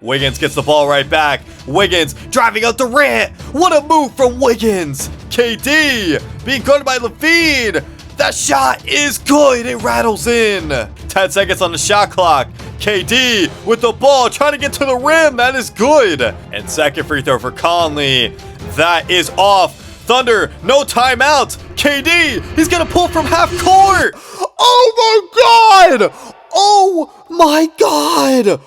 Wiggins gets the ball right back. Wiggins driving out Durant. What a move from Wiggins. KD being guarded by Levine. That shot is good. It rattles in. 10 seconds on the shot clock. KD with the ball trying to get to the rim. That is good. And second free throw for Conley. That is off. Thunder, no timeouts. KD, he's going to pull from half court. Oh my God. Oh my God.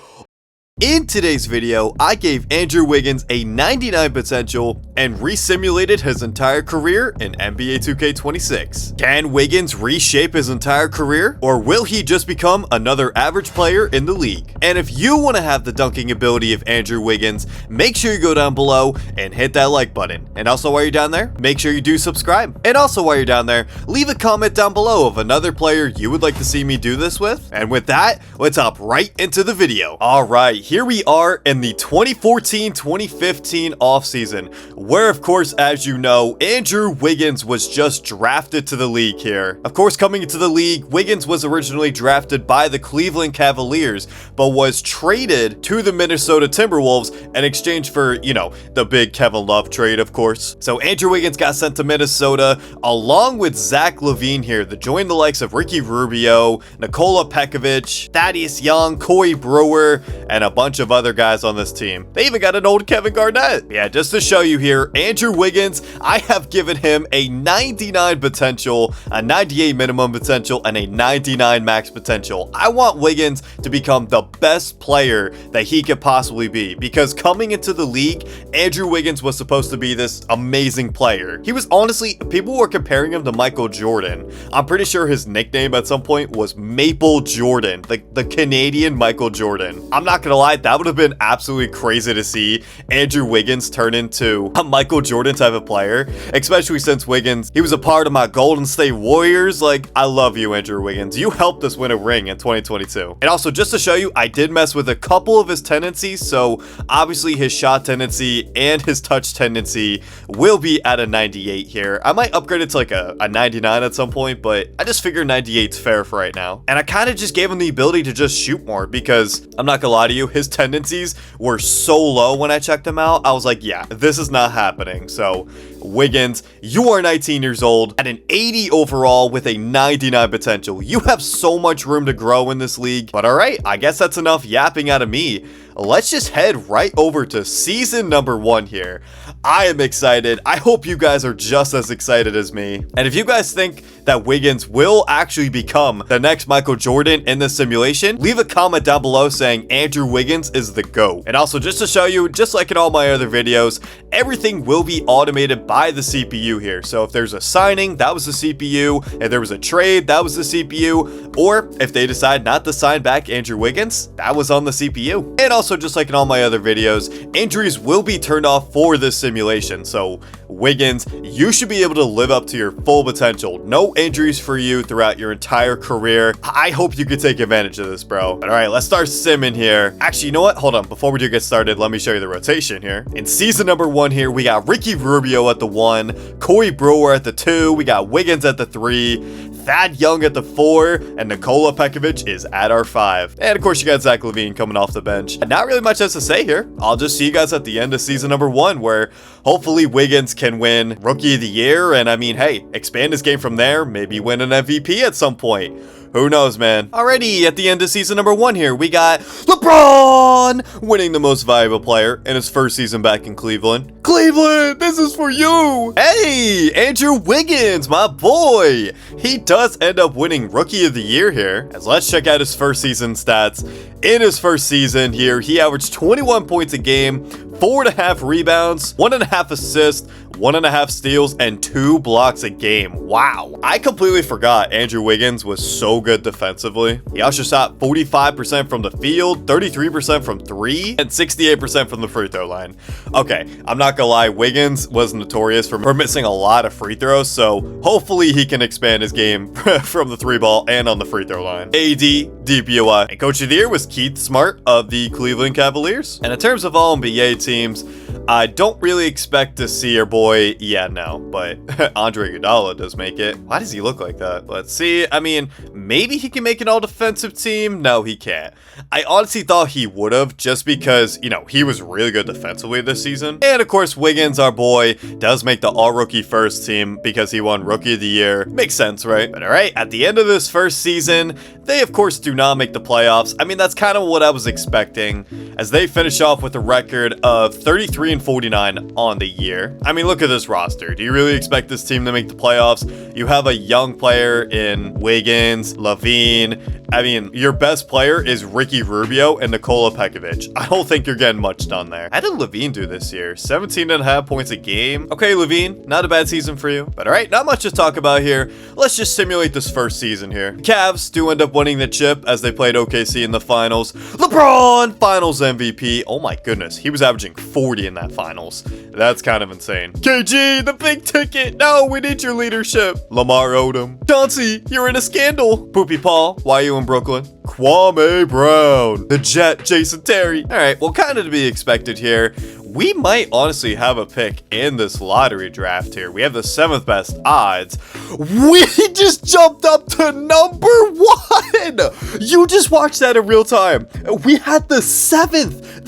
In today's video, I gave Andrew Wiggins a 99 potential and resimulated his entire career in NBA 2K26. Can Wiggins reshape his entire career, or will he just become another average player in the league? And if you want to have the dunking ability of Andrew Wiggins, make sure you go down below and hit that like button. And also while you're down there, make sure you do subscribe. And also while you're down there, leave a comment down below of another player you would like to see me do this with. And with that, let's hop right into the video. Alright, here we are in the 2014-2015 offseason, where of course, as you know, Andrew Wiggins was just drafted to the league here. Of course, coming into the league, Wiggins was originally drafted by the Cleveland Cavaliers, but was traded to the Minnesota Timberwolves in exchange for, you know, the big Kevin Love trade, of course. So Andrew Wiggins got sent to Minnesota along with Zach LaVine here to join the likes of Ricky Rubio, Nikola Pekovic, Thaddeus Young, Corey Brewer, and a bunch of other guys on this team. They even got an old Kevin Garnett. Yeah, just to show you here, Andrew Wiggins, I have given him a 99 potential, a 98 minimum potential, and a 99 max potential. I want Wiggins to become the best player that he could possibly be, because coming into the league, Andrew Wiggins was supposed to be this amazing player. He was honestly, people were comparing him to Michael Jordan. I'm pretty sure his nickname at some point was Maple Jordan, the Canadian Michael Jordan. I'm not gonna lie, that would have been absolutely crazy to see Andrew Wiggins turn into a Michael Jordan type of player, especially since Wiggins, he was a part of my Golden State Warriors. Like, I love you, Andrew Wiggins. You helped us win a ring in 2022. And also, just to show you, I did mess with a couple of his tendencies, so obviously his shot tendency and his touch tendency will be at a 98 here. I might upgrade it to like a 99 at some point, but I just figure 98's fair for right now. And I kind of just gave him the ability to just shoot more, because I'm not gonna lie to you, his tendencies were so low when I checked him out. I was like, yeah, this is not happening. So Wiggins, you are 19 years old at an 80 overall with a 99 potential. You have so much room to grow in this league. But all right, I guess that's enough yapping out of me. Let's just head right over to season number 1 here. I am excited. I hope you guys are just as excited as me. And if you guys think that Wiggins will actually become the next Michael Jordan in this simulation, leave a comment down below saying Andrew Wiggins is the GOAT. And also, just to show you, just like in all my other videos, everything will be automated by the CPU here. So if there's a signing, that was the CPU. If there was a trade, that was the CPU. Or if they decide not to sign back Andrew Wiggins, that was on the CPU. And also, just like in all my other videos, injuries will be turned off for this simulation. So Wiggins, you should be able to live up to your full potential. No injuries for you throughout your entire career. I hope you could take advantage of this, bro. But all right, let's start simming here. Actually, you know what? Hold on. Before we do get started, let me show you the rotation here. In season number 1 here, we got Ricky Rubio at the 1, Corey Brewer at the 2, we got Wiggins at the 3, Thad Young at the 4, and Nikola Pekovic is at our 5. And of course, you got Zach LaVine coming off the bench. Not really much else to say here. I'll just see you guys at the end of season number 1, where hopefully Wiggins can win Rookie of the Year. And I mean, hey, expand his game from there. Maybe win an MVP at some point. Who knows, man? Alrighty, at the end of season number 1 here, we got LeBron winning the most valuable player in his first season back in Cleveland. Cleveland, this is for you! Hey, Andrew Wiggins, my boy! He does end up winning Rookie of the Year here. As let's check out his first season stats. In his first season here, he averaged 21 points a game, 4.5 rebounds, 1.5 assists, 1.5 steals, and 2 blocks a game. Wow. I completely forgot Andrew Wiggins was so good defensively. He also shot 45% from the field, 33% from 3, and 68% from the free throw line. Okay, I'm not gonna lie, Wiggins was notorious for missing a lot of free throws, so hopefully he can expand his game from the 3 ball and on the free throw line. AD, DPOY, and Coach of the Year was Keith Smart of the Cleveland Cavaliers. And in terms of all NBA teams, I don't really expect to see your boy. Yeah, no, but Andre Iguodala does make it. Why does he look like that? Let's see. I mean, maybe he can make an all-defensive team. No, he can't. I honestly thought he would have, just because, you know, he was really good defensively this season. And of course, Wiggins, our boy, does make the all-rookie first team because he won Rookie of the Year. Makes sense, right? But all right, at the end of this first season, they of course do not make the playoffs. I mean, that's kind of what I was expecting, as they finish off with a record of 33-49 on the year. I mean, look at this roster. Do you really expect this team to make the playoffs? You have a young player in Wiggins, LaVine. I mean, your best player is Ricky Rubio and Nikola Pekovic. I don't think you're getting much done there. How did LaVine do this year? 17.5 points a game. Okay, LaVine, not a bad season for you. But all right, not much to talk about here. Let's just simulate this first season here. The Cavs do end up winning the chip as they played OKC in the finals. LeBron, finals MVP. Oh my goodness, he was averaging 40 in that finals. That's kind of insane. KG, the big ticket. No, we need your leadership. Lamar Odom. Chauncey, you're in a scandal. Poopy Paul, why are you in Brooklyn? Kwame Brown. The Jet, Jason Terry. All right, well, kind of to be expected here. We might honestly have a pick in this lottery draft here. We have the 7th best odds. We just jumped up to number 1. You just watched that in real time. We had the 7th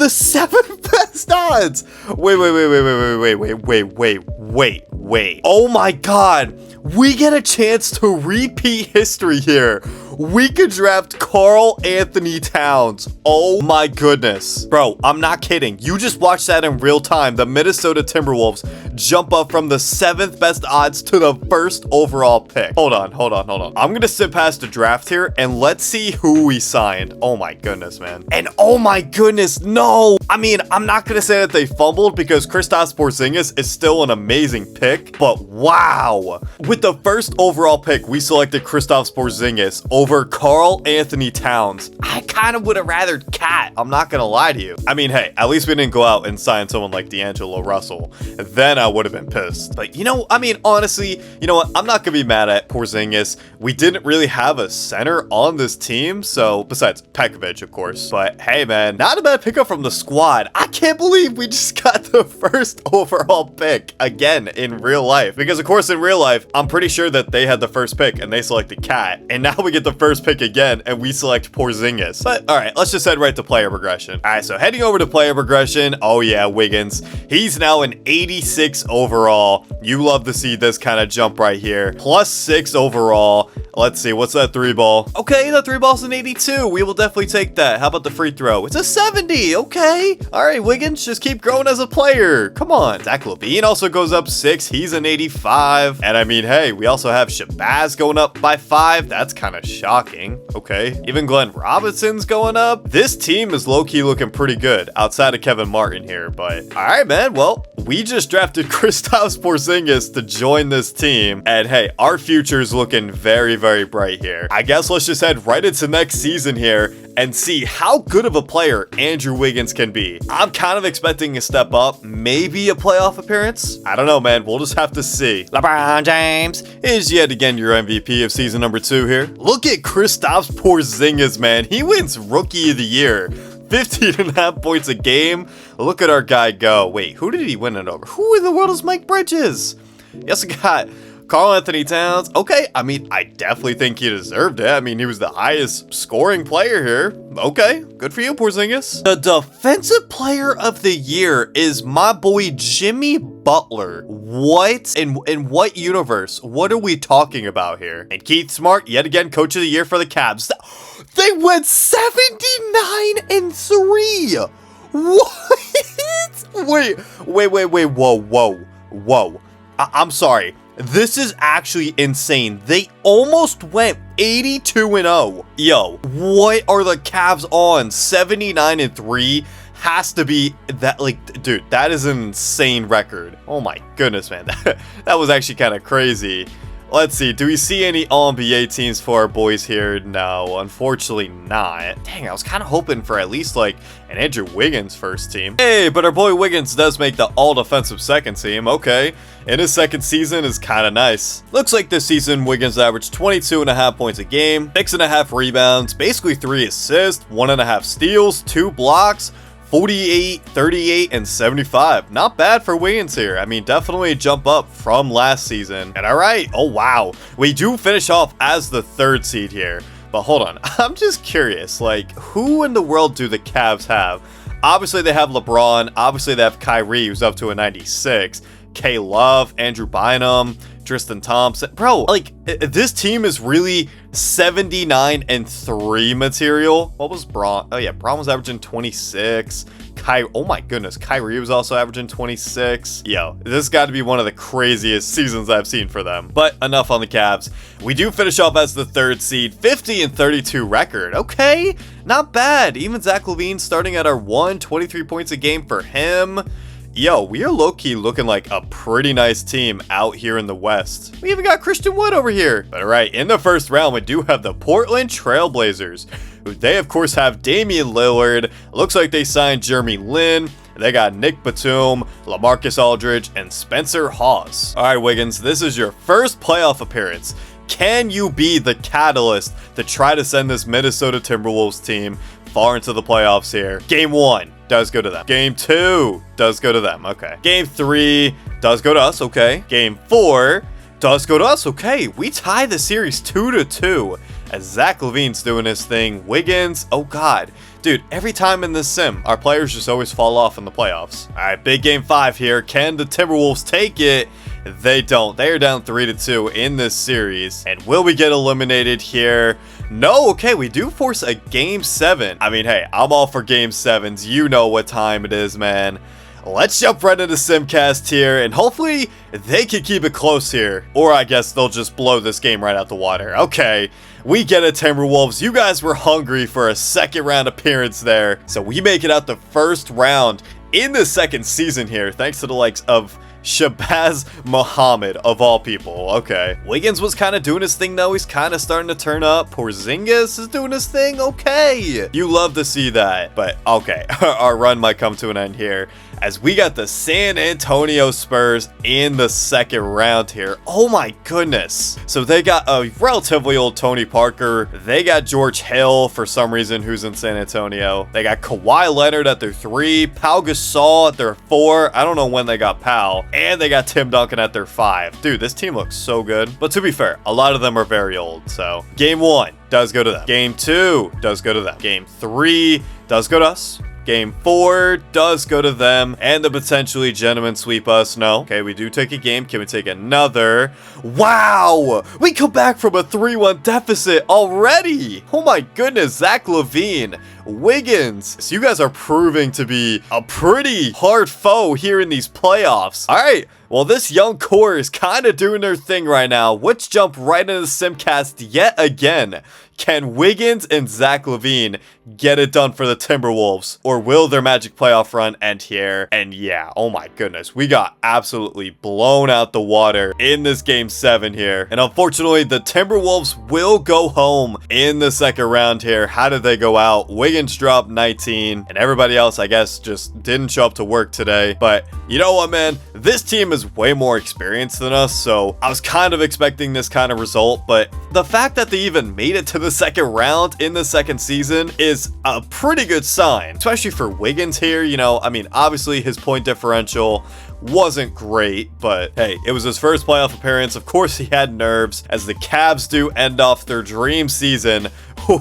best odds. Wait. Oh my God. We get a chance to repeat history here. We could draft Karl Anthony Towns. Oh my goodness. Bro, I'm not kidding. You just watched that in real time. The Minnesota Timberwolves jump up from the 7th best odds to the 1st overall pick. Hold on. I'm gonna sit past the draft here and let's see who we signed. Oh my goodness, man. And oh my goodness, no. I mean, I'm not gonna say that they fumbled because Kristaps Porzingis is still an amazing pick, but wow. With the 1st overall pick, we selected Kristaps Porzingis over Karl Anthony Towns. I kind of would have rather Cat. I'm not gonna lie to you. I mean, hey, at least we didn't go out and sign someone like D'Angelo Russell. Then I would have been pissed. But you know, I mean, honestly, you know what? I'm not gonna be mad at Porzingis. We didn't really have a center on this team, so besides Pekovic, of course. But hey, man, not a bad pickup from the squad. I can't believe we just got the 1st overall pick again in real life. Because of course, in real life, I'm pretty sure that they had the 1st pick and they selected Cat. And now we get the 1st pick again and we select Porzingis. But all right, let's just head right to player progression. All right, so heading over to player progression. Oh yeah, Wiggins. He's now an 86 overall. You love to see this kind of jump right here. +6 overall. Let's see, what's that 3 ball? Okay, the 3 ball's an 82. We will definitely take that. How about the free throw? It's a 70. Okay. All right, Wiggins, just keep growing as a player. Come on. Zach LaVine also goes up 6. He's an 85. And I mean, hey, we also have Shabazz going up by 5. That's kind of shocking. Okay. Even Glenn Robinson's going up. This team is low-key looking pretty good outside of Kevin Martin here. But all right, man. Well, we just drafted Kristaps Porzingis to join this team. And hey, our future is looking very, very bright here. I guess let's just head right into next season here and see how good of a player Andrew Wiggins can be. I'm kind of expecting a step up, maybe a playoff appearance. I don't know, man. We'll just have to see. LeBron James is yet again your MVP of season number 2 here. Look at Kristaps Porzingis, man. He wins Rookie of the Year. 15.5 points a game. Look at our guy go. Wait, who did he win it over? Who in the world is Mike Bridges? Yes, I got Karl Anthony Towns. Okay, I mean, I definitely think he deserved it. I mean, he was the highest scoring player here. Okay, good for you, Porzingis. The defensive player of the year is my boy Jimmy Butler. What? In what universe? What are we talking about here? And Keith Smart, yet again, coach of the year for the Cavs. They went 79-3. What? Wait. Whoa. I'm sorry. This is actually insane. They almost went 82-0. Yo, what are the Cavs on? 79-3 has to be that, like, dude, that is an insane record. Oh my goodness, man. That was actually kind of crazy. Let's see, do we see any All-NBA teams for our boys here? No, unfortunately not. Dang, I was kind of hoping for at least, like, an Andrew Wiggins first team. Hey, but our boy Wiggins does make the all-defensive second team. Okay, and his second season is kind of nice. Looks like this season, Wiggins averaged 22.5 points a game, 6.5 rebounds, basically 3 assists, 1.5 steals, 2 blocks, 48, 38, and 75. Not bad for Wiggins here. I mean, definitely a jump up from last season. And all right, oh wow, we do finish off as the 3rd seed here. But hold on, I'm just curious, like, who in the world do the Cavs have? Obviously, they have LeBron. Obviously, they have Kyrie, who's up to a 96. K Love, Andrew Bynum, Tristan Thompson. Bro, like, this team is really 79-3 material. What was Braun? Oh, yeah, Braun was averaging 26. Oh my goodness, Kyrie was also averaging 26. Yo, this has got to be one of the craziest seasons I've seen for them. But enough on the Cavs. We do finish off as the 3rd seed, 50-32 record. Okay, not bad. Even Zach LaVine starting at our 23 points a game for him. Yo, we are low-key looking like a pretty nice team out here in the West. We even got Christian Wood over here. But all right, in the 1st round, we do have the Portland Trail Blazers. They, of course, have Damian Lillard. Looks like they signed Jeremy Lin. They got Nick Batum, LaMarcus Aldridge, and Spencer Hawes. All right, Wiggins, this is your first playoff appearance. Can you be the catalyst to try to send this Minnesota Timberwolves team far into the playoffs here? Game 1 does go to them. Game 2 does go to them. Okay. Game 3 does go to us. Okay. Game 4 does go to us. Okay. We tie the series 2-2 as Zach LaVine's doing his thing. Wiggins. Oh, God. Dude, every time in this sim, our players just always fall off in the playoffs. All right. Big game 5 here. Can the Timberwolves take it? They don't. They are down 3-2 in this series. And will we get eliminated here? No. Okay, we do force a game 7. I mean, hey, I'm all for game 7s. You know what time it is, man. Let's jump right into Simcast here, and hopefully they can keep it close here. Or I guess they'll just blow this game right out the water. Okay, we get it, Timberwolves. You guys were hungry for a 2nd round appearance there. So we make it out the 1st round in the 2nd season here, thanks to the likes of Shabazz Muhammad, of all people. Okay. Wiggins was kind of doing his thing, though. He's kind of starting to turn up. Porzingis is doing his thing. Okay. You love to see that. But, okay. Our run might come to an end here, as we got the San Antonio Spurs in the 2nd round here. Oh, my goodness. So they got a relatively old Tony Parker. They got George Hill, for some reason, who's in San Antonio. They got Kawhi Leonard at their 3. Pau Gasol at their 4. I don't know when they got Pau. And they got Tim Duncan at their 5. Dude, this team looks so good. But to be fair, a lot of them are very old. So game 1 does go to them. Game 2 does go to them. Game 3 does go to us. Game 4 does go to them. And the potentially gentlemen sweep us. No. Okay, we do take a game. Can we take another? Wow! We come back from a 3-1 deficit already. Oh my goodness, Zach LaVine, Wiggins. So you guys are proving to be a pretty hard foe here in these playoffs. All right. Well, this young core is kind of doing their thing right now. Let's jump right into the Simcast yet again. Can Wiggins and Zach LaVine get it done for the Timberwolves? Or will their magic playoff run end here? And yeah, oh my goodness, we got absolutely blown out the water in this game 7 here. And unfortunately, the Timberwolves will go home in the 2nd round here. How did they go out? Wiggins dropped 19, and everybody else, I guess, just didn't show up to work today. But you know what, man? This team is way more experienced than us, so I was kind of expecting this kind of result. But the fact that they even made it to the 2nd round in the 2nd season is a pretty good sign, especially for Wiggins here. You know, I mean, obviously his point differential wasn't great, but hey, it was his first playoff appearance. Of course, he had nerves, as the Cavs do end off their dream season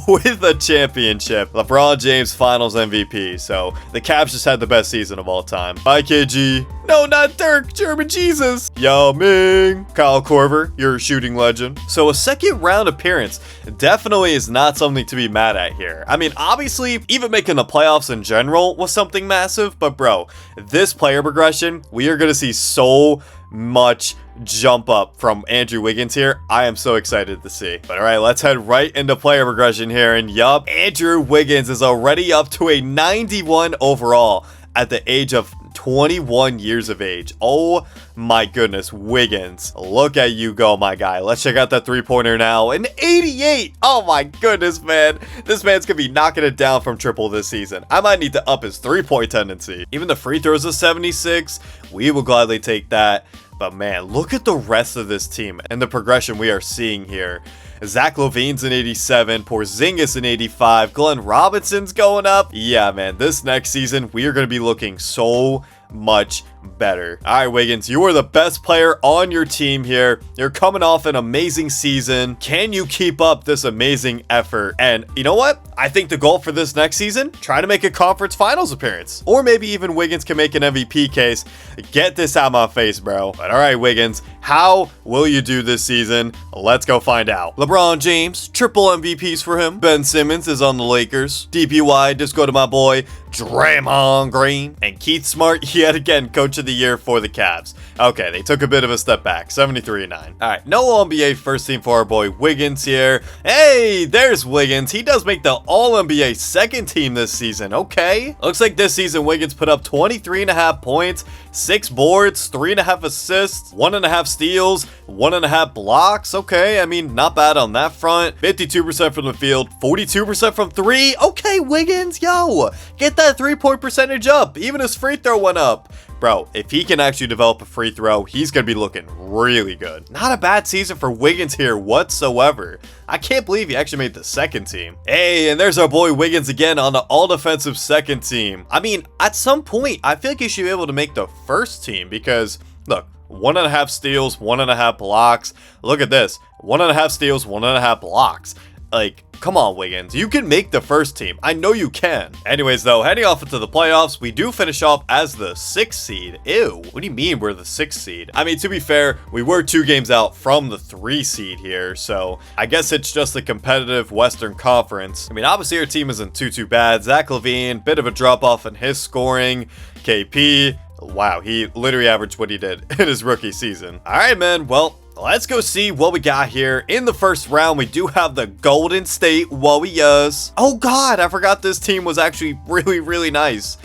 with a championship. LeBron James Finals MVP. So the Cavs just had the best season of all time. Bye, KG. No, not Dirk. German Jesus. Yao Ming. Kyle Korver, your shooting legend. So a 2nd round appearance definitely is not something to be mad at here. I mean, obviously, even making the playoffs in general was something massive, but bro, this player progression, we are going to see so much jump up from Andrew Wiggins here. I am so excited to see. But all right, let's head right into player progression here. And yup, Andrew Wiggins is already up to a 91 overall at the age of 21 years of age. Oh my goodness, Wiggins. Look at you go, my guy. Let's check out that 3-pointer now. An 88. Oh my goodness, man. This man's gonna be knocking it down from triple this season. I might need to up his 3-point tendency. Even the free throws of 76. We will gladly take that. But man, look at the rest of this team and the progression we are seeing here. Zach LaVine's an 87, Porzingis an 85, Glenn Robinson's going up. Yeah, man, this next season, we are going to be looking so much better. All right, Wiggins, you are the best player on your team here. You're coming off an amazing season. Can you keep up this amazing effort? And you know what? I think the goal for this next season, try to make a conference finals appearance. Or maybe even Wiggins can make an MVP case. Get this out of my face, bro. But all right, Wiggins, how will you do this season? Let's go find out. LeBron James, triple MVPs for him. Ben Simmons is on the Lakers. DPY, just go to my boy, Draymond Green. And Keith Smart, yet again, coach of the year for the Cavs. Okay, they took a bit of a step back, 73-9. All right, no All-NBA first team for our boy Wiggins here. Hey, there's Wiggins. He does make the All-NBA second team this season. Okay. Looks like this season Wiggins put up 23.5 points, 6 boards, 3.5 assists, 1.5 steals, 1.5 blocks. Okay, I mean, not bad on that front. 52% from the field, 42% from 3. Okay, Wiggins, yo, get that 3-point percentage up. Even his free throw went up. Bro, if he can actually develop a free throw, he's going to be looking really good. Not a bad season for Wiggins here whatsoever. I can't believe he actually made the second team. Hey, and there's our boy Wiggins again on the all-defensive second team. I mean, at some point, I feel like he should be able to make the first team because, look, 1.5 steals, 1.5 blocks. Look at this. 1.5 steals, 1.5 blocks. Like, come on, Wiggins. You can make the first team. I know you can. Anyways, though, heading off into the playoffs, we do finish off as the 6th seed. Ew. What do you mean we're the 6th seed? I mean, to be fair, we were 2 games out from the 3 seed here, so I guess it's just a competitive Western Conference. I mean, obviously our team isn't too bad. Zach LaVine, bit of a drop-off in his scoring. KP, wow, he literally averaged what he did in his rookie season. All right, man. Well, let's go see what we got here. In the first round, we do have the Golden State Warriors. Oh, God, I forgot this team was actually really nice.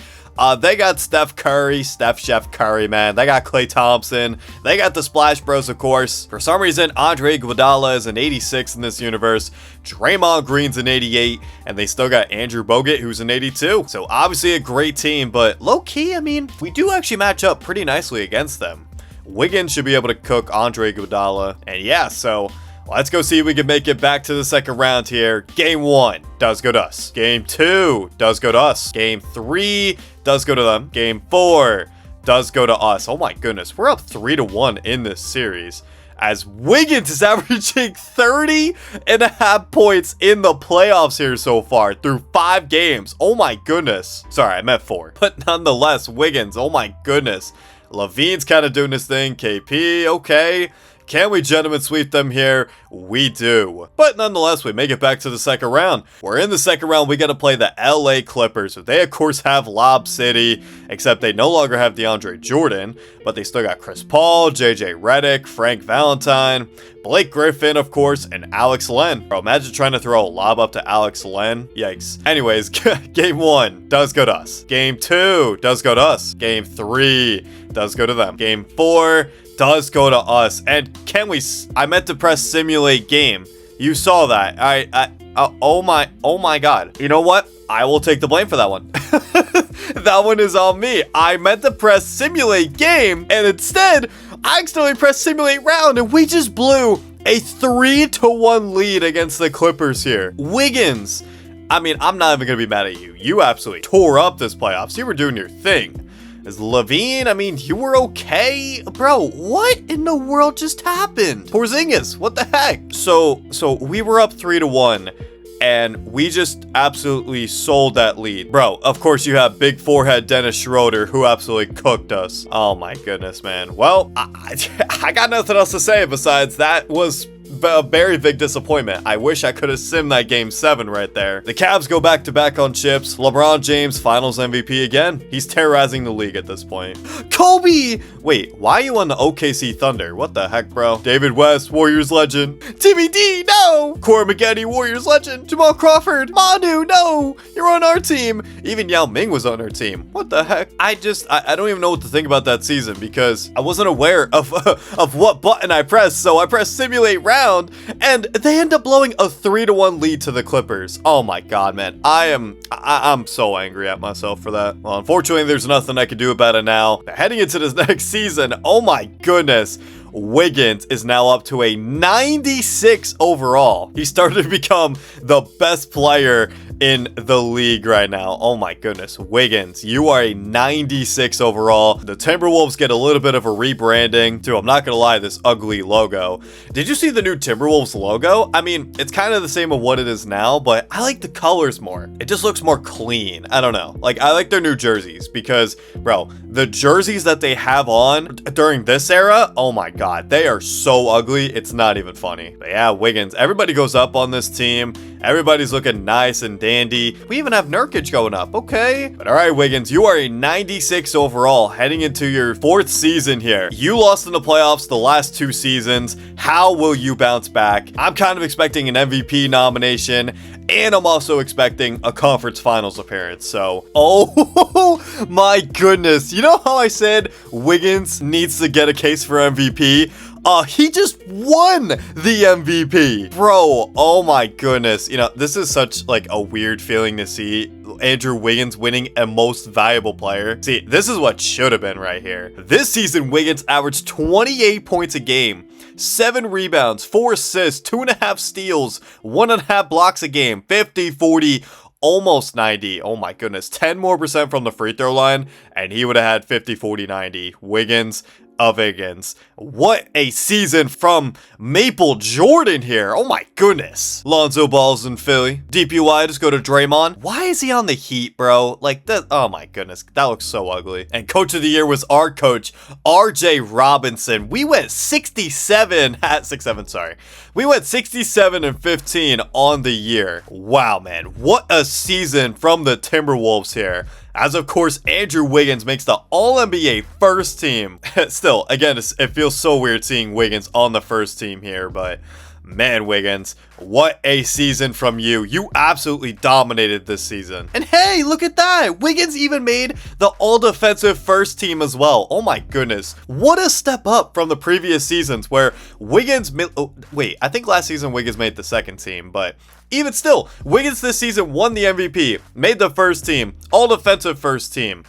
They got Steph Chef Curry, man. They got Klay Thompson. They got the Splash Bros, of course. For some reason, Andre Iguodala is an 86 in this universe. Draymond Green's an 88. And they still got Andrew Bogut, who's an 82. So, obviously a great team. But low-key, I mean, we do actually match up pretty nicely against them. Wiggins should be able to cook Andre Iguodala. And yeah, so let's go see if we can make it back to the second round here. Game 1 does go to us. Game 2 does go to us. Game 3 does go to them. Game 4 does go to us. Oh my goodness, we're up 3-1 in this series, as Wiggins is averaging 30.5 points in the playoffs here so far through 5 games. Oh my goodness. Sorry, I meant 4. But nonetheless, Wiggins, oh my goodness. LaVine's kind of doing his thing. KP, okay. Can we gentlemen sweep them here? We do. But nonetheless, we make it back to the second round. We're in the second round. We got to play the LA Clippers. So they, of course, have Lob City, except they no longer have DeAndre Jordan, but they still got Chris Paul, JJ Redick, Frank Valentine, Blake Griffin, of course, and Alex Len. Bro, imagine trying to throw a lob up to Alex Len. Yikes. Anyways, game 1 does go to us. Game 2 does go to us. Game 3 does go to them. Game 4 does go to us. And can we, I meant to press simulate game. You saw that. Oh my God. You know what? I will take the blame for that one. That one is on me. I meant to press simulate game, and instead, I accidentally pressed simulate round, and we just blew a 3-1 lead against the Clippers here. Wiggins, I mean, I'm not even going to be mad at you. You absolutely tore up this playoffs. You were doing your thing. As LaVine, I mean, you were okay. Bro, what in the world just happened? Porzingis, what the heck? So we were up 3-1, and we just absolutely sold that lead. Bro, of course you have big forehead Dennis Schroeder, who absolutely cooked us. Oh my goodness, man. Well, I got nothing else to say besides that was a very big disappointment. I wish I could have simmed that game 7 right there. The Cavs go back-to-back on chips. LeBron James, finals MVP again. He's terrorizing the league at this point. Kobe! Wait, why are you on the OKC Thunder? What the heck, bro? David West, Warriors legend. Timmy D, no! Corey Maggette, Warriors legend. Jamal Crawford, Manu, no! You're on our team. Even Yao Ming was on our team. What the heck? I don't even know what to think about that season because I wasn't aware of what button I pressed, so I pressed simulate round, and they end up blowing a 3-1 lead to the Clippers. Oh my God, man. I'm so angry at myself for that. Well, unfortunately, there's nothing I can do about it now. Heading into this next season, oh my goodness. Wiggins is now up to a 96 overall. He started to become the best player in the league right now. Oh my goodness. Wiggins, you are a 96 overall. The Timberwolves get a little bit of a rebranding. Dude, I'm not gonna lie, this ugly logo. Did you see the new Timberwolves logo? I mean, it's kind of the same of what it is now, but I like the colors more. It just looks more clean. I don't know. Like, I like their new jerseys because, bro, the jerseys that they have on during this era, oh my god, they are so ugly. It's not even funny. But yeah, Wiggins, everybody goes up on this team. Everybody's looking nice and dandy. We even have Nurkic going up. Okay. But all right, Wiggins, you are a 96 overall heading into your 4th season here. You lost in the playoffs the last 2 seasons. How will you bounce back? I'm kind of expecting an MVP nomination, and I'm also expecting a conference finals appearance. So, oh my goodness. You know how I said Wiggins needs to get a case for MVP? He just won the MVP. Bro, oh my goodness. You know, this is such like a weird feeling to see Andrew Wiggins winning a most valuable player. See, this is what should have been right here. This season, Wiggins averaged 28 points a game, 7 rebounds, 4 assists, 2.5 steals, 1.5 blocks a game, 50, 40, almost 90. Oh my goodness. 10 more percent from the free throw line, and he would have had 50, 40, 90. Wiggins. What a season from Maple Jordan here. Oh my goodness. Lonzo Ball's in Philly. DPY, just go to Draymond. Why is he on the Heat, bro? Like that. Oh my goodness. That looks so ugly. And coach of the year was our coach, RJ Robinson. We went 67 at 6-7, sorry. We went 67 and 15 on the year. Wow, man. What a season from the Timberwolves here. As of course, Andrew Wiggins makes the All-NBA first team. Still, again, it feels so weird seeing Wiggins on the first team here, but man, Wiggins, what a season from you. You absolutely dominated this season. And hey, look at that. Wiggins even made the all-defensive first team as well. Oh my goodness. What a step up from the previous seasons where Wiggins... I think last season Wiggins made the second team, but even still, Wiggins this season won the MVP, made the first team, all-defensive first team,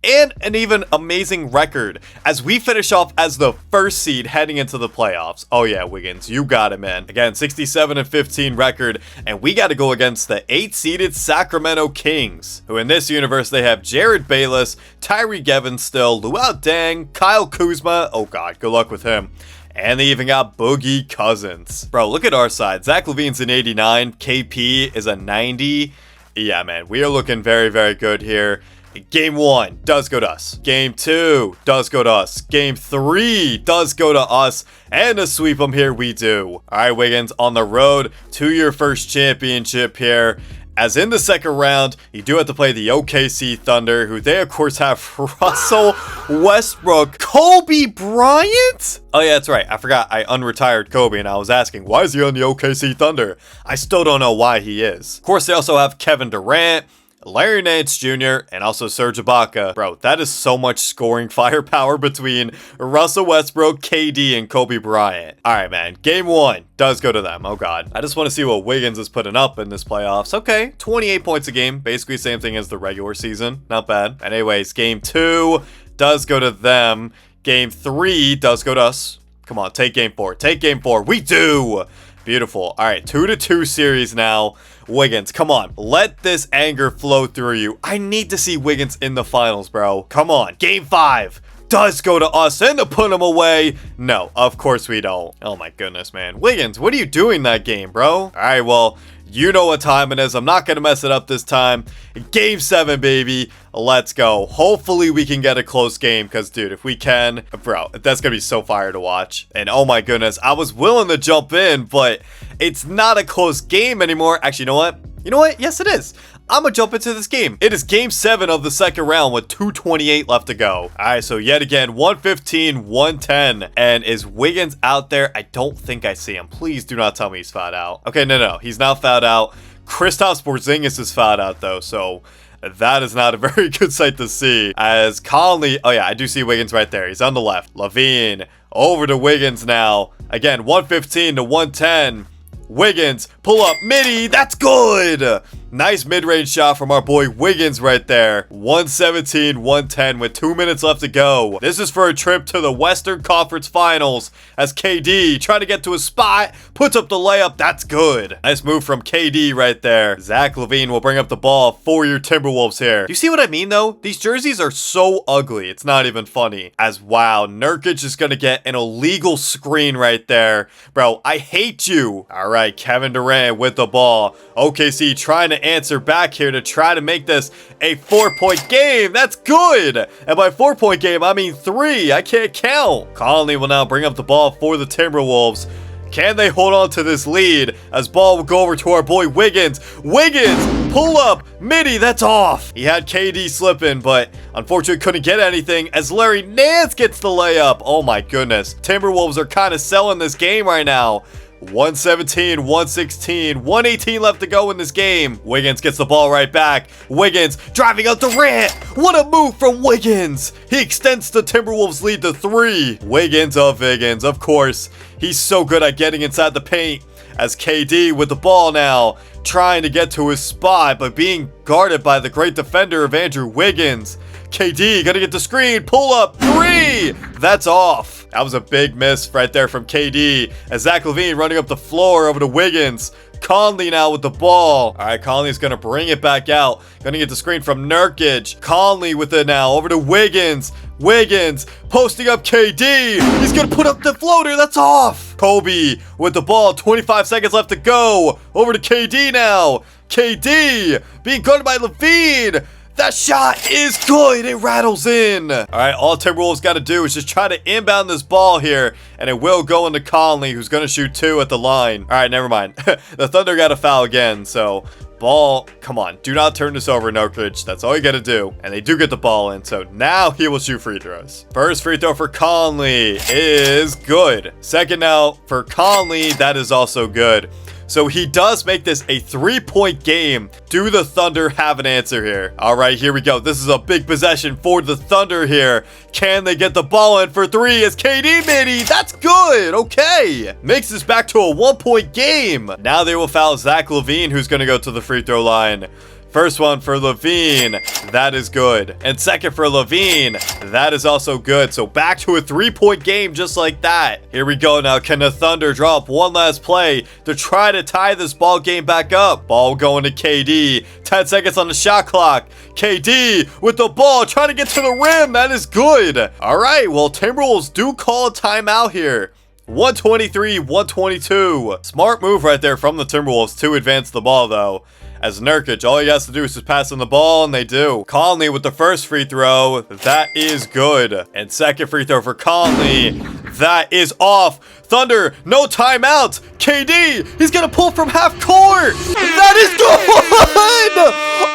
and an even amazing record as we finish off as the first seed heading into the playoffs. Oh yeah, Wiggins, you got it, man. Again, 67 and 15 record, and we got to go against the 8-seeded Sacramento Kings, who in this universe, they have Jared Bayless, Tyreek Evans still, Luol Deng, Kyle Kuzma. Oh god, good luck with him. And they even got Boogie Cousins. Bro, look at our side. Zach LaVine's an 89. KP is a 90. Yeah, man, we are looking very, very good here. Game 1 does go to us. Game 2 does go to us. Game 3 does go to us. And to sweep them here, we do. All right, Wiggins, on the road to your first championship here. As in the second round, you do have to play the OKC Thunder, who they, of course, have Russell Westbrook. Kobe Bryant? Oh, yeah, that's right. I forgot I unretired Kobe, and I was asking, why is he on the OKC Thunder? I still don't know why he is. Of course, they also have Kevin Durant, Larry Nance Jr., and also Serge Ibaka. Bro, that is so much scoring firepower between Russell Westbrook, KD, and Kobe Bryant. All right, man. Game 1 does go to them. Oh, God. I just want to see what Wiggins is putting up in this playoffs. Okay, 28 points a game. Basically same thing as the regular season. Not bad. Anyways, Game 2 does go to them. Game 3 does go to us. Come on, take Game 4. Take Game 4. We do! Beautiful. All right, 2-2 series now. Wiggins, come on. Let this anger flow through you. I need to see Wiggins in the finals, bro. Come on. Game 5 does go to us, and to put him away. No, of course we don't. Oh my goodness, man. Wiggins, what are you doing that game, bro? All right, well, you know what time it is. I'm not going to mess it up this time. Game 7, baby. Let's go. Hopefully we can get a close game because, dude, if we can, bro, that's going to be so fire to watch. And oh my goodness, I was willing to jump in, but it's not a close game anymore. Actually, you know what? You know what? Yes, it is. I'm gonna jump into this game. It is game 7 of the second round with 2:28 left to go. All right, so yet again, 115, 110. And is Wiggins out there? I don't think I see him. Please do not tell me he's fouled out. Okay, no. He's not fouled out. Kristaps Porzingis is fouled out, though, so that is not a very good sight to see. As Conley, oh yeah, I do see Wiggins right there. He's on the left. LaVine over to Wiggins now. Again, 115 to 110. Wiggins, pull up midi. That's good. Nice mid-range shot from our boy Wiggins right there. 117-110 with 2 minutes left to go. This is for a trip to the Western Conference Finals as KD trying to get to a spot, puts up the layup. That's good. Nice move from KD right there. Zach LaVine will bring up the ball for your Timberwolves here. Do you see what I mean though? These jerseys are so ugly. It's not even funny. As wow, Nurkic is going to get an illegal screen right there. Bro, I hate you. All right, Kevin Durant with the ball. OKC trying to answer back here to try to make this a 4-point game. That's good. And by 4-point game, I mean 3. I can't count. Conley will now bring up the ball for the Timberwolves. Can they hold on to this lead as ball will go over to our boy Wiggins? Wiggins, pull up, midi, that's off. He had KD slipping, but unfortunately couldn't get anything as Larry Nance gets the layup. Oh my goodness. Timberwolves are kind of selling this game right now. 117, 116, 118 left to go in this game. Wiggins gets the ball right back. Wiggins driving out Durant. What a move from Wiggins. He extends the Timberwolves lead to 3. Wiggins, of course. He's so good at getting inside the paint as KD with the ball now, trying to get to his spot, but being guarded by the great defender of Andrew Wiggins. KD gonna get the screen, pull up, 3! That's off. That was a big miss right there from KD as Zach LaVine running up the floor over to Wiggins. Conley now with the ball. All right, Conley's gonna bring it back out. Gonna get the screen from Nurkic. Conley with it now over to Wiggins. Wiggins posting up KD. He's gonna put up the floater. That's off. Kobe with the ball. 25 seconds left to go. Over to KD now. KD being guarded by LaVine. That shot is good. It rattles in. All right, all Timberwolves got to do is just try to inbound this ball here, and it will go into Conley, who's going to shoot 2 at the line. All right, never mind. The Thunder got a foul again, so ball, come on. Do not turn this over, Nurkic. That's all you got to do. And they do get the ball in, so now he will shoot free throws. First free throw for Conley is good. Second now for Conley, that is also good. So he does make this a 3-point game. Do the Thunder have an answer here? All right, here we go. This is a big possession for the Thunder here. Can they get the ball in for 3 as KD midi? That's good. Okay. Makes this back to a 1-point game. Now they will foul Zach LaVine, who's going to go to the free throw line. First one for LaVine, that is good. And second for LaVine, that is also good. So back to a 3-point game just like that. Here we go now. Can the Thunder drop one last play to try to tie this ball game back up? Ball going to KD. 10 seconds on the shot clock. KD with the ball trying to get to the rim. That is good. All right, well, Timberwolves do call a timeout here. 123-122. Smart move right there from the Timberwolves to advance the ball, though. As Nurkic, all he has to do is just pass him the ball, and they do. Conley with the first free throw. That is good. And second free throw for Conley. That is off. Thunder, no timeouts. KD, he's going to pull from half court. That is good.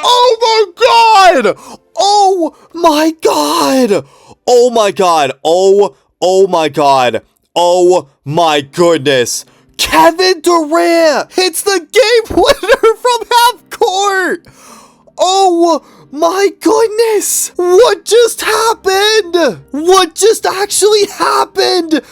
Oh, my God. Oh, my God. Oh, my God. Oh, my God. Oh, my goodness. Kevin Durant hits the game winner from half court. Oh my goodness. What just happened? What just actually happened?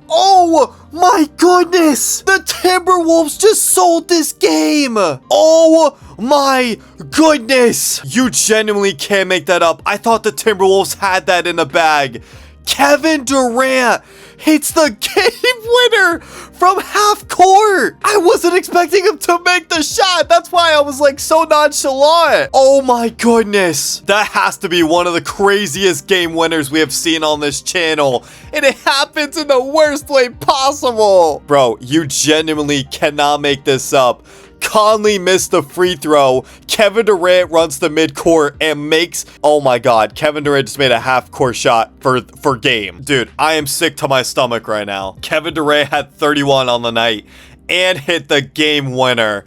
Oh my goodness. The Timberwolves just sold this game. Oh my goodness. You genuinely can't make that up. I thought the Timberwolves had that in the bag. Kevin Durant hits the game winner from half court. I wasn't expecting him to make the shot. That's why I was like so nonchalant. Oh my goodness. That has to be one of the craziest game winners we have seen on this channel. And it happens in the worst way possible. Bro, you genuinely cannot make this up. Conley missed the free throw. Kevin Durant runs the midcourt and makes... Oh my God. Kevin Durant just made a half-court shot for game. Dude, I am sick to my stomach right now. Kevin Durant had 31 on the night and hit the game winner.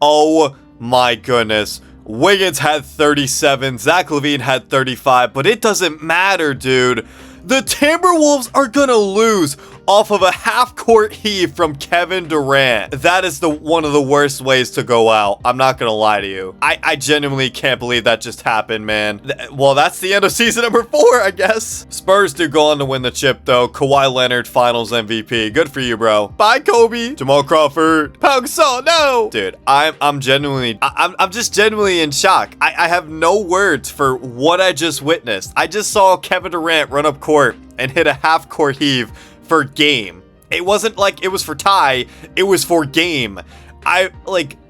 Oh my goodness. Wiggins had 37. Zach LaVine had 35. But it doesn't matter, dude. The Timberwolves are gonna lose off of a half-court heave from Kevin Durant. That is one of the worst ways to go out. I'm not gonna lie to you. I genuinely can't believe that just happened, man. Well, that's the end of season number 4, I guess. Spurs do go on to win the chip, though. Kawhi Leonard, Finals MVP. Good for you, bro. Bye, Kobe. Jamal Crawford. Pau Gasol, no. Dude, I'm just genuinely in shock. I have no words for what I just witnessed. I just saw Kevin Durant run up court and hit a half-court heave for game. It wasn't like it was for tie. It was for game.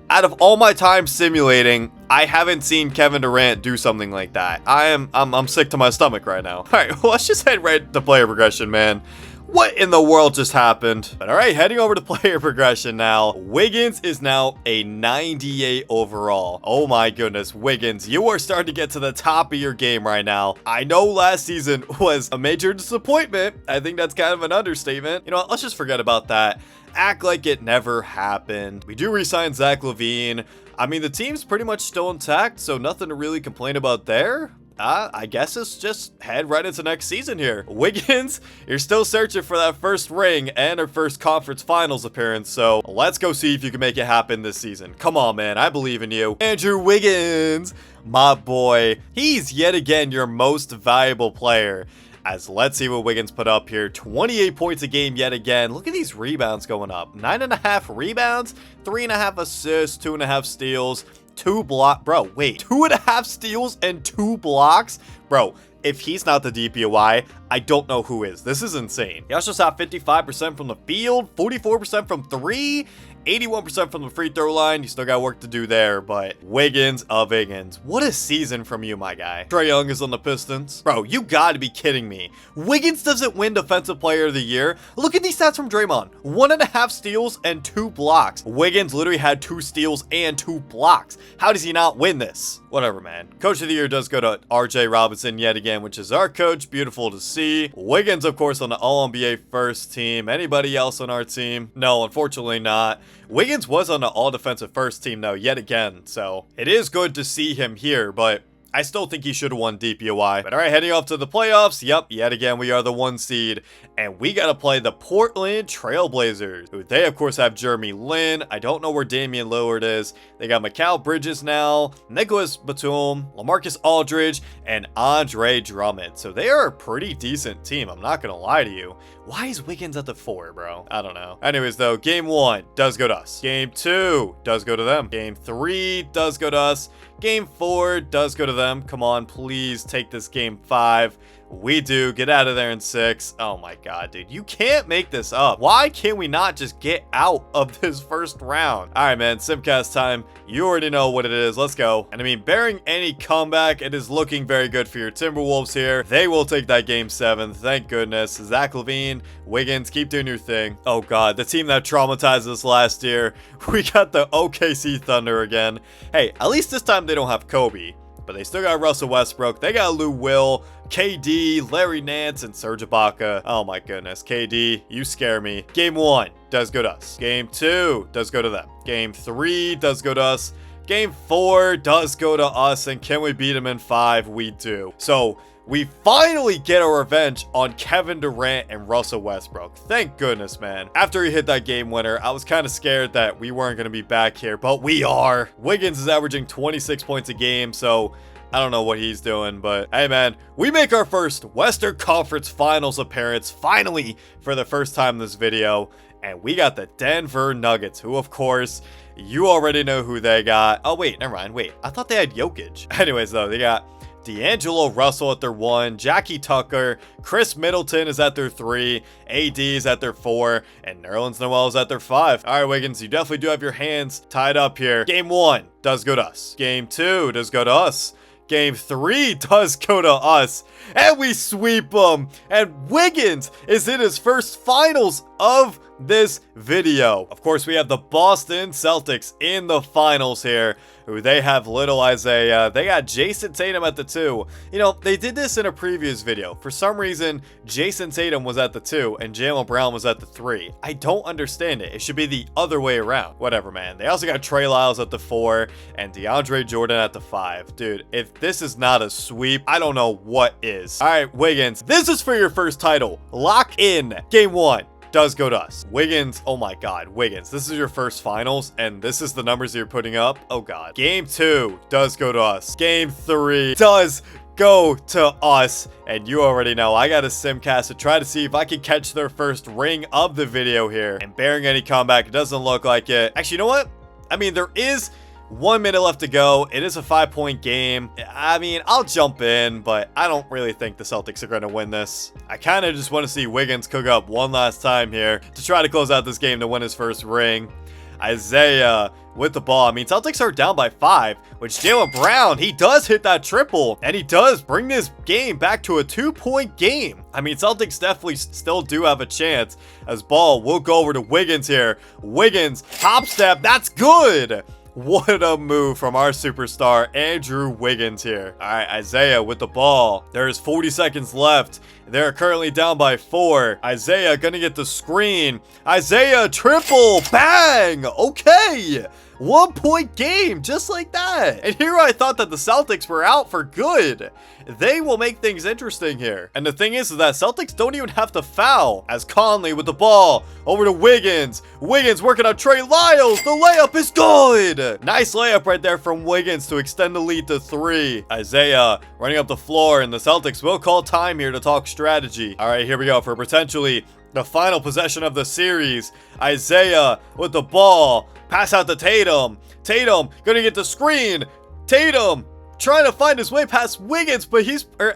Out of all my time simulating, I haven't seen Kevin Durant do something like that. I'm sick to my stomach right now. All right, well, let's just head right to player progression, man. What in the world just happened? But all right, heading over to player progression now. Wiggins is now a 98 overall. Oh my goodness, Wiggins, you are starting to get to the top of your game right now. I know last season was a major disappointment. I think that's kind of an understatement. You know what? Let's just forget about that. Act like it never happened. We do re-sign Zach LaVine. I mean, the team's pretty much still intact, so nothing to really complain about there. I guess it's just head right into next season here. Wiggins, you're still searching for that first ring and our first conference finals appearance, so let's go see if you can make it happen this season. Come on, man, I believe in you. Andrew Wiggins, my boy. He's yet again your most valuable player. As let's see what Wiggins put up here. 28 points a game yet again. Look at these rebounds going up. 9.5 rebounds, 3.5 assists, 2.5 steals, 2 block. Bro, wait. 2.5 steals and 2 blocks? Bro, if he's not the DPOY, I don't know who is. This is insane. He also shot 55% from the field, 44% from 3, 81% from the free throw line. You still got work to do there, but Wiggins of Wiggins. What a season from you, my guy. Trae Young is on the Pistons. Bro, you gotta be kidding me. Wiggins doesn't win Defensive Player of the Year. Look at these stats from Draymond. 1.5 steals and 2 blocks. Wiggins literally had 2 steals and 2 blocks. How does he not win this? Whatever, man. Coach of the Year does go to RJ Robinson yet again, which is our coach. Beautiful to see. Wiggins, of course, on the All-NBA first team. Anybody else on our team? No, unfortunately not. Wiggins was on the all-defensive first team, though, yet again, so it is good to see him here, but I still think he should have won DPOY. But all right, heading off to the playoffs. Yep, yet again, we are the 1 seed. And we got to play the Portland Trailblazers, who they, of course, have Jeremy Lin. I don't know where Damian Lillard is. They got Mikal Bridges now, Nicholas Batum, LaMarcus Aldridge, and Andre Drummond. So they are a pretty decent team. I'm not going to lie to you. Why is Wiggins at the 4, bro? I don't know. Anyways, though, game 1 does go to us. Game 2 does go to them. Game 3 does go to us. Game 4 does go to them. Come on, please take this game 5. We do. Get out of there in 6. Oh my god, dude. You can't make this up. Why can we not just get out of this first round? All right, man. Simcast time. You already know what it is. Let's go. And I mean, bearing any comeback, it is looking very good for your Timberwolves here. They will take that game 7. Thank goodness. Zach LaVine, Wiggins, keep doing your thing. Oh god, the team that traumatized us last year. We got the OKC Thunder again. Hey, at least this time they don't have Kobe. But they still got Russell Westbrook. They got Lou Will, KD, Larry Nance, and Serge Ibaka. Oh my goodness. KD, you scare me. Game 1 does go to us. Game 2 does go to them. Game 3 does go to us. Game 4 does go to us. And can we beat them in 5? We do. So we finally get our revenge on Kevin Durant and Russell Westbrook. Thank goodness, man. After he hit that game winner, I was kind of scared that we weren't going to be back here, but we are. Wiggins is averaging 26 points a game, so I don't know what he's doing, but hey, man, we make our first Western Conference Finals appearance, finally, for the first time in this video, and we got the Denver Nuggets, who, of course, you already know who they got. Oh, wait, never mind. Wait, I thought they had Jokic. Anyways, though, they got D'Angelo Russell at their 1, Jackie Tucker, Chris Middleton is at their 3, AD is at their 4, and Nerlens Noel is at their 5. All right, Wiggins, you definitely do have your hands tied up here. Game 1 does go to us. Game 2 does go to us. Game 3 does go to us, and we sweep them. And Wiggins is in his first finals of this video. Of course, we have the Boston Celtics in the finals here, who they have little Isaiah. They got Jason Tatum at the 2. You know, they did this in a previous video. For some reason, Jason Tatum was at the 2 and Jaylen Brown was at the 3. I don't understand it. It should be the other way around. Whatever, man. They also got Trey Lyles at the 4 and DeAndre Jordan at the 5. Dude, if this is not a sweep, I don't know what is. All right, Wiggins, this is for your first title. Lock in. Game 1 does go to us. Wiggins, oh my god, Wiggins, this is your first finals, and this is the numbers that you're putting up? Oh god. Game 2 does go to us. Game 3 does go to us, and you already know I got a simcast to try to see if I can catch their first ring of the video here, and bearing any comeback, it doesn't look like it. Actually, you know what? I mean, there is 1 minute left to go. It is a 5-point game. I mean, I'll jump in, but I don't really think the Celtics are going to win this. I kind of just want to see Wiggins cook up one last time here to try to close out this game to win his first ring. Isaiah with the ball. I mean, Celtics are down by 5, which Jaylen Brown, he does hit that triple, and he does bring this game back to a 2-point game. I mean, Celtics definitely still do have a chance, as ball will go over to Wiggins here. Wiggins, hop step, that's good. What a move from our superstar, Andrew Wiggins here. All right, Isaiah with the ball. There's 40 seconds left. They're currently down by 4. Isaiah gonna get the screen. Isaiah triple, bang, okay. 1-point game, just like that. And here I thought that the Celtics were out for good. They will make things interesting here. And the thing is that Celtics don't even have to foul, as Conley with the ball over to Wiggins. Wiggins working on Trey Lyles. The layup is good. Nice layup right there from Wiggins to extend the lead to 3. Isaiah running up the floor, and the Celtics will call time here to talk strategy. All right, here we go for potentially the final possession of the series. Isaiah with the ball. Pass out to Tatum. Tatum gonna get the screen. Tatum trying to find his way past Wiggins, but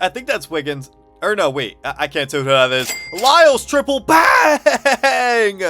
I think that's Wiggins. Or no, wait, I can't tell who that is. Lyles triple, bang!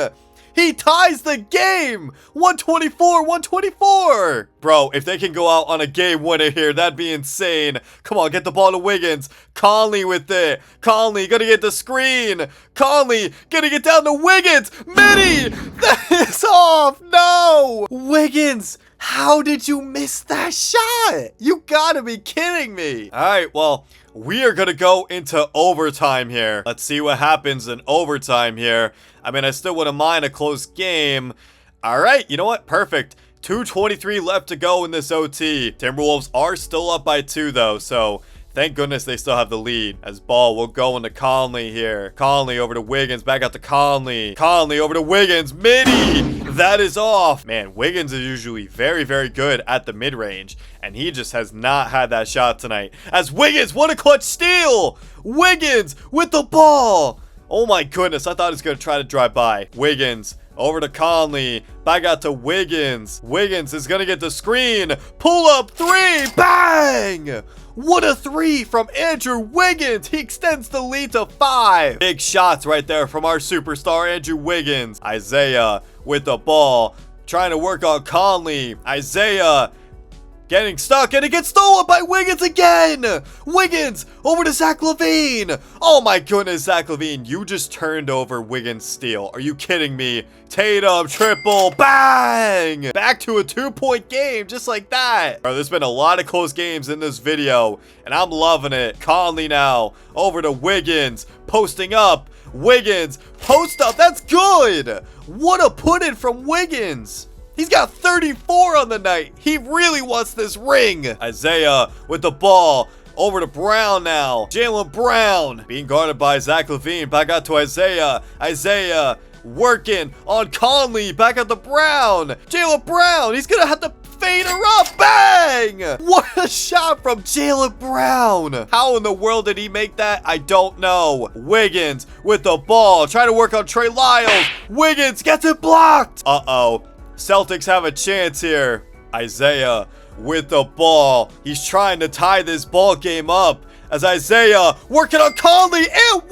He ties the game! 124. Bro, if they can go out on a game winner here, that'd be insane. Come on, get the ball to Wiggins. Conley with it. Conley gonna get the screen. Conley gonna get down to Wiggins. Midi! That is off! No! Wiggins! How did you miss that shot? You gotta be kidding me. All right, well, we are gonna go into overtime here. Let's see what happens in overtime here. I mean, I still wouldn't mind a close game. All right, you know what? Perfect. 2:23 left to go in this OT. Timberwolves are still up by 2 though, so thank goodness they still have the lead. As ball will go into Conley here. Conley over to Wiggins, back out to Conley. Conley over to Wiggins, midi! That is off. Man, Wiggins is usually very, very good at the mid-range, and he just has not had that shot tonight. As Wiggins, what a clutch steal! Wiggins with the ball! Oh my goodness, I thought he was going to try to drive by. Wiggins over to Conley, back out to Wiggins. Wiggins is going to get the screen. Pull up 3, bang! What a 3 from Andrew Wiggins. He extends the lead to 5. Big shots right there from our superstar, Andrew Wiggins. Isaiah with the ball, trying to work on Conley. Isaiah getting stuck, and it gets stolen by Wiggins again. Wiggins over to Zach LaVine. Oh my goodness, Zach LaVine, you just turned over Wiggins' steal. Are you kidding me? Tatum triple, bang! Back to a 2-point game, just like that. Bro, there's been a lot of close games in this video, and I'm loving it. Conley now over to Wiggins, posting up. Wiggins, post up, that's good. What a put in from Wiggins. He's got 34 on the night. He really wants this ring. Isaiah with the ball. Over to Brown now. Jaylen Brown being guarded by Zach LaVine. Back out to Isaiah. Isaiah working on Conley. Back out to Brown. Jaylen Brown. He's going to have to fade her up. Bang! What a shot from Jaylen Brown. How in the world did he make that? I don't know. Wiggins with the ball. Trying to work on Trey Lyles. Wiggins gets it blocked. Uh-oh. Celtics have a chance here. Isaiah with the ball. He's trying to tie this ball game up. As Isaiah working on Conley and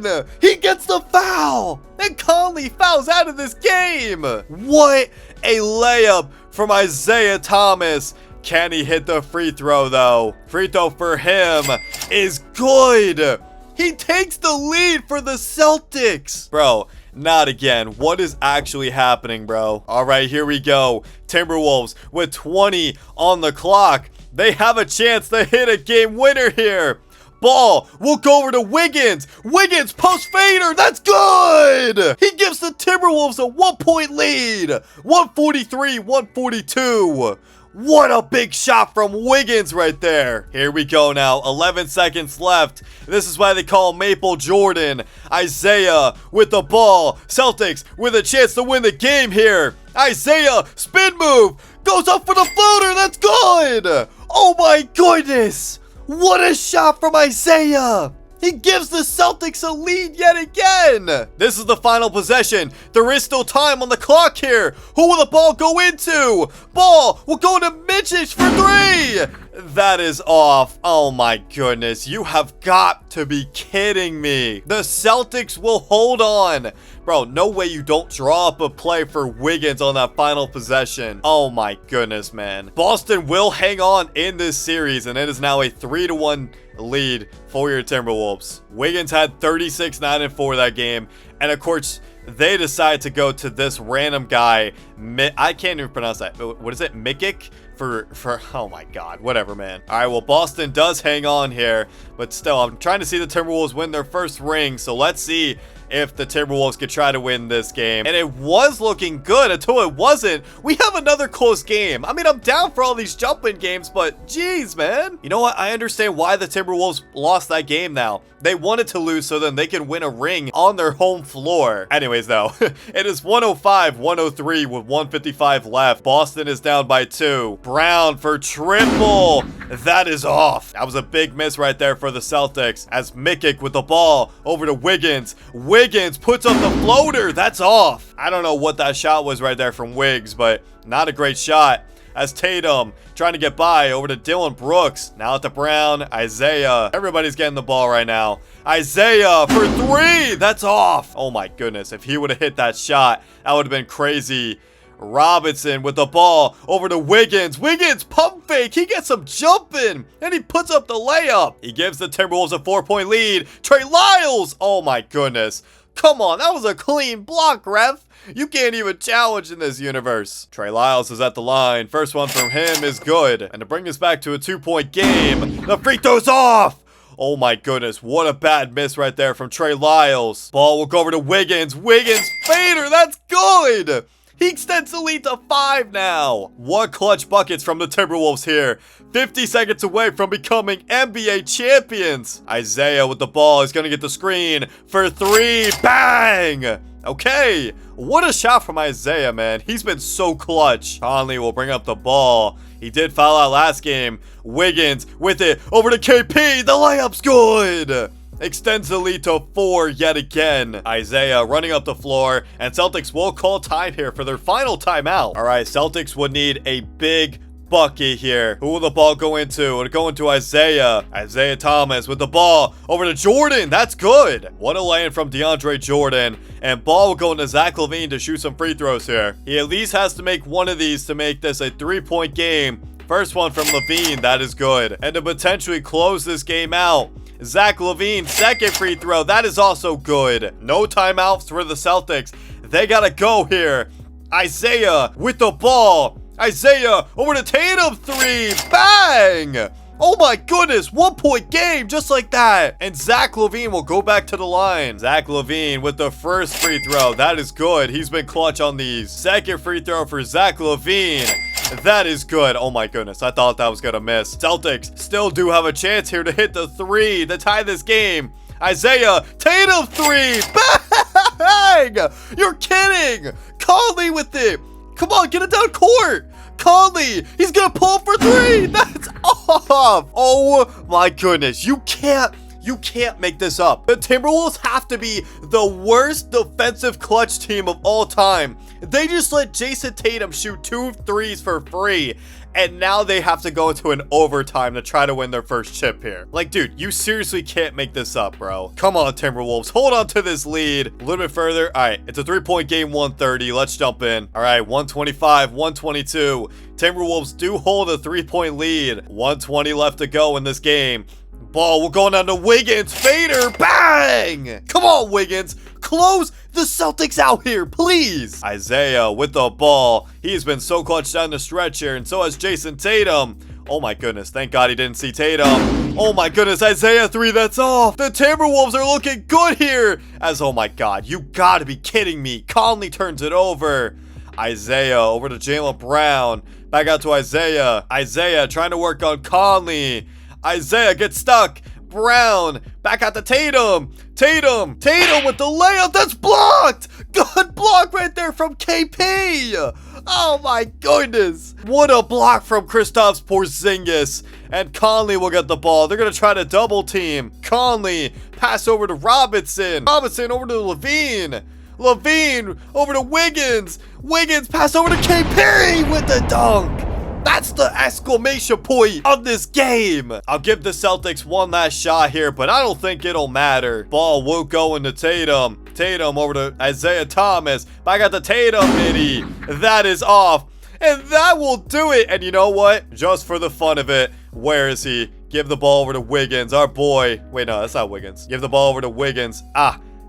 1! He gets the foul. And Conley fouls out of this game. What a layup from Isaiah Thomas. Can he hit the free throw though? Free throw for him is good. He takes the lead for the Celtics. Bro, not again. What is actually happening, bro? All right, here we go. Timberwolves with 20 on the clock. They have a chance to hit a game winner here. Ball will go over to Wiggins. Wiggins post fader. That's good. He gives the Timberwolves a 1-point lead. 143-142. What a big shot from Wiggins right there. Here we go now. 11 seconds left. This is why they call Maple Jordan. Isaiah with the ball. Celtics with a chance to win the game here. Isaiah, spin move. Goes up for the floater. That's good. Oh my goodness. What a shot from Isaiah. He gives the Celtics a lead yet again. This is the final possession. There is still time on the clock here. Who will the ball go into? Ball will go to Mitchich for 3. That is off. Oh my goodness. You have got to be kidding me. The Celtics will hold on. Bro, no way you don't draw up a play for Wiggins on that final possession. Oh my goodness, man. Boston will hang on in this series, and it is now a 3-1 lead for your Timberwolves. Wiggins had 36, 9, and 4 that game, and of course they decide to go to this random guy. I can't even pronounce that. What is it? Mikic? For oh my god, whatever, man. All right, well, Boston does hang on here, but still, I'm trying to see the Timberwolves win their first ring, so let's see if the Timberwolves could try to win this game. And it was looking good until it wasn't. We have another close game. I mean, I'm down for all these jump-in games, but geez, man. You know what? I understand why the Timberwolves lost that game now. They wanted to lose so then they can win a ring on their home floor. Anyways, though, it is 105-103 with 155 left. Boston is down by 2. Brown for triple. That is off. That was a big miss right there for the Celtics as Mikic with the ball over to Wiggins. Wiggins puts up the floater. That's off. I don't know what that shot was right there from Wiggs, but not a great shot. As Tatum trying to get by over to Dylan Brooks. Now at the Brown. Isaiah. Everybody's getting the ball right now. Isaiah for 3. That's off. Oh my goodness. If he would have hit that shot, that would have been crazy. Robinson with the ball over to Wiggins. Wiggins pump fake. He gets some jumping and he puts up the layup. He gives the Timberwolves a 4-point lead. Trey Lyles. Oh my goodness. Come on. That was a clean block, ref. You can't even challenge in this universe. Trey Lyles is at the line. First one from him is good. And to bring us back to a 2-point game, the free throw's off. Oh my goodness, what a bad miss right there from Trey Lyles. Ball will go over to Wiggins. Wiggins fader. That's good. He extends the lead to 5 now. What clutch buckets from the Timberwolves here. 50 seconds away from becoming NBA champions. Isaiah with the ball is going to get the screen for 3. Bang! Okay, what a shot from Isaiah, man. He's been so clutch. Conley will bring up the ball. He did foul out last game. Wiggins with it over to KP. The layup's good. Extends the lead to 4 yet again. Isaiah running up the floor, and Celtics will call time here for their final timeout. All right, Celtics would need a big bucket here. Who will the ball go into? It'll go into Isaiah. Isaiah Thomas with the ball over to Jordan. That's good. What a lay-in from DeAndre Jordan. And ball will go into Zach LaVine to shoot some free throws here. He at least has to make one of these to make this a 3-point game. First one from LaVine. That is good. And to potentially close this game out, Zach LaVine, second free throw. That is also good. No timeouts for the Celtics. They gotta go here. Isaiah with the ball. Isaiah over to Tatum. 3. Bang! Oh my goodness, 1-point game just like that. And Zach LaVine will go back to the line. Zach LaVine with the first free throw. That is good. He's been clutch on these. Second free throw for Zach LaVine. That is good. Oh my goodness, I thought that was gonna miss. Celtics still do have a chance here to hit the 3 to tie this game. Isaiah, Tatum 3. Bang! You're kidding. Conley with it. Come on, get it down court. Conley, he's gonna pull for 3. That's off. Oh my goodness, you can't make this up. The Timberwolves have to be the worst defensive clutch team of all time. They just let Jason Tatum shoot 2 threes for free, and now they have to go into an overtime to try to win their first chip here. Like, dude, you seriously can't make this up, bro. Come on, Timberwolves. Hold on to this lead a little bit further. All right, it's a 3-point game, 130. Let's jump in. All right, 125, 122. Timberwolves do hold a 3-point lead. 120 left to go in this game. Ball will go down to Wiggins. Fader. Bang! Come on, Wiggins. Close the Celtics out here, please. Isaiah with the ball. He's been so clutch down the stretch here, and so has Jason Tatum. Oh my goodness, thank God he didn't see Tatum. Oh my goodness, Isaiah 3, that's off. The Timberwolves are looking good here. As, oh my God, you gotta be kidding me. Conley turns it over. Isaiah over to Jaylen Brown. Back out to Isaiah. Isaiah trying to work on Conley. Isaiah gets stuck. Brown. Back out to Tatum. Tatum with the layup. That's blocked. Good block right there from KP. Oh my goodness. What a block from Kristaps Porzingis. And Conley will get the ball. They're going to try to double team. Conley. Pass over to Robinson. Robinson over to Levine. Levine over to Wiggins. Wiggins pass over to KP with the dunk. That's the exclamation point of this game. I'll give the Celtics one last shot here, but I don't think it'll matter. Ball will go into Tatum. Tatum over to Isaiah Thomas. Back at the Tatum midi. That is off. And that will do it. And you know what? Just for the fun of it, where is he? Give the ball over to Wiggins, our boy. Wait, no, that's not Wiggins. Give the ball over to Wiggins.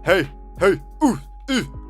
Hey,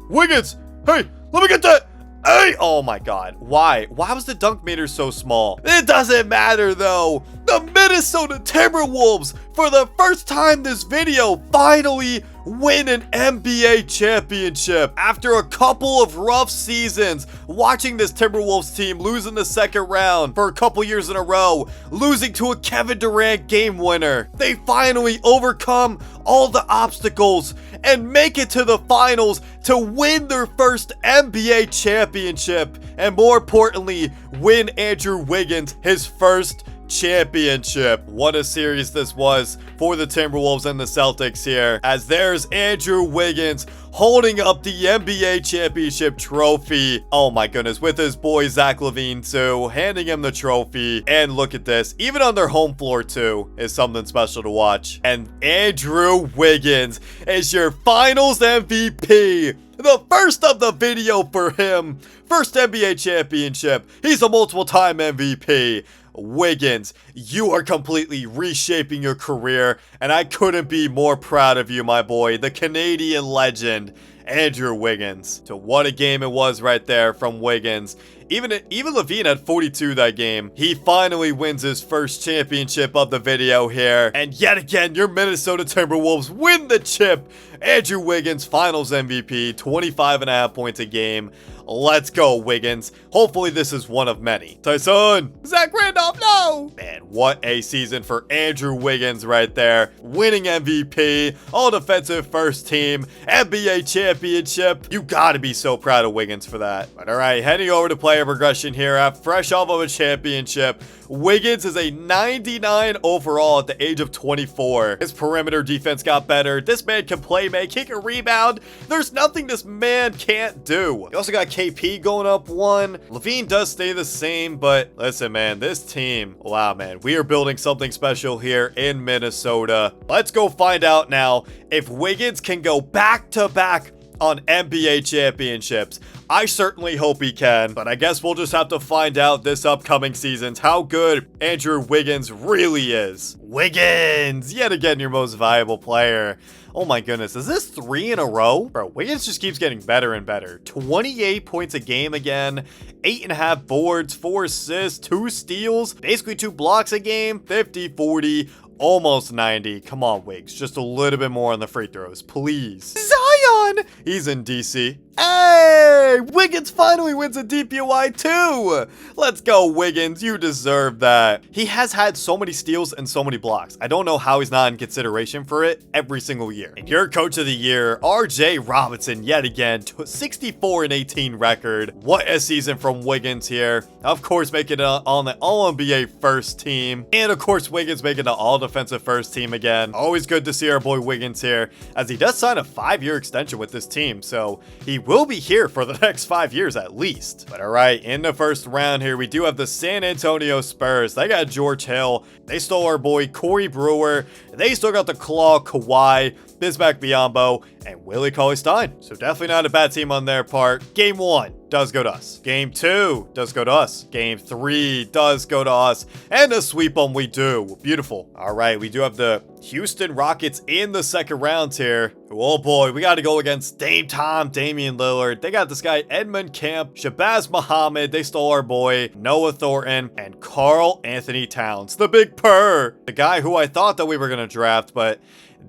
Wiggins. Hey, let me get that. Hey! Oh my god. Why? Why was the dunk meter so small? It doesn't matter though. The Minnesota Timberwolves, for the first time this video, finally win an NBA championship. After a couple of rough seasons, watching this Timberwolves team lose in the second round for a couple years in a row, losing to a Kevin Durant game winner, they finally overcome all the obstacles and make it to the finals to win their first NBA championship, and more importantly, win Andrew Wiggins his first championship. What a series this was for the Timberwolves and the Celtics here, as there's Andrew Wiggins holding up the NBA championship trophy. Oh my goodness, with his boy Zach LaVine too, handing him the trophy. And look at this, even on their home floor too, is something special to watch. And Andrew Wiggins is your finals MVP. The first of the video for him. First NBA championship. He's a multiple-time MVP. Wiggins, you are completely reshaping your career, and I couldn't be more proud of you, my boy, the Canadian legend, Andrew Wiggins. So what a game it was right there from Wiggins. Even LaVine had 42 that game. He finally wins his first championship of the video here. And yet again, your Minnesota Timberwolves win the chip. Andrew Wiggins, finals MVP, 25.5 points a game. Let's go, Wiggins. Hopefully this is one of many. Tyson! Zach Randolph, no! Man, what a season for Andrew Wiggins right there. Winning MVP, all-defensive first team, NBA championship. You gotta be so proud of Wiggins for that. But alright, heading over to player progression here. Fresh off of a championship, Wiggins is a 99 overall at the age of 24. His perimeter defense got better. This man can play make. He can rebound. There's nothing this man can't do. You also got KP going up one. LaVine does stay the same, but listen, man, this team, wow, man, we are building something special here in Minnesota. Let's go find out now if Wiggins can go back-to-back on NBA championships. I certainly hope he can, but I guess we'll just have to find out this upcoming season's how good Andrew Wiggins really is. Wiggins, yet again your most valuable player. Oh my goodness, is this 3 in a row? Bro, Wiggins just keeps getting better and better. 28 points a game again, 8.5 boards, 4 assists, 2 steals, basically 2 blocks a game, 50, 40, almost 90. Come on, Wiggs, just a little bit more on the free throws, please. Zion! He's in DC. Hey! Wiggins finally wins a DPOY too! Let's go, Wiggins. You deserve that. He has had so many steals and so many blocks. I don't know how he's not in consideration for it every single year. And your coach of the year, RJ Robinson, yet again, 64-18 record. What a season from Wiggins here. Of course, making it on the All-NBA first team. And of course, Wiggins making the All-Defensive first team again. Always good to see our boy Wiggins here, as he does sign a 5-year extension with this team. So he will be here for the next 5 years at least. But all right, in the first round here, we do have the San Antonio Spurs. They got George Hill. They stole our boy Corey Brewer. They still got the Claw, Kawhi, Bismack Biyombo, and Willie Cauley-Stein. So definitely not a bad team on their part. Game 1 does go to us. Game 2 does go to us. Game 3 does go to us. And a sweep them we do. Beautiful. All right, we do have the Houston Rockets in the second round here. Oh boy, we got to go against Dame Time, Damian Lillard. They got this guy Edmund Camp, Shabazz Muhammad. They stole our boy Noah Thornton and Karl Anthony Towns, the Big Purr, the guy who I thought that we were going to draft, but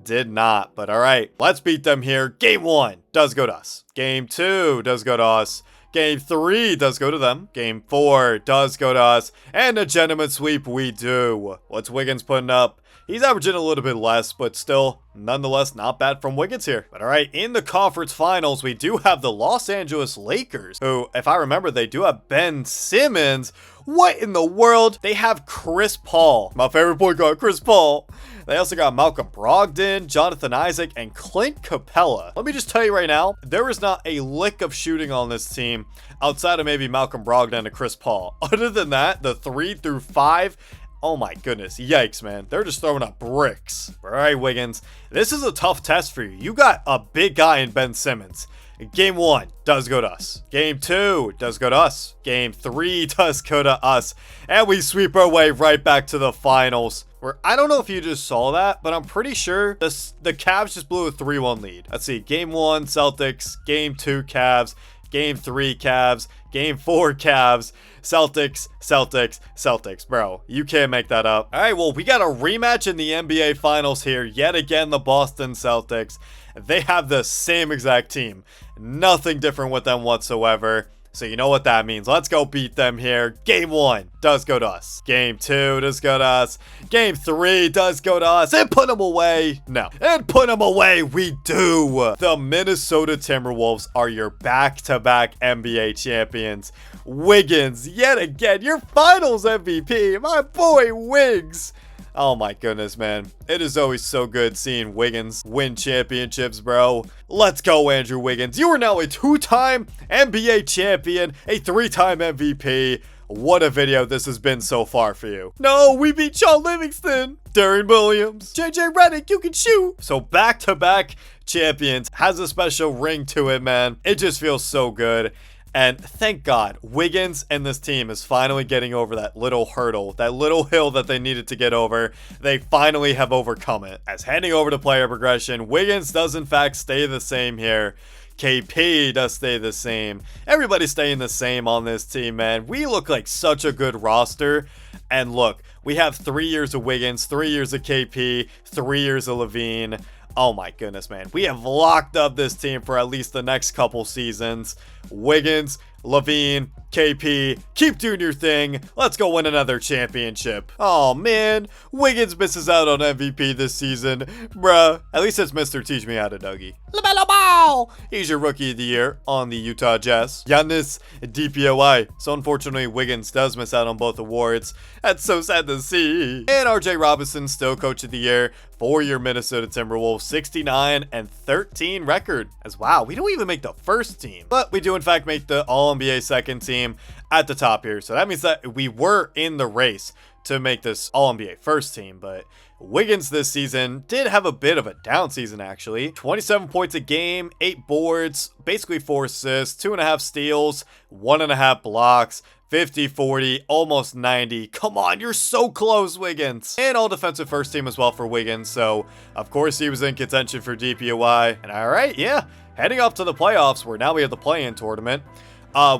did not. But all right, let's beat them here. Game 1 does go to us. Game 2 does go to us. Game 3 does go to them. Game 4 does go to us. And a gentleman sweep we do. What's Wiggins putting up? He's averaging a little bit less, but still, nonetheless, not bad from Wiggins here. But all right, in the conference finals, we do have the Los Angeles Lakers, who, if I remember, they do have Ben Simmons. What in the world? They have Chris Paul. My favorite point guard, Chris Paul. They also got Malcolm Brogdon, Jonathan Isaac, and Clint Capella. Let me just tell you right now, there is not a lick of shooting on this team outside of maybe Malcolm Brogdon and Chris Paul. Other than that, the 3 through 5, oh my goodness, yikes, man. They're just throwing up bricks. All right, Wiggins, this is a tough test for you. You got a big guy in Ben Simmons. Game 1 does go to us. Game 2 does go to us. Game 3 does go to us. And we sweep our way right back to the finals. Where I don't know if you just saw that, but I'm pretty sure the Cavs just blew a 3-1 lead. Let's see, Game 1, Celtics. Game 2, Cavs. Game 3, Cavs. Game 4, Cavs. Celtics, Celtics, Celtics. Bro, you can't make that up. All right, well, we got a rematch in the NBA Finals here. Yet again, the Boston Celtics. They have the same exact team. Nothing different with them whatsoever. So you know what that means. Let's go beat them here. Game 1 does go to us. Game 2 does go to us. Game 3 does go to us. And put them away. No. And put them away. We do. The Minnesota Timberwolves are your back-to-back NBA champions. Wiggins, yet again, your finals MVP. My boy Wiggs. Oh my goodness, man. It is always so good seeing Wiggins win championships, bro. Let's go, Andrew Wiggins. You are now a 2-time NBA champion, a 3-time MVP. What a video this has been so far for you. No, we beat Shaun Livingston, Darren Williams, JJ Redick, you can shoot. So back-to-back champions has a special ring to it, man. It just feels so good. And thank God, Wiggins and this team is finally getting over that little hurdle, that little hill that they needed to get over. They finally have overcome it. As heading over to player progression, Wiggins does in fact stay the same here. KP does stay the same. Everybody's staying the same on this team, man. We look like such a good roster. And look, we have 3 years of Wiggins, 3 years of KP, 3 years of Levine. Oh my goodness, man. We have locked up this team for at least the next couple seasons. Wiggins, Levine, KP, keep doing your thing. Let's go win another championship. Oh man, Wiggins misses out on MVP this season. Bruh, at least it's Mr. Teach Me How to Dougie. LaMelo Ball! He's your rookie of the year on the Utah Jazz. Giannis DPOY. So unfortunately, Wiggins does miss out on both awards. That's so sad to see. And RJ Robinson still coach of the year for your Minnesota Timberwolves. 69-13 record. As wow, we don't even make the first team. But we do in fact make the All-NBA second team at the top here. So that means that we were in the race to make this All-NBA first team, but Wiggins this season did have a bit of a down season actually. 27 points a game, 8 boards, basically 4 assists, 2.5 steals, 1.5 blocks, 50, 40, almost 90. Come on, you're so close, Wiggins. And all defensive first team as well for Wiggins, so of course he was in contention for DPOY. And all right, yeah, heading up to the playoffs where now we have the play-in tournament.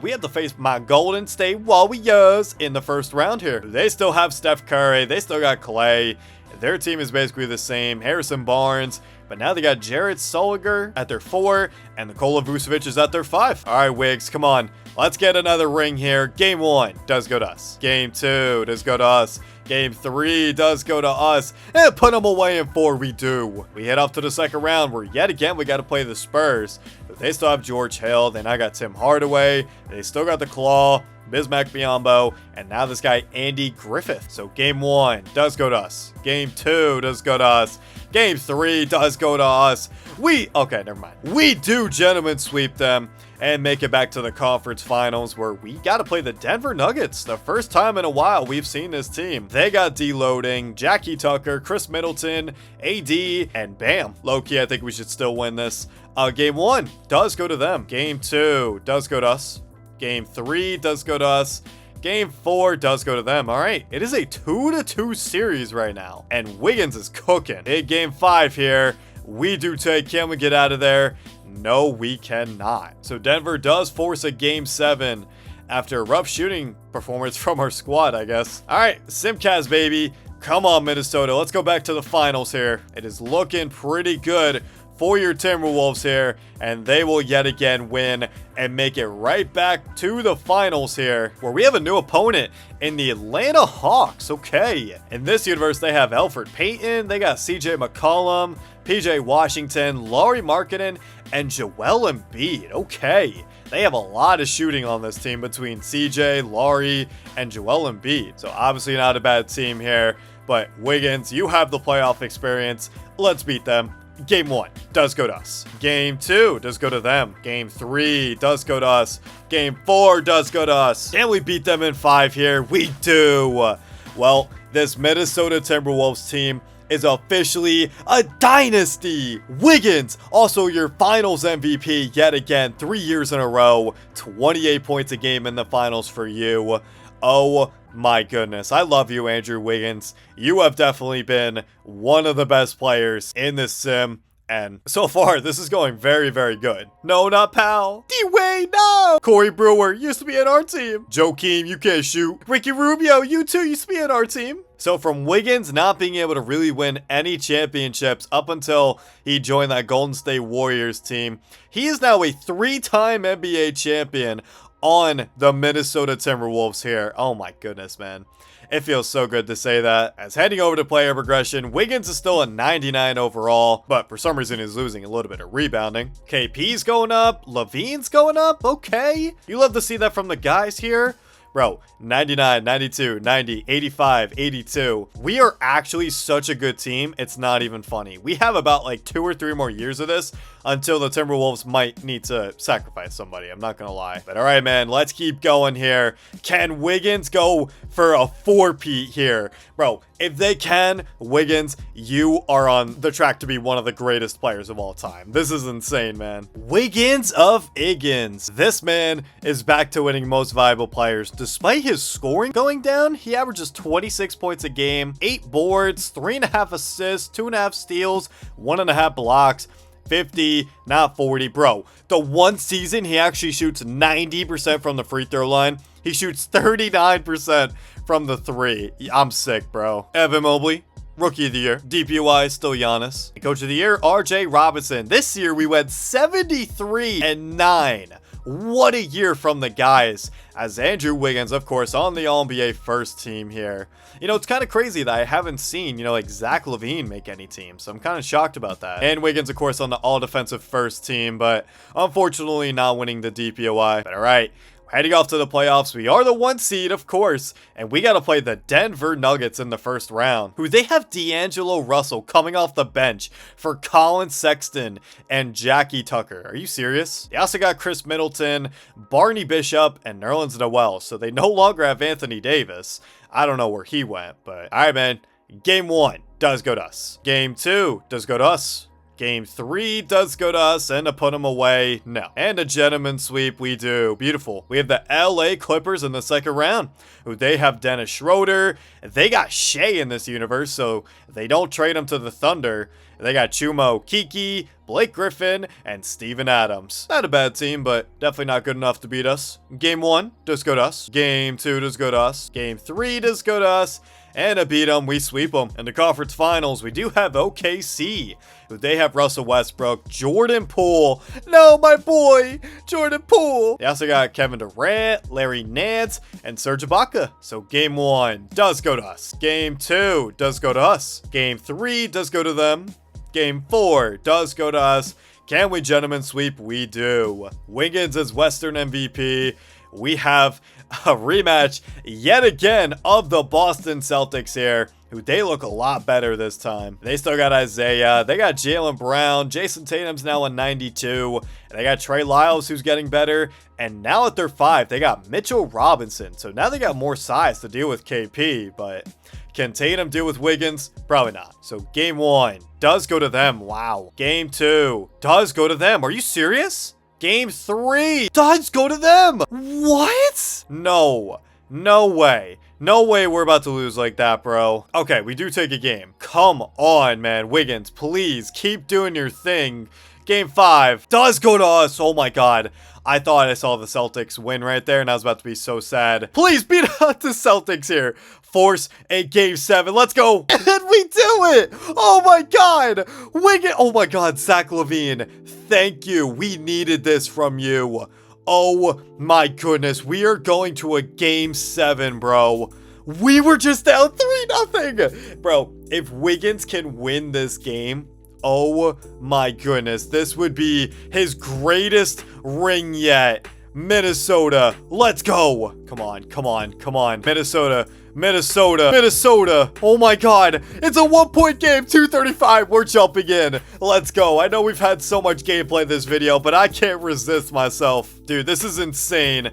We have to face my Golden State Warriors in the first round here. They still have Steph Curry. They still got Clay. Their team is basically the same. Harrison Barnes. But now they got Jared Soliger at their 4. And Nikola Vucevic is at their 5. All right, Wiggs, come on. Let's get another ring here. Game 1 does go to us. Game 2 does go to us. Game 3 does go to us. And put them away in 4 we do. We head off to the second round where yet again we got to play the Spurs. But they still have George Hill. Then I got Tim Hardaway. They still got the Claw, Bismack Biyombo, and now this guy Andy Griffith. So game 1 does go to us. Game 2 does go to us. Game 3 does go to us. Okay, never mind. We do gentlemen sweep them and make it back to the conference finals where we got to play the Denver Nuggets. The first time in a while we've seen this team. They got deloading, Jackie Tucker, Chris Middleton, AD, and bam. Low-key, I think we should still win this. Game 1 does go to them. Game 2 does go to us. Game 3 does go to us. Game 4 does go to them. All right, it is a 2-2 series right now. And Wiggins is cooking. Big game 5 here. We do take. Can we get out of there? No, we cannot. So Denver does force a game 7 after a rough shooting performance from our squad, I guess. All right, Simcast, baby. Come on, Minnesota. Let's go back to the finals here. It is looking pretty good for your Timberwolves here, and they will yet again win and make it right back to the finals here, where we have a new opponent in the Atlanta Hawks. Okay, in this universe, they have Elfrid Payton, they got CJ McCollum, PJ Washington, Lauri Markkanen, and Joel Embiid. Okay, they have a lot of shooting on this team between CJ, Lauri, and Joel Embiid. So obviously not a bad team here, but Wiggins, you have the playoff experience. Let's beat them. Game 1 does go to us. Game 2 does go to them. Game 3 does go to us. Game 4 does go to us. Can we beat them in 5 here? We do. Well, this Minnesota Timberwolves team is officially a dynasty. Wiggins, also your finals MVP yet again, 3 years in a row, 28 points a game in the finals for you. Oh my goodness, I love you, Andrew Wiggins. You have definitely been one of the best players in this sim, and so far, this is going very, very good. No, not Pal. D-Wade, no! Corey Brewer used to be on our team. Joakim, you can't shoot. Ricky Rubio, you too used to be on our team. So from Wiggins not being able to really win any championships up until he joined that Golden State Warriors team, he is now a 3-time NBA champion on the Minnesota Timberwolves here. Oh my goodness, man. It feels so good to say that. As heading over to player progression, Wiggins is still a 99 overall, but for some reason he's losing a little bit of rebounding. KP's going up, Levine's going up, okay. You love to see that from the guys here. Bro, 99, 92, 90, 85, 82. We are actually such a good team, it's not even funny. We have about like 2 or 3 more years of this until the Timberwolves might need to sacrifice somebody, I'm not gonna lie. But alright, man, let's keep going here. Can Wiggins go for a 4-peat here? Bro, if they can, Wiggins, you are on the track to be one of the greatest players of all time. This is insane, man. Wiggins of Iggins. This man is back to winning most valuable players. Despite his scoring going down, he averages 26 points a game, 8 boards, 3.5 assists, 2.5 steals, 1.5 blocks, 50, not 40. Bro, the one season he actually shoots 90% from the free throw line. He shoots 39% from the 3. I'm sick, bro. Evan Mobley, Rookie of the Year. DPOY, still Giannis. Coach of the Year, RJ Robinson. This year we went 73-9. What a year from the guys, as Andrew Wiggins, of course, on the All-NBA first team here. You know, it's kind of crazy that I haven't seen, you know, like Zach LaVine make any team, so I'm kind of shocked about that. And Wiggins, of course, on the All-Defensive first team, but unfortunately not winning the DPOY. But all right, heading off to the playoffs, we are the 1 seed, of course, and we got to play the Denver Nuggets in the first round, who they have D'Angelo Russell coming off the bench for Colin Sexton and Jackie Tucker. Are you serious? They also got Chris Middleton, Barney Bishop, and Nerlens Noel, so they no longer have Anthony Davis. I don't know where he went, but all right, man. Game 1 does go to us. Game 2 does go to us. Game 3 does go to us, and to put them away, no. And a gentleman sweep, we do. Beautiful. We have the LA Clippers in the second round, who they have Dennis Schroeder. They got Shea in this universe, so they don't trade him to the Thunder. They got Chumo Kiki, Blake Griffin, and Steven Adams. Not a bad team, but definitely not good enough to beat us. Game 1 does go to us. Game 2 does go to us. Game 3 does go to us. And to beat them, we sweep them. In the conference finals, we do have OKC. They have Russell Westbrook, Jordan Poole. No, my boy, Jordan Poole. They also got Kevin Durant, Larry Nance, and Serge Ibaka. So game 1 does go to us. Game 2 does go to us. Game 3 does go to them. Game 4 does go to us. Can we gentlemen sweep? We do. Wiggins is Western MVP. We have a rematch yet again of the Boston Celtics here, who they look a lot better this time. They still got Isaiah, they got Jaylen Brown, Jason Tatum's now a 92, and they got Trey Lyles who's getting better, and now at their 5, they got Mitchell Robinson, so now they got more size to deal with KP, but can Tatum deal with Wiggins? Probably not. So game 1 does go to them. Wow. Game 2 does go to them. Are you serious? Game 3 does go to them. What? No. No way. No way we're about to lose like that, bro. Okay, we do take a game. Come on, man. Wiggins, please keep doing your thing. Game 5 does go to us. Oh my god. I thought I saw the Celtics win right there, and I was about to be so sad. Please beat out the Celtics here. Force a game 7. Let's go. And we do it. Oh my god. Wiggins. Oh my god, Zach LaVine. Thank you. We needed this from you. Oh my goodness. We are going to a game 7, bro. We were just down 3-0. Bro, if Wiggins can win this game, oh my goodness, this would be his greatest ring yet. Minnesota, let's go. Come on, come on, come on. Minnesota, Minnesota, Minnesota. Oh my god, it's a 1-point game, 2:35. We're jumping in. Let's go. I know we've had so much gameplay in this video, but I can't resist myself. Dude, this is insane.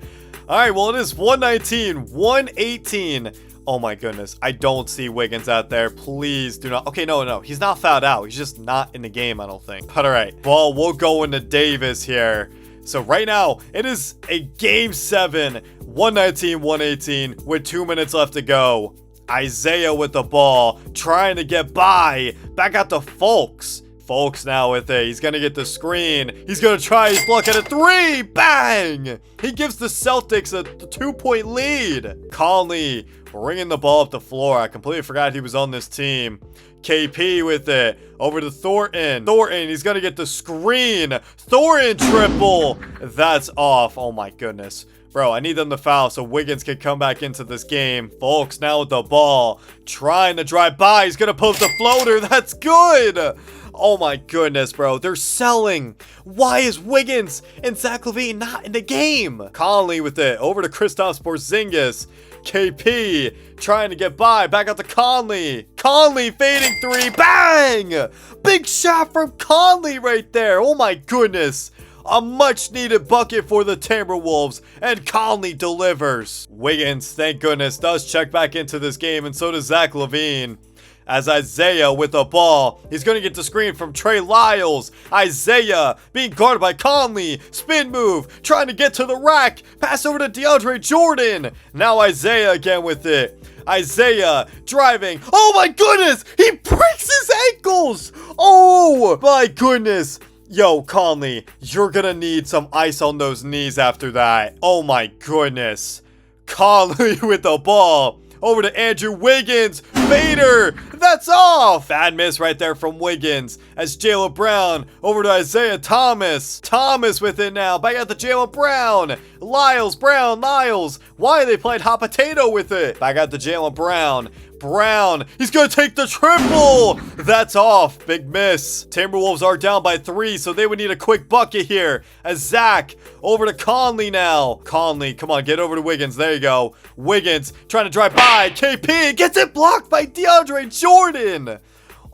All right, well, it is 119, 118. Oh my goodness, I don't see Wiggins out there. Please do not. Okay, no, he's not fouled out. He's just not in the game, I don't think. But all right, well, we'll go into Davis here. So right now, it is a game 7, 119, 118, with 2 minutes left to go. Isaiah with the ball, trying to get by. Back out to Fultz. Fultz now with it. He's going to get the screen. He's going to try his luck at a 3. Bang! He gives the Celtics a 2-point lead. Conley bringing the ball up the floor. I completely forgot he was on this team. KP with it. Over to Thornton. Thornton, he's going to get the screen. Thornton triple. That's off. Oh my goodness. Bro, I need them to foul so Wiggins can come back into this game. Fultz now with the ball. Trying to drive by. He's going to post a floater. That's good. Oh my goodness, bro. They're selling. Why is Wiggins and Zach LaVine not in the game? Conley with it. Over to Kristaps Porzingis. KP trying to get by. Back out to Conley. Conley fading 3. Bang! Big shot from Conley right there. Oh my goodness. A much needed bucket for the Timberwolves, and Conley delivers. Wiggins, thank goodness, does check back into this game, and so does Zach LaVine. As Isaiah with the ball, he's going to get the screen from Trey Lyles. Isaiah being guarded by Conley. Spin move, trying to get to the rack. Pass over to DeAndre Jordan. Now Isaiah again with it. Isaiah driving. Oh my goodness, he breaks his ankles. Oh my goodness. Yo, Conley, you're gonna need some ice on those knees after that. Oh my goodness. Conley with the ball. Over to Andrew Wiggins. Fader. That's off. Bad miss right there from Wiggins. As Jaylen Brown. Over to Isaiah Thomas. Thomas with it now. Back out to Jaylen Brown. Lyles. Brown. Lyles. Why are they playing hot potato with it? Back out to Jaylen Brown. Brown, he's gonna take the triple. That's off. Big miss. Timberwolves are down by 3, so they would need a quick bucket here. As Zach over to Conley now. Conley, come on, get over to Wiggins. There you go. Wiggins trying to drive by. KP gets it blocked by DeAndre Jordan.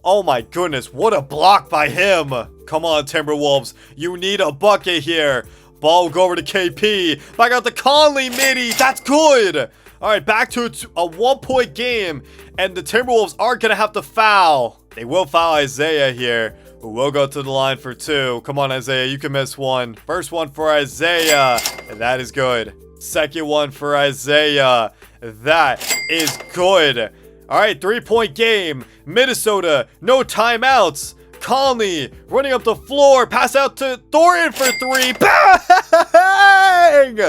Oh my goodness, what a block by him. Come on, Timberwolves, you need a bucket here. Ball will go over to KP. Back out to Conley, midi. That's good. All right, back to a 1-point game, and the Timberwolves are going to have to foul. They will foul Isaiah here, who will go to the line for 2. Come on, Isaiah, you can miss one. First one for Isaiah, and that is good. Second one for Isaiah. That is good. All right, 3-point game. Minnesota, no timeouts. Conley running up the floor. Pass out to Thornton for 3. Bang!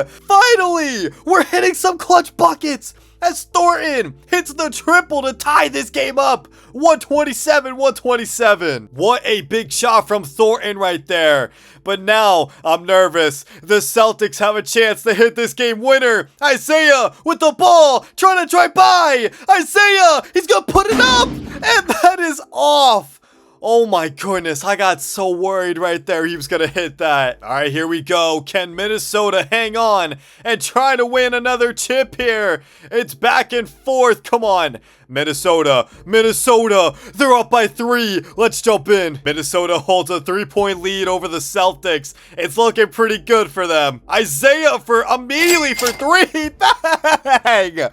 Finally, we're hitting some clutch buckets as Thornton hits the triple to tie this game up. 127-127. What a big shot from Thornton right there. But now I'm nervous. The Celtics have a chance to hit this game winner. Isaiah with the ball, trying to drive by. Isaiah, he's gonna put it up, and that is off. Oh my goodness, I got so worried right there he was going to hit that. All right, here we go. Can Minnesota hang on and try to win another chip here? It's back and forth. Come on. Minnesota, they're up by 3. Let's jump in. Minnesota holds a 3-point lead over the Celtics. It's looking pretty good for them. Isaiah immediately for 3. Bang!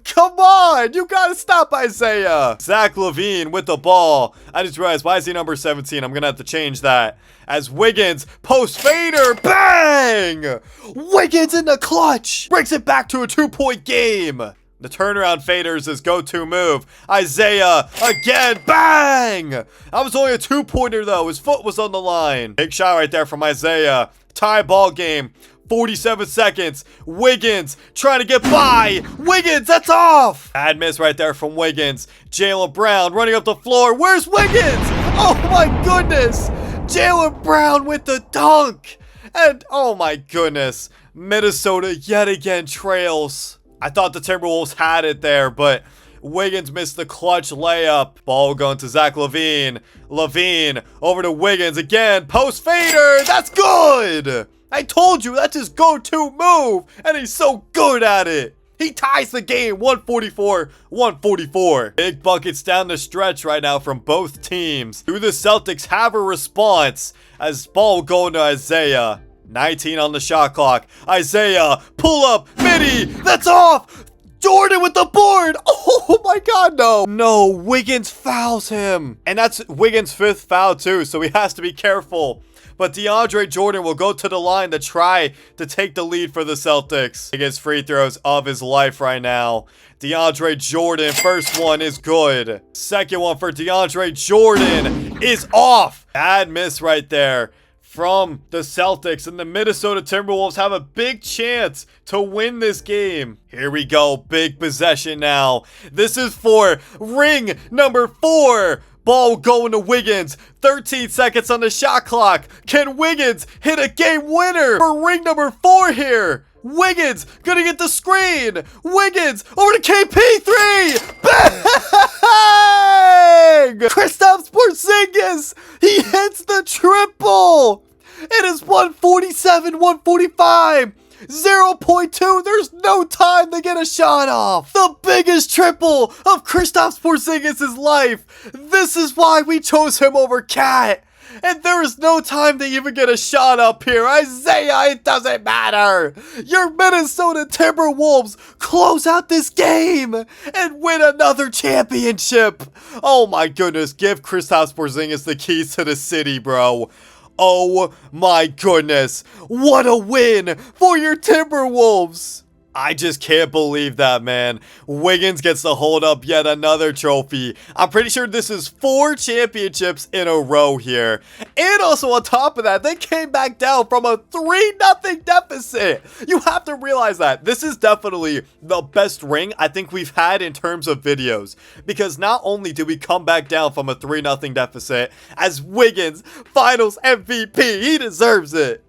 Come on, you gotta stop Isaiah. Zach LaVine with the ball. I just realized, why is he number 17? I'm gonna have to change that. As Wiggins post fader, bang! Wiggins in the clutch brings it back to a 2-point game. The turnaround fader is his go-to move. Isaiah, again, bang! That was only a 2-pointer, though. His foot was on the line. Big shot right there from Isaiah. Tie ball game. 47 seconds. Wiggins trying to get by. Wiggins, that's off. Bad miss right there from Wiggins. Jaylen Brown running up the floor. Where's Wiggins? Oh, my goodness. Jaylen Brown with the dunk. And, oh, my goodness. Minnesota yet again trails. I thought the Timberwolves had it there, but Wiggins missed the clutch layup. Ball going to Zach LaVine. LaVine over to Wiggins again. Post fader. That's good. I told you that's his go-to move, and he's so good at it. He ties the game 144-144. Big buckets down the stretch right now from both teams. Do the Celtics have a response as ball going to Isaiah? 19 on the shot clock. Isaiah, pull up, midi, that's off. Jordan with the board. Oh my God, no. No, Wiggins fouls him. And that's Wiggins' 5th foul too, so he has to be careful. But DeAndre Jordan will go to the line to try to take the lead for the Celtics. Biggest free throws of his life right now. DeAndre Jordan, first one is good. Second one for DeAndre Jordan is off. Bad miss right there from the Celtics, and the Minnesota Timberwolves have a big chance to win this game. Here we go, big possession now. This is for ring number 4. Ball going to Wiggins. 13 seconds on the shot clock. Can Wiggins hit a game winner for ring number 4 here? Wiggins gonna get the screen. Wiggins over to KP3. Bang! Kristaps Porzingis. He hits the triple. It is 147-145. 0.2. There's no time to get a shot off. The biggest triple of Kristaps Porzingis' life. This is why we chose him over Cat. And there is no time to even get a shot up here. Isaiah, it doesn't matter. Your Minnesota Timberwolves close out this game and win another championship. Oh my goodness, give Kristaps Porzingis the keys to the city, bro. Oh my goodness, what a win for your Timberwolves. I just can't believe that, man. Wiggins gets to hold up yet another trophy. I'm pretty sure this is 4 championships in a row here. And also on top of that, they came back down from a 3-0 deficit. You have to realize that. This is definitely the best ring I think we've had in terms of videos. Because not only did we come back down from a 3-0 deficit, as Wiggins, finals MVP, he deserves it.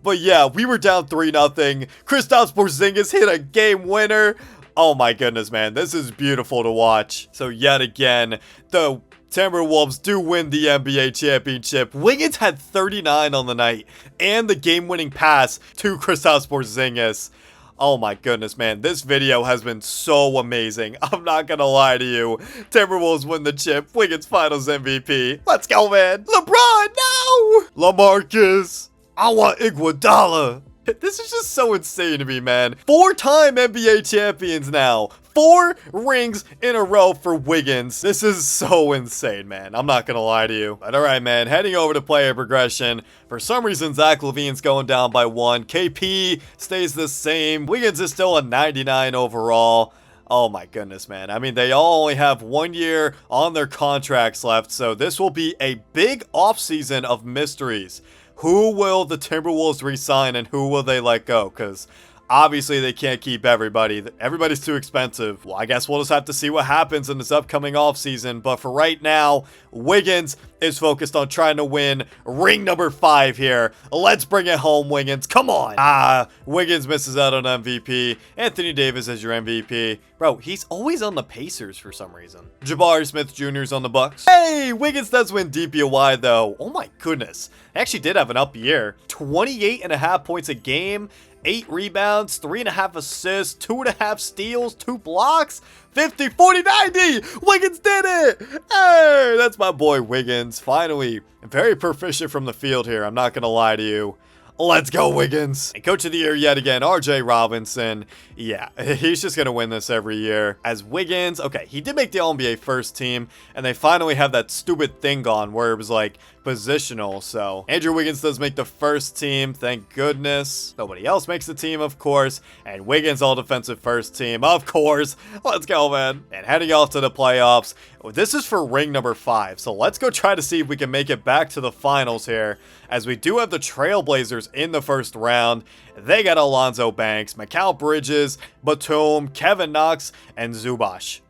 But yeah, we were down 3-0. Kristaps Porzingis hit a game winner. Oh my goodness, man. This is beautiful to watch. So yet again, the Timberwolves do win the NBA championship. Wiggins had 39 on the night and the game-winning pass to Kristaps Porzingis. Oh my goodness, man. This video has been so amazing. I'm not gonna lie to you. Timberwolves win the chip. Wiggins finals MVP. Let's go, man. LeBron, no! LaMarcus. I want Iguodala. This is just so insane to me, man. 4-time NBA champions now. 4 rings in a row for Wiggins. This is so insane, man. I'm not gonna lie to you. But alright, man. Heading over to player progression. For some reason, Zach LaVine's going down by 1. KP stays the same. Wiggins is still a 99 overall. Oh my goodness, man. I mean, they all only have 1 year on their contracts left. So this will be a big offseason of mysteries. Who will the Timberwolves re-sign and who will they let go? Because obviously they can't keep everybody. Everybody's too expensive. Well, I guess we'll just have to see what happens in this upcoming offseason. But for right now, Wiggins is focused on trying to win ring number 5 here. Let's bring it home, Wiggins. Come on. Wiggins misses out on MVP. Anthony Davis is your MVP. Bro, he's always on the Pacers for some reason. Jabari Smith Jr. is on the Bucks. Hey, Wiggins does win DPOY though. Oh my goodness. He actually did have an up year. 28.5 points a game. 8 rebounds, 3.5 assists, 2.5 steals, 2 blocks, 50, 40, 90. Wiggins did it. Hey, that's my boy Wiggins. Finally, very proficient from the field here. I'm not going to lie to you. Let's go, Wiggins. And coach of the year yet again, RJ Robinson. Yeah, he's just going to win this every year. As Wiggins, okay, he did make the All-NBA first team, and they finally have that stupid thing gone where it was like positional. So Andrew Wiggins does make the first team, thank goodness. Nobody else makes the team, of course. And Wiggins all defensive first team, of course. Let's go, man. And heading off to the playoffs. This is for ring number 5. So let's go try to see if we can make it back to the finals here, as we do have the Trailblazers in the first round. They got Alonzo Banks, Mikal Bridges, Batum, Kevin Knox, and Zubac.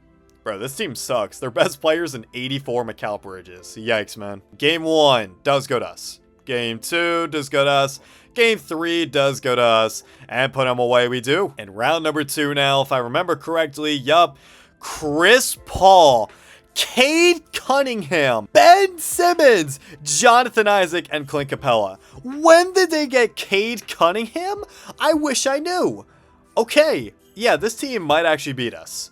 Bro, this team sucks. Their best players in 84 Mikal Bridges. Yikes, man. Game 1 does go to us. Game 2 does go to us. Game 3 does go to us. And put them away we do. In round number 2 now, if I remember correctly, yup. Chris Paul, Cade Cunningham, Ben Simmons, Jonathan Isaac, and Clint Capella. When did they get Cade Cunningham? I wish I knew. Okay, yeah, this team might actually beat us.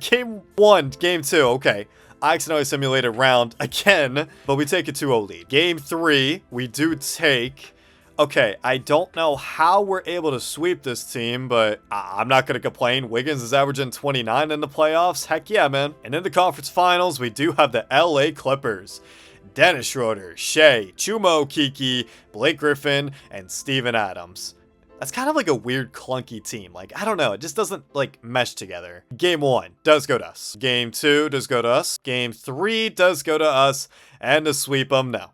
Game 1, Game 2, okay. I accidentally simulated round again, but we take a 2-0 lead. Game 3, we do take. Okay, I don't know how we're able to sweep this team, but I'm not going to complain. Wiggins is averaging 29 in the playoffs. Heck yeah, man. And in the conference finals, we do have the LA Clippers. Dennis Schroeder, Shea, Chuma Okeke, Blake Griffin, and Steven Adams. That's kind of like a weird clunky team. Like, I don't know. It just doesn't like mesh together. Game 1 does go to us. Game 2 does go to us. Game 3 does go to us. And to sweep them, no.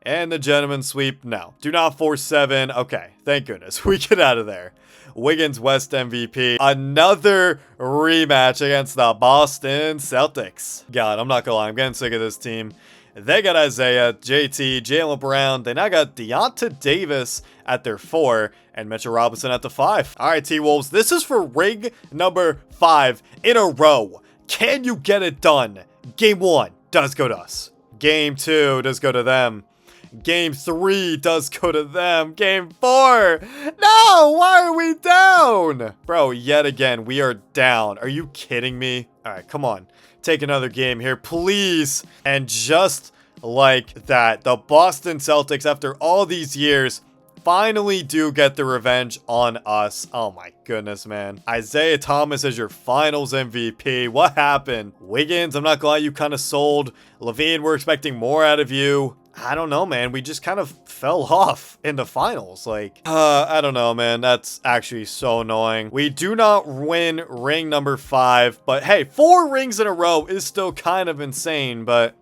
And the gentleman sweep, no. Do not force 7. Okay, thank goodness. We get out of there. Wiggins West MVP. Another rematch against the Boston Celtics. God, I'm not gonna lie. I'm getting sick of this team. They got Isaiah, JT, Jaylen Brown. They now got Deonta Davis at their 4 and Mitchell Robinson at the 5. All right, T-Wolves, this is for ring number 5 in a row. Can you get it done? Game 1 does go to us. Game 2 does go to them. Game 3 does go to them. Game 4. No, why are we down? Bro, yet again, we are down. Are you kidding me? All right, come on. Take another game here, please. And just like that, the Boston Celtics, after all these years, finally do get the revenge on us. Oh my goodness, man. Isaiah Thomas is your finals MVP. What happened? Wiggins, I'm not gonna lie, you kind of sold. LaVine, we're expecting more out of you. I don't know, man. We just kind of fell off in the finals. Like, I don't know, man. That's actually so annoying. We do not win ring number 5, but hey, 4 rings in a row is still kind of insane, but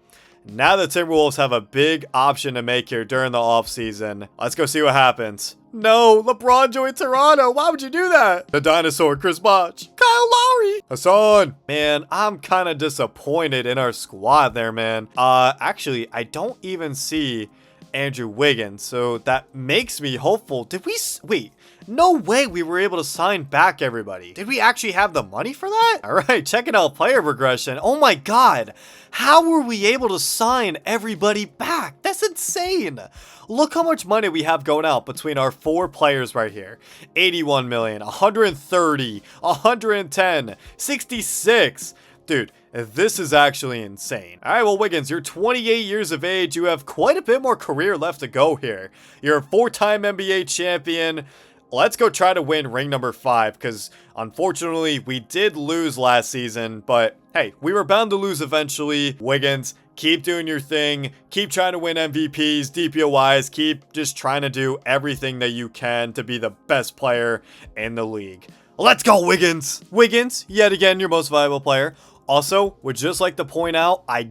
now the Timberwolves have a big option to make here during the offseason. Let's go see what happens. No, LeBron joined Toronto. Why would you do that? The dinosaur, Chris Bosh, Kyle Lowry, Hassan. Man, I'm kind of disappointed in our squad there, man. Actually, I don't even see Andrew Wiggins, so that makes me hopeful. Did we wait? No way we were able to sign back everybody. Did we actually have the money for that? All right, checking out player progression. Oh my God. How were we able to sign everybody back? That's insane. Look how much money we have going out between our 4 players right here. 81 million, 130, 110, 66. Dude, this is actually insane. All right, well, Wiggins, you're 28 years of age. You have quite a bit more career left to go here. You're a 4-time NBA champion. Let's go try to win ring number 5, because unfortunately we did lose last season, but hey, we were bound to lose eventually. Wiggins, keep doing your thing. Keep trying to win MVPs, DPOYs. Keep just trying to do everything that you can to be the best player in the league. Let's go, Wiggins. Wiggins, yet again, your most valuable player. Also, would just like to point out, I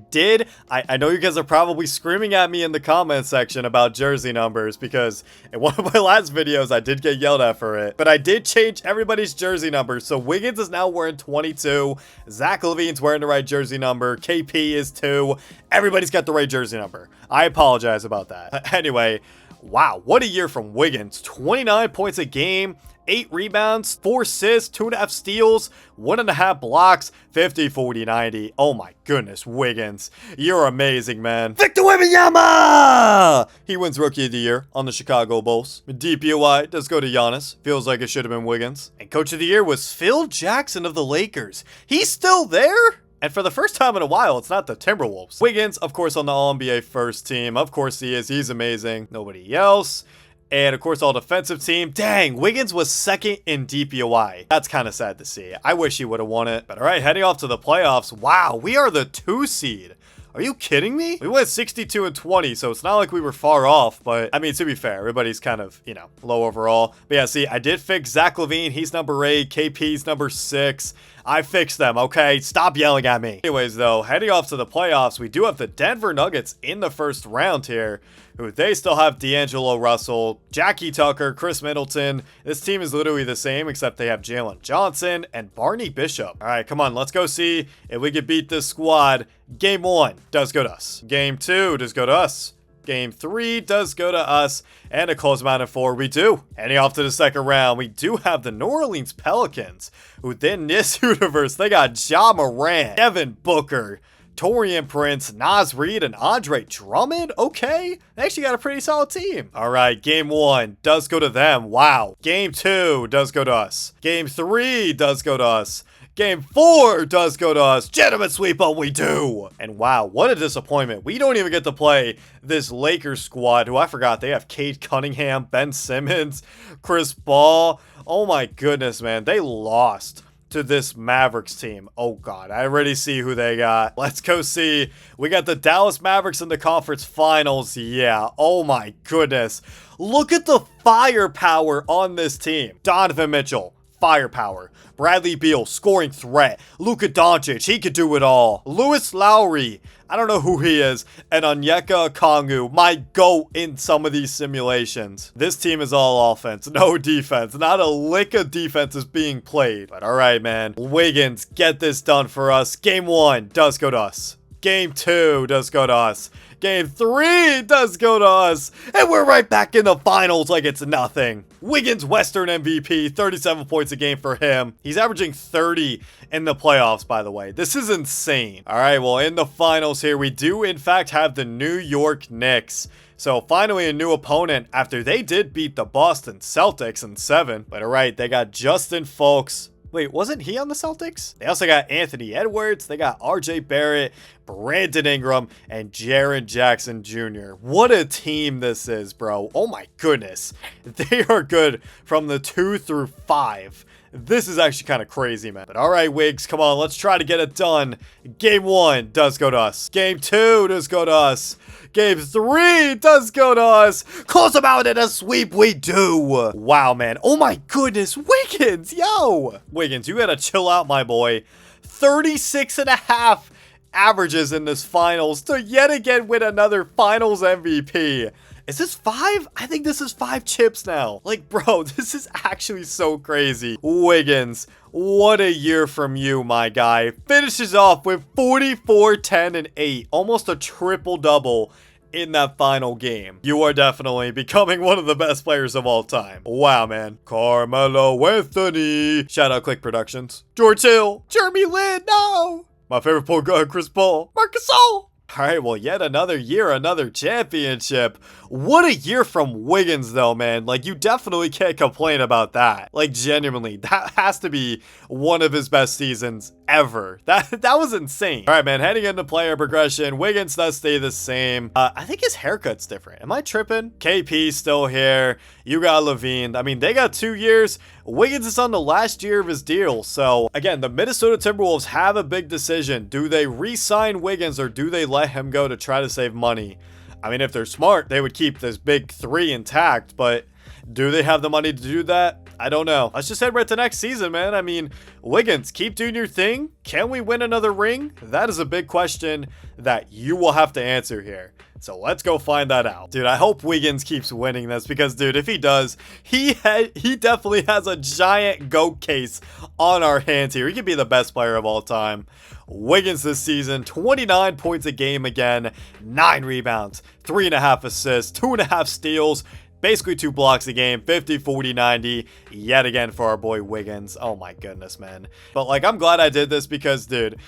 know you guys are probably screaming at me in the comment section about jersey numbers, because in one of my last videos, I did get yelled at for it. But I did change everybody's jersey numbers. So Wiggins is now wearing 22. Zach LaVine's wearing the right jersey number. KP is 2. Everybody's got the right jersey number. I apologize about that. Anyway, wow, what a year from Wiggins. 29 points a game. 8 rebounds, 4 assists, 2.5 steals, 1.5 blocks, 50, 40, 90. Oh my goodness, Wiggins. You're amazing, man. Victor Wembanyama! He wins Rookie of the Year on the Chicago Bulls. DPOY does go to Giannis. Feels like it should have been Wiggins. And Coach of the Year was Phil Jackson of the Lakers. He's still there? And for the first time in a while, it's not the Timberwolves. Wiggins, of course, on the All-NBA first team. Of course he is. He's amazing. Nobody else. And of course, all defensive team. Dang, Wiggins was 2nd in DPOY. That's kind of sad to see. I wish he would have won it. But all right, heading off to the playoffs. Wow, we are the 2 seed. Are you kidding me? We went 62-20, so it's not like we were far off, but I mean, to be fair, everybody's kind of, you know, low overall. But yeah, see, I did fix Zach LaVine. He's number 8. KP's number 6. I fixed them, okay? Stop yelling at me. Anyways, though, heading off to the playoffs, we do have the Denver Nuggets in the first round here, who they still have D'Angelo Russell, Jackie Tucker, Chris Middleton. This team is literally the same, except they have Jalen Johnson and Barney Bishop. All right, come on, let's go see if we can beat this squad. Game 1 does go to us. Game 2 does go to us. Game 3 does go to us, and a close amount of 4 we do. Heading off to the second round, we do have the New Orleans Pelicans, who in this universe, they got Ja Morant, Devin Booker, Taurean Prince, Naz Reid, and Andre Drummond. Okay, they actually got a pretty solid team. All right, game 1 does go to them. Wow. Game 2 does go to us. Game 3 does go to us. Game 4 does go to us. Gentlemen sweep, but we do. And wow, what a disappointment. We don't even get to play this Lakers squad, who I forgot they have Cade Cunningham, Ben Simmons, Chris Paul. Oh my goodness, man. They lost to this Mavericks team. Oh god, I already see who they got. Let's go see. We got the Dallas Mavericks in the conference finals. Yeah, oh my goodness. Look at the firepower on this team. Donovan Mitchell, firepower. Bradley Beal, scoring threat. Luka Doncic, he could do it all. Lewis Lowry, I don't know who he is. And Onyeka Okongwu, my GOAT in some of these simulations. This team is all offense, no defense. Not a lick of defense is being played. But all right, man. Wiggins, get this done for us. Game 1 does go to us. Game 2 does go to us. Game 3 does go to us. And we're right back in the finals like it's nothing. Wiggins, Western MVP, 37 points a game for him. He's averaging 30 in the playoffs, by the way. This is insane. All right, well, in the finals here, we do, in fact, have the New York Knicks. So finally a new opponent after they did beat the Boston Celtics in 7. But all right, they got Justin Fultz. Wait, wasn't he on the Celtics? They also got Anthony Edwards. They got RJ Barrett, Brandon Ingram, and Jaren Jackson Jr. What a team this is, bro. Oh my goodness. They are good from the 2 through 5. This is actually kind of crazy, man. But all right, Wiggs, come on. Let's try to get it done. Game 1 does go to us. Game 2 does go to us. Game 3 does go to us. Close them out in a sweep. We do. Wow, man. Oh my goodness. Wiggins, yo. Wiggins, you gotta chill out, my boy. 36.5 averages in this finals to yet again win another finals MVP. Is this 5? I think this is 5 chips now. Like, bro, this is actually so crazy. Wiggins, what a year from you, my guy. Finishes off with 44, 10, and 8. Almost a triple-double in that final game. You are definitely becoming one of the best players of all time. Wow, man. Carmelo Anthony. Shout out Click Productions. George Hill. Jeremy Lin. No. My favorite point guard, Chris Paul. Marcus Gasol. All right, well, yet another year, another championship. What a year from Wiggins, though, man. Like, you definitely can't complain about that. Like, genuinely, that has to be one of his best seasons ever. That was insane. All right, man, heading into player progression, Wiggins does stay the same. I think his haircut's different. Am I tripping? KP's still here. You got LaVine. I mean, they got 2 years. Wiggins is on the last year of his deal. So, again, the Minnesota Timberwolves have a big decision. Do they re-sign Wiggins or do they let him go to try to save money? I mean, if they're smart, they would keep this big 3 intact, but do they have the money to do that? I don't know. Let's just head right to next season, man. I mean, Wiggins, keep doing your thing. Can we win another ring? That is a big question that you will have to answer here. So let's go find that out. Dude, I hope Wiggins keeps winning this because, dude, if he does, he definitely has a giant GOAT case on our hands here. He could be the best player of all time. Wiggins this season, 29 points a game again, 9 rebounds, 3.5 assists, 2.5 steals, basically 2 blocks a game, 50, 40, 90, yet again for our boy Wiggins. Oh my goodness, man. But like, I'm glad I did this because, dude,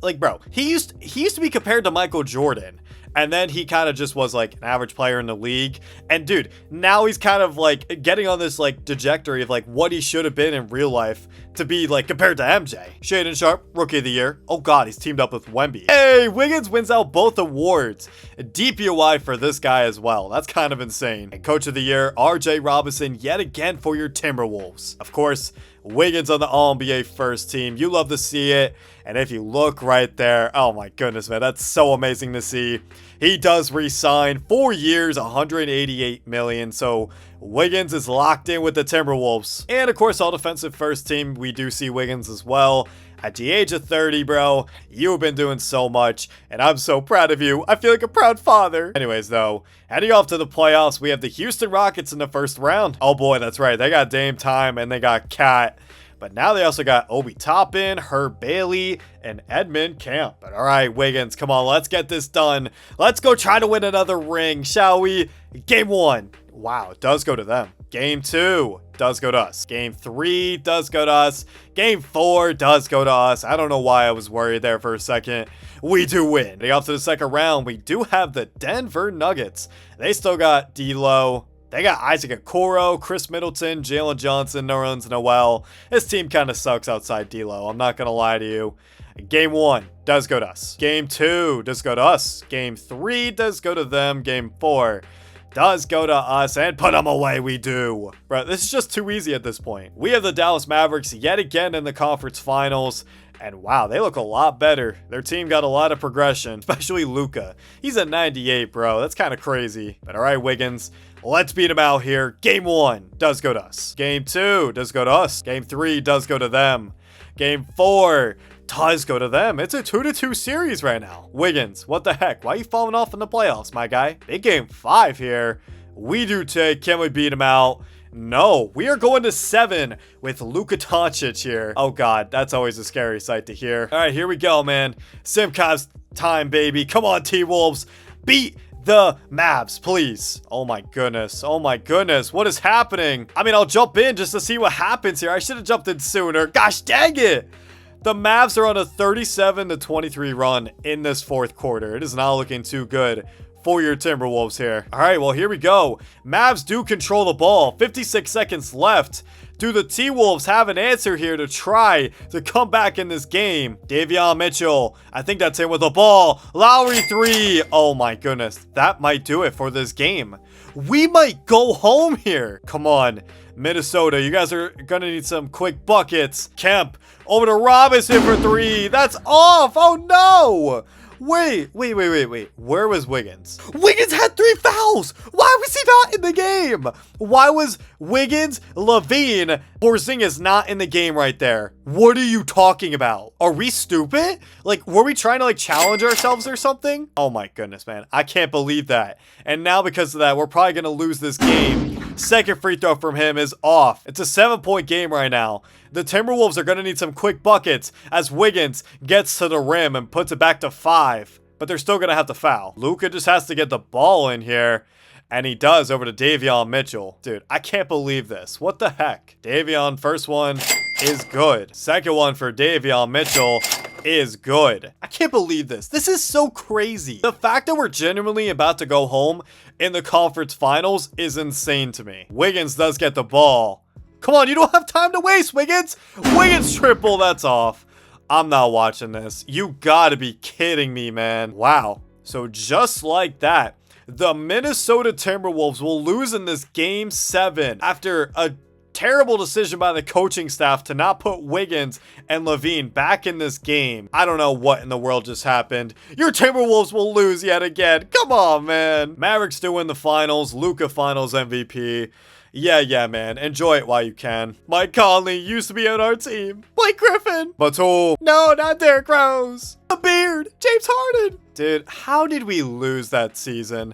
like, bro, he used to be compared to Michael Jordan. And then he kind of just was like an average player in the league. And dude, now he's kind of like getting on this like trajectory of like what he should have been in real life to be like compared to MJ. Shaedon Sharpe, Rookie of the Year. Oh god, he's teamed up with Wemby. Hey, Wiggins wins out both awards. A DPOI for this guy as well. That's kind of insane. And Coach of the Year, RJ Robinson, yet again for your Timberwolves. Of course, Wiggins on the All-NBA first team. You love to see it. And if you look right there, oh my goodness, man, that's so amazing to see. He does re-sign 4 years, $188 million. So Wiggins is locked in with the Timberwolves. And of course, all defensive first team, we do see Wiggins as well. At the age of 30, bro, you've been doing so much, and I'm so proud of you. I feel like a proud father. Anyways, though, heading off to the playoffs, we have the Houston Rockets in the first round. Oh boy, that's right. They got Dame Time, and they got Cat. But now they also got Obi Toppin, Herb Bailey, and Edmund Camp. But all right, Wiggins, come on, let's get this done. Let's go try to win another ring, shall we? Game 1. Wow, it does go to them. Game 2 does go to us. Game 3 does go to us. Game 4 does go to us. I don't know why I was worried there for a second. We do win. Heading off to the second round, we do have the Denver Nuggets. They still got D'Lo. They got Isaac Okoro, Chris Middleton, Jalen Johnson, Nerlens Noel. This team kind of sucks outside D'Lo. I'm not going to lie to you. Game 1 does go to us. Game 2 does go to us. Game 3 does go to them. Game 4 does go to us, and put them away we do. Bro, this is just too easy at this point. We have the Dallas Mavericks yet again in the conference finals, and wow, they look a lot better. Their team got a lot of progression, especially Luka. He's at 98, bro. That's kind of crazy. But all right, Wiggins, let's beat him out here. Game 1 does go to us. Game 2 does go to us. Game 3 does go to them. Game 4 does go to them. It's a 2-2 series right now. Wiggins, what the heck? Why are you falling off in the playoffs, my guy? Big game 5 here. We do take. Can we beat him out? No. We are going to 7 with Luka Doncic here. Oh, God. That's always a scary sight to hear. All right, here we go, man. Simcavs time, baby. Come on, T-Wolves. Beat the Mavs, please. Oh my goodness. Oh my goodness. What is happening? I mean, I'll jump in just to see what happens here. I should have jumped in sooner. Gosh dang it. The Mavs are on a 37-23 run in this fourth quarter. It is not looking too good for your Timberwolves here. All right, well, here we go. Mavs do control the ball. 56 seconds left. Do the T-Wolves have an answer here to try to come back in this game? Davion Mitchell, I think that's him with the ball. Lowry 3. Oh my goodness, that might do it for this game. We might go home here. Come on, Minnesota, you guys are gonna need some quick buckets. Kemp over to Robinson for 3. That's off. Oh no. Wait. Where was Wiggins? Wiggins had 3 fouls. Why was he not in the game? Why was Wiggins, Levine, Porzingis not in the game right there? What are you talking about? Are we stupid? Like, were we trying to like challenge ourselves or something? Oh my goodness, man. I can't believe that. And now because of that, we're probably going to lose this game. Second free throw from him is off. It's a 7-point game right now. The Timberwolves are going to need some quick buckets as Wiggins gets to the rim and puts it back to 5. But they're still going to have to foul. Luka just has to get the ball in here. And he does over to Davion Mitchell. Dude, I can't believe this. What the heck? Davion, first one is good. Second one for Davion Mitchell is good. I can't believe this. This is so crazy. The fact that we're genuinely about to go home in the conference finals is insane to me. Wiggins does get the ball. Come on, you don't have time to waste, Wiggins. Wiggins triple, that's off. I'm not watching this. You gotta be kidding me, man. Wow. So just like that, the Minnesota Timberwolves will lose in this game 7 after a terrible decision by the coaching staff to not put Wiggins and Levine back in this game. I don't know what in the world just happened. Your Timberwolves will lose yet again. Come on, man. Mavericks do win the finals. Luka finals MVP. Yeah, man. Enjoy it while you can. Mike Conley used to be on our team. Blake Griffin. Batum. No, not Derrick Rose. The Beard. James Harden. Dude, how did we lose that season?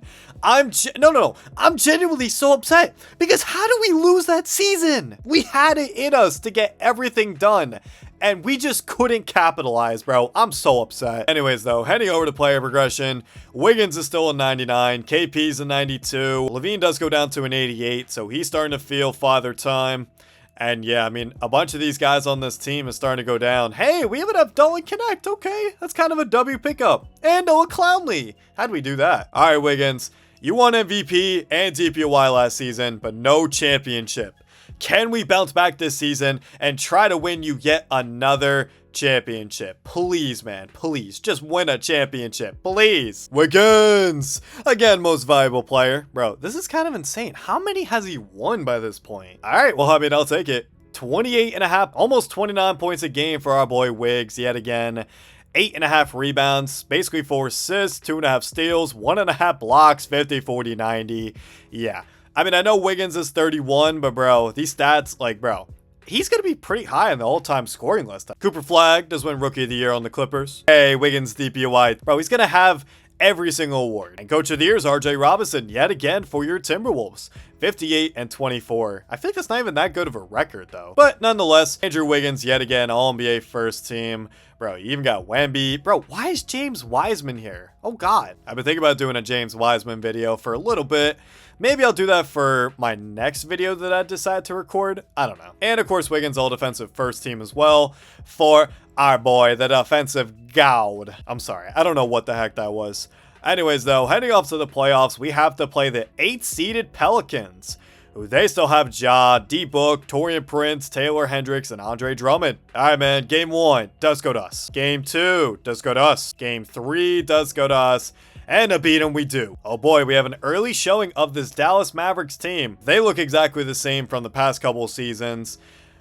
No. I'm genuinely so upset because how did we lose that season? We had it in us to get everything done. And we just couldn't capitalize, bro. I'm so upset. Anyways, though, heading over to player progression, Wiggins is still a 99. KP's a 92. Levine does go down to an 88, so he's starting to feel father time. And yeah, I mean, a bunch of these guys on this team is starting to go down. Hey, we even have Dolan Connect. Okay, that's kind of a W pickup. And Noah Clowney. How'd we do that? All right, Wiggins, you won MVP and DPOY last season, but no championship. Can we bounce back this season and try to win you yet another championship? Please, man. Please. Just win a championship. Please. Wiggins. Again, most valuable player. Bro, this is kind of insane. How many has he won by this point? All right. Well, I mean, I'll take it. 28.5, almost 29 points a game for our boy Wiggs yet again. 8.5 rebounds, basically 4 assists, 2.5 steals, 1.5 blocks, 50, 40, 90. Yeah. I mean, I know Wiggins is 31, but bro, these stats, like, bro, he's going to be pretty high on the all-time scoring list. Cooper Flagg does win Rookie of the Year on the Clippers. Hey, Wiggins DPOY. Bro, he's going to have every single award. And Coach of the Year is RJ Robinson yet again for your Timberwolves. 58 and 24. I think that's not even that good of a record though. But nonetheless, Andrew Wiggins yet again All-NBA first team. Bro, you even got Wemby. Bro, why is James Wiseman here? Oh God. I've been thinking about doing a James Wiseman video for a little bit. Maybe I'll do that for my next video that I decide to record. I don't know. And of course, Wiggins all defensive first team as well for our boy, the defensive god. I'm sorry. I don't know what the heck that was. Anyways, though, heading off to the playoffs, we have to play the 8th-seeded Pelicans, who they still have Ja, D-Book, Taurean Prince, Taylor Hendricks, and Andre Drummond. All right, man. Game 1 does go to us. Game 2 does go to us. Game 3 does go to us. And to beat them, we do. Oh boy, we have an early showing of this Dallas Mavericks team. They look exactly the same from the past couple seasons.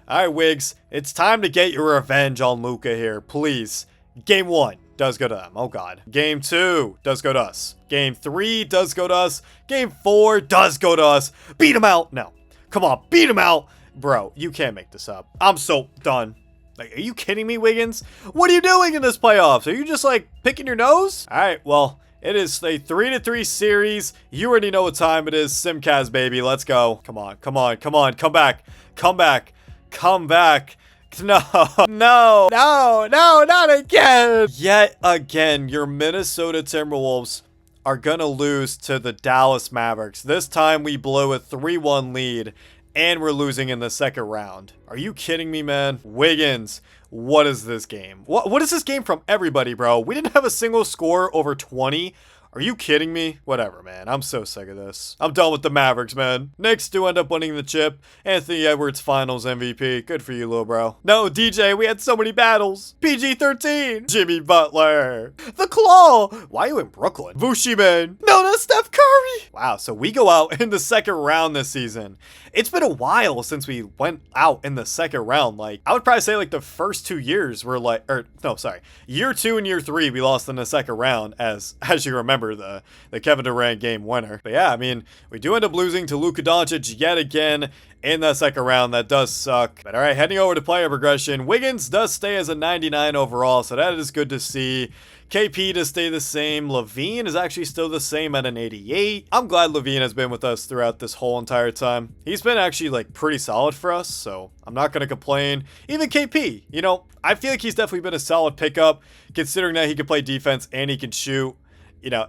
All right, Wiggs, it's time to get your revenge on Luka here, please. Game 1 does go to them. Oh God. Game 2 does go to us. Game 3 does go to us. Game 4 does go to us. Beat him out. No. Come on, beat him out. Bro, you can't make this up. I'm so done. Like, are you kidding me, Wiggins? What are you doing in this playoffs? Are you just like picking your nose? All right, well, it is a 3-3 series. You already know what time it is. Simcast, baby. Let's go. Come on, come on, come on. Come back. Come back. Come back. No, no, no, no, not again. Yet again, your Minnesota Timberwolves are going to lose to the Dallas Mavericks. This time we blow a 3-1 lead and we're losing in the second round. Are you kidding me, man? Wiggins, what is this game? What is this game from everybody, bro? We didn't have a single score over 20. Are you kidding me? Whatever, man. I'm so sick of this. I'm done with the Mavericks, man. Knicks do end up winning the chip. Anthony Edwards Finals MVP. Good for you, little bro. No, DJ, we had so many battles. PG-13. Jimmy Butler. The Claw. Why are you in Brooklyn? Vushi, man. No, not Steph Curry. Wow, so we go out in the second round this season. It's been a while since we went out in the second round. Like, I would probably say like the first 2 years were like, or no, sorry. Year 2 and year 3, we lost in the second round as you remember the Kevin Durant game winner. But yeah, I mean, we do end up losing to Luka Doncic yet again in that second round. That does suck. But all right, heading over to player progression. Wiggins does stay as a 99 overall, so that is good to see. KP to stay the same. Levine is actually still the same at an 88. I'm glad Levine has been with us throughout this whole entire time. He's been actually like pretty solid for us, so I'm not going to complain. Even KP, you know, I feel like he's definitely been a solid pickup considering that he can play defense and he can shoot. You know,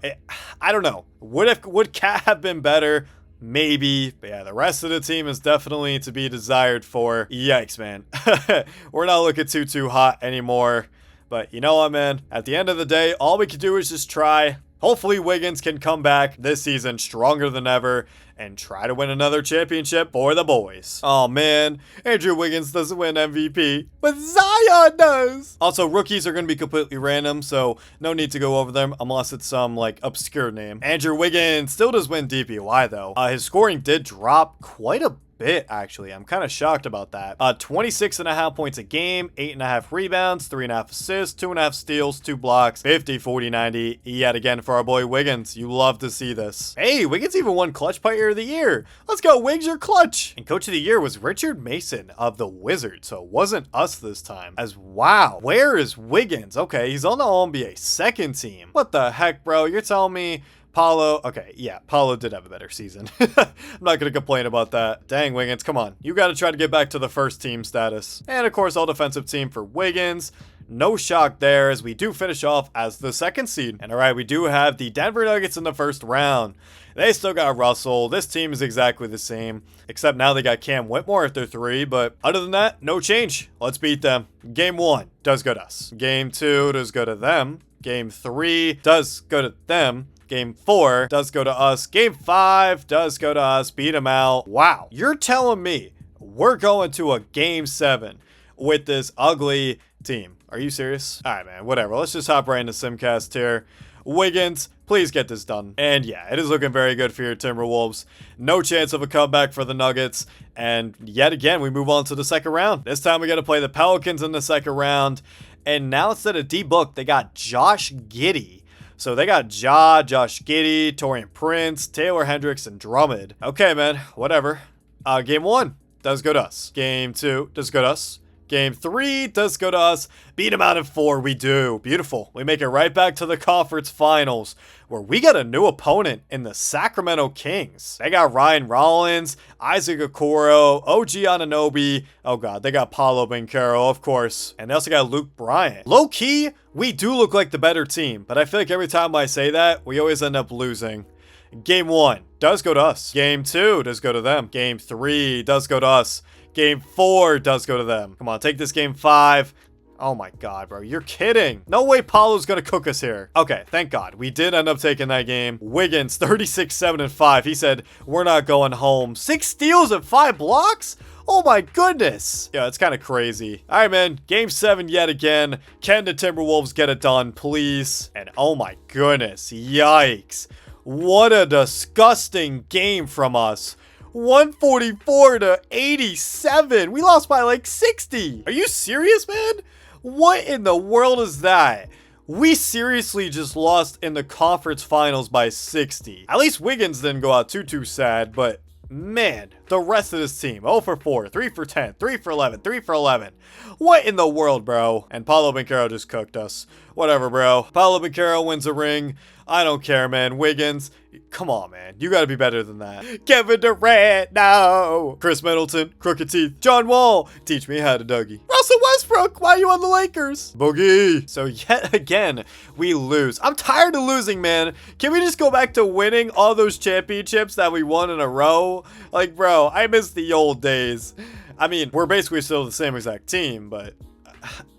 I don't know. Would Cat have been better? Maybe. But yeah, the rest of the team is definitely to be desired for. Yikes, man. We're not looking too hot anymore. But you know what, man? At the end of the day, all we can do is just try. Hopefully Wiggins can come back this season stronger than ever and try to win another championship for the boys. Oh man, Andrew Wiggins doesn't win MVP, but Zion does. Also, rookies are going to be completely random, so no need to go over them unless it's some like obscure name. Andrew Wiggins still does win DPOY though. His scoring did drop quite a bit, actually. I'm kind of shocked about that. 26.5 points a game, 8.5 rebounds, 3.5 assists, 2.5 steals, 2 blocks, 50, 40, 90. Yet again for our boy Wiggins. You love to see this. Hey, Wiggins even won Clutch Player of the Year. Let's go, Wiggs, you're clutch. And Coach of the Year was Richard Mason of the Wizards, so it wasn't us this time. As wow, where is Wiggins? Okay, he's on the All-NBA second team. What the heck, bro? You're telling me Paulo, okay, yeah, Paulo did have a better season. I'm not going to complain about that. Dang, Wiggins, come on. You got to try to get back to the first team status. And of course, all defensive team for Wiggins. No shock there as we do finish off as the second seed. And all right, we do have the Denver Nuggets in the first round. They still got Russell. This team is exactly the same, except now they got Cam Whitmore at their 3. But other than that, no change. Let's beat them. Game 1 does go to us. Game 2 does go to them. Game 3 does go to them. Game 4 does go to us. Game 5 does go to us. Beat them out. Wow. You're telling me we're going to a Game 7 with this ugly team. Are you serious? All right, man. Whatever. Let's just hop right into Simcast here. Wiggins Please get this done. And yeah, it is looking very good for your Timberwolves. No chance of a comeback for the Nuggets. And yet again, we move on to the second round. This time we got to play the Pelicans in the second round. And now instead of D-Book, they got Josh Giddey. So they got Josh Giddey, Taurean Prince, Taylor Hendricks, and Drummond. Okay, man, whatever. Game 1 does go to us. Game 2 does go to us. Game 3 does go to us. Beat them out in 4. We do. Beautiful. We make it right back to the conference finals, where we got a new opponent in the Sacramento Kings. They got Ryan Rollins, Isaac Okoro, OG Anunoby. Oh god, they got Paolo Banchero, of course. And they also got Luke Bryant. Low key, we do look like the better team, but I feel like every time I say that, we always end up losing. Game 1 does go to us. Game 2 does go to them. Game 3 does go to us. Game 4 does go to them. Come on, take this game 5. Oh my god, bro. You're kidding. No way Paulo's gonna cook us here. Okay, thank god. We did end up taking that game. Wiggins, 36, 7, and 5. He said, we're not going home. 6 steals and 5 blocks? Oh my goodness. Yeah, it's kind of crazy. All right, man. Game 7 yet again. Can the Timberwolves get it done, please? And oh my goodness. Yikes. What a disgusting game from us. 144 to 87. We lost by like 60. Are you serious, man? What in the world is that? We seriously just lost in the conference finals by 60. At least Wiggins didn't go out too sad, but man, the rest of this team, 0 for 4, 3 for 10, 3 for 11, 3 for 11. What in the world, bro? And Paolo Banchero just cooked us. Whatever, bro. Paolo Banchero wins a ring. I don't care, man. Wiggins, come on, man. You gotta be better than that. Kevin Durant, no. Chris Middleton, crooked teeth. John Wall, teach me how to Dougie. Russell Westbrook, why are you on the Lakers? Boogie. So yet again, we lose. I'm tired of losing, man. Can we just go back to winning all those championships that we won in a row? Like, bro, I miss the old days. I mean, we're basically still the same exact team, but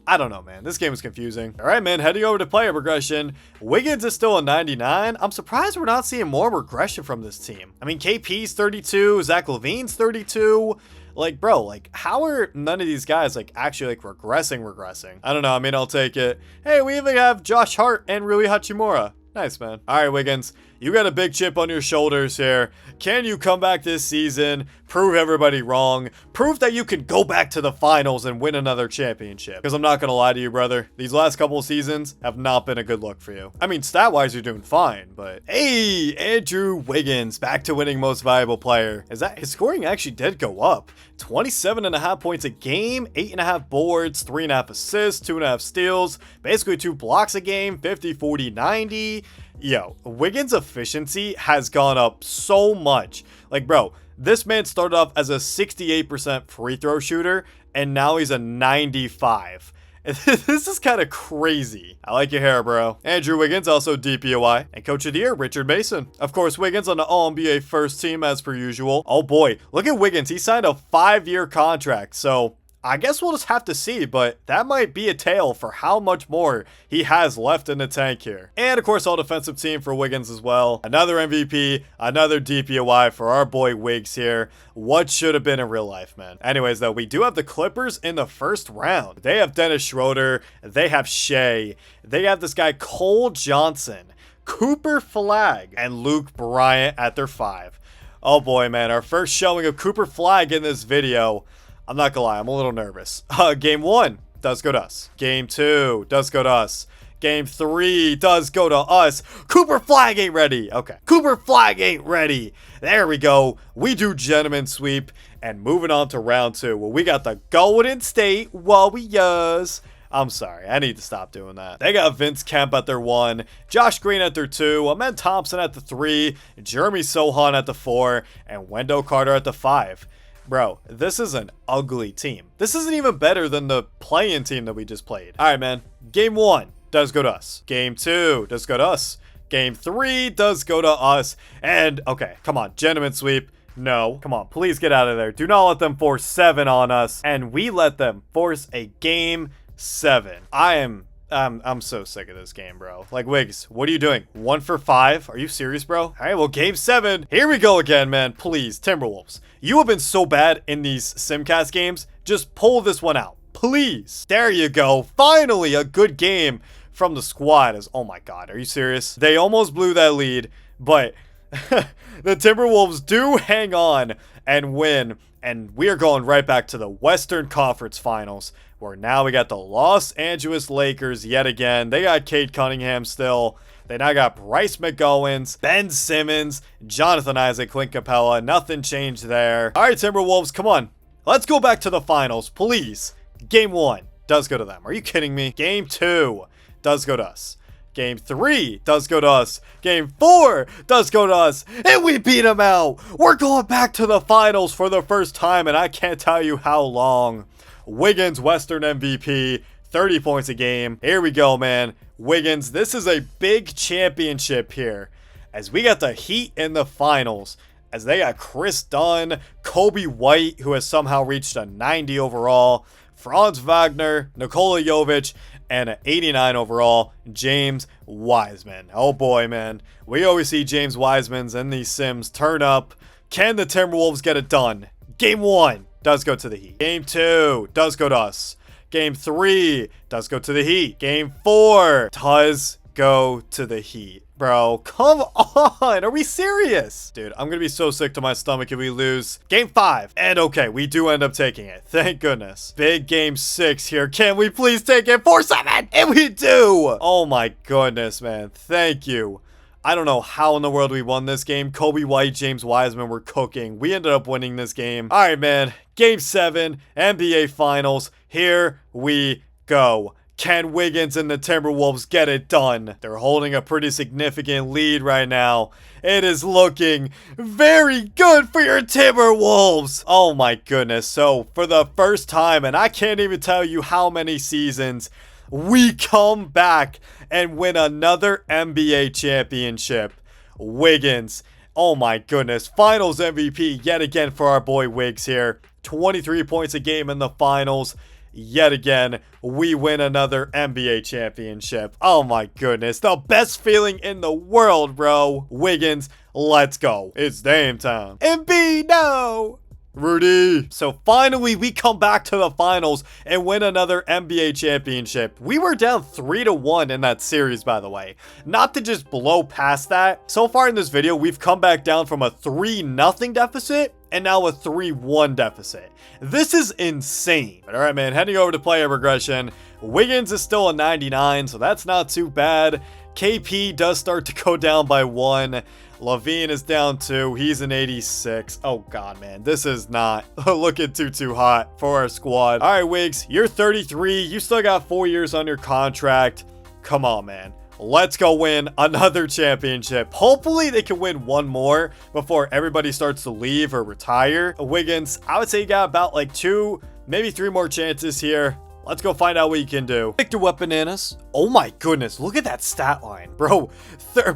I don't know, man. This game is confusing. All right, man. Heading over to player regression. Wiggins is still a 99. I'm surprised we're not seeing more regression from this team. I mean, KP's 32. Zach LaVine's 32. Like, bro, like, how are none of these guys, like, actually, like, regressing? I don't know. I mean, I'll take it. Hey, we even have Josh Hart and Rui Hachimura. Nice, man. All right, Wiggins, you got a big chip on your shoulders here. Can you come back this season, prove everybody wrong, prove that you can go back to the finals and win another championship? Because I'm not going to lie to you, brother. These last couple of seasons have not been a good look for you. I mean, stat-wise, you're doing fine, but hey, Andrew Wiggins, back to winning most valuable player. His scoring actually did go up. 27.5 points a game, 8.5 boards, 3.5 assists, 2.5 steals, basically 2 blocks a game, 50, 40, 90. Yo, Wiggins' efficiency has gone up so much. Like, bro, this man started off as a 68% free throw shooter, and now he's a 95. This is kind of crazy. I like your hair, bro. Andrew Wiggins, also DPOY. And Coach of the Year, Richard Mason. Of course, Wiggins on the All-NBA first team as per usual. Oh boy, look at Wiggins. He signed a 5-year contract, so I guess we'll just have to see, but that might be a tale for how much more he has left in the tank here. And of course, all defensive team for Wiggins as well. Another MVP, another DPOY for our boy Wiggs here. What should have been in real life, man. Anyways, though, we do have the Clippers in the first round. They have Dennis Schroeder. They have Shea. They have this guy Cole Johnson, Cooper Flagg, and Luke Bryant at their 5. Oh boy, man, our first showing of Cooper Flagg in this video. I'm not gonna lie, I'm a little nervous. Game 1 does go to us. Game 2 does go to us. Game 3 does go to us. Cooper Flagg ain't ready. Okay, Cooper Flagg ain't ready. There we go. We do gentleman sweep. And moving on to round 2. Well, we got the Golden State Warriors. I'm sorry, I need to stop doing that. They got Vince Kemp at their 1, Josh Green at their 2, Amen Thompson at the 3, Jeremy Sohan at the 4, and Wendell Carter at the 5. Bro, this is an ugly team. This isn't even better than the play-in team that we just played. All right, man. Game 1 does go to us. Game 2 does go to us. Game 3 does go to us. And, okay, come on. Gentleman sweep. No. Come on. Please get out of there. Do not let them force 7 on us. And we let them force a game 7. I'm so sick of this game, bro. Like, Wiggs, what are you doing? 1 for 5? Are you serious, bro? All right, well, game 7. Here we go again, man. Please, Timberwolves. You have been so bad in these Simcast games. Just pull this one out, please. There you go. Finally, a good game from the squad is, oh my god, are you serious? They almost blew that lead, but the Timberwolves do hang on and win. And we are going right back to the Western Conference Finals, where now we got the Los Angeles Lakers yet again. They got Cade Cunningham still. They now got Bryce McGowens, Ben Simmons, Jonathan Isaac, Clint Capella. Nothing changed there. All right, Timberwolves, come on. Let's go back to the finals, please. Game 1 does go to them. Are you kidding me? Game 2 does go to us. Game 3 does go to us. Game 4 does go to us. And we beat them out. We're going back to the finals for the first time, and I can't tell you how long. Wiggins, Western MVP, 30 points a game. Here we go, man. Wiggins, this is a big championship here, as we got the Heat in the finals, as they got Chris Dunn, Kobe White, who has somehow reached a 90 overall, Franz Wagner, Nikola Jovic, and an 89 overall, James Wiseman. Oh boy, man. We always see James Wiseman's in these sims turn up. Can the Timberwolves get it done? Game 1 does go to the Heat. Game 2 does go to us. Game 3 does go to the Heat. Game 4 does go to the Heat. Bro, come on. Are we serious? Dude, I'm going to be so sick to my stomach if we lose. Game 5. And okay, we do end up taking it. Thank goodness. Big game 6 here. Can we please take it? 4-7. And we do. Oh my goodness, man. Thank you. I don't know how in the world we won this game. Kobe White, James Wiseman were cooking. We ended up winning this game. All right, man. Game 7, NBA Finals. Here we go. Can Wiggins and the Timberwolves get it done? They're holding a pretty significant lead right now. It is looking very good for your Timberwolves. Oh my goodness. So for the first time, and I can't even tell you how many seasons, we come back and win another NBA championship. Wiggins. Oh my goodness. Finals MVP yet again for our boy Wiggs here. 23 points a game in the finals. Yet again, we win another NBA championship. Oh my goodness. The best feeling in the world, bro. Wiggins, let's go. It's Dame time. Embiid, no. Rudy. So finally, we come back to the finals and win another NBA championship. We were down 3-1 in that series, by the way. Not to just blow past that. So far in this video, we've come back down from a 3-0 deficit and now a 3-1 deficit. This is insane. But all right, man, heading over to player regression. Wiggins is still a 99, so that's not too bad. KP does start to go down by 1. Levine is down 2. He's an 86. Oh, God, man. This is not looking too hot for our squad. All right, Wiggs, you're 33. You still got 4 years on your contract. Come on, man. Let's go win another championship. Hopefully, they can win one more before everybody starts to leave or retire. Wiggins, I would say you got about like 2, maybe 3 more chances here. Let's go find out what you can do. Victor Wet Bananas. Oh my goodness. Look at that stat line. Bro,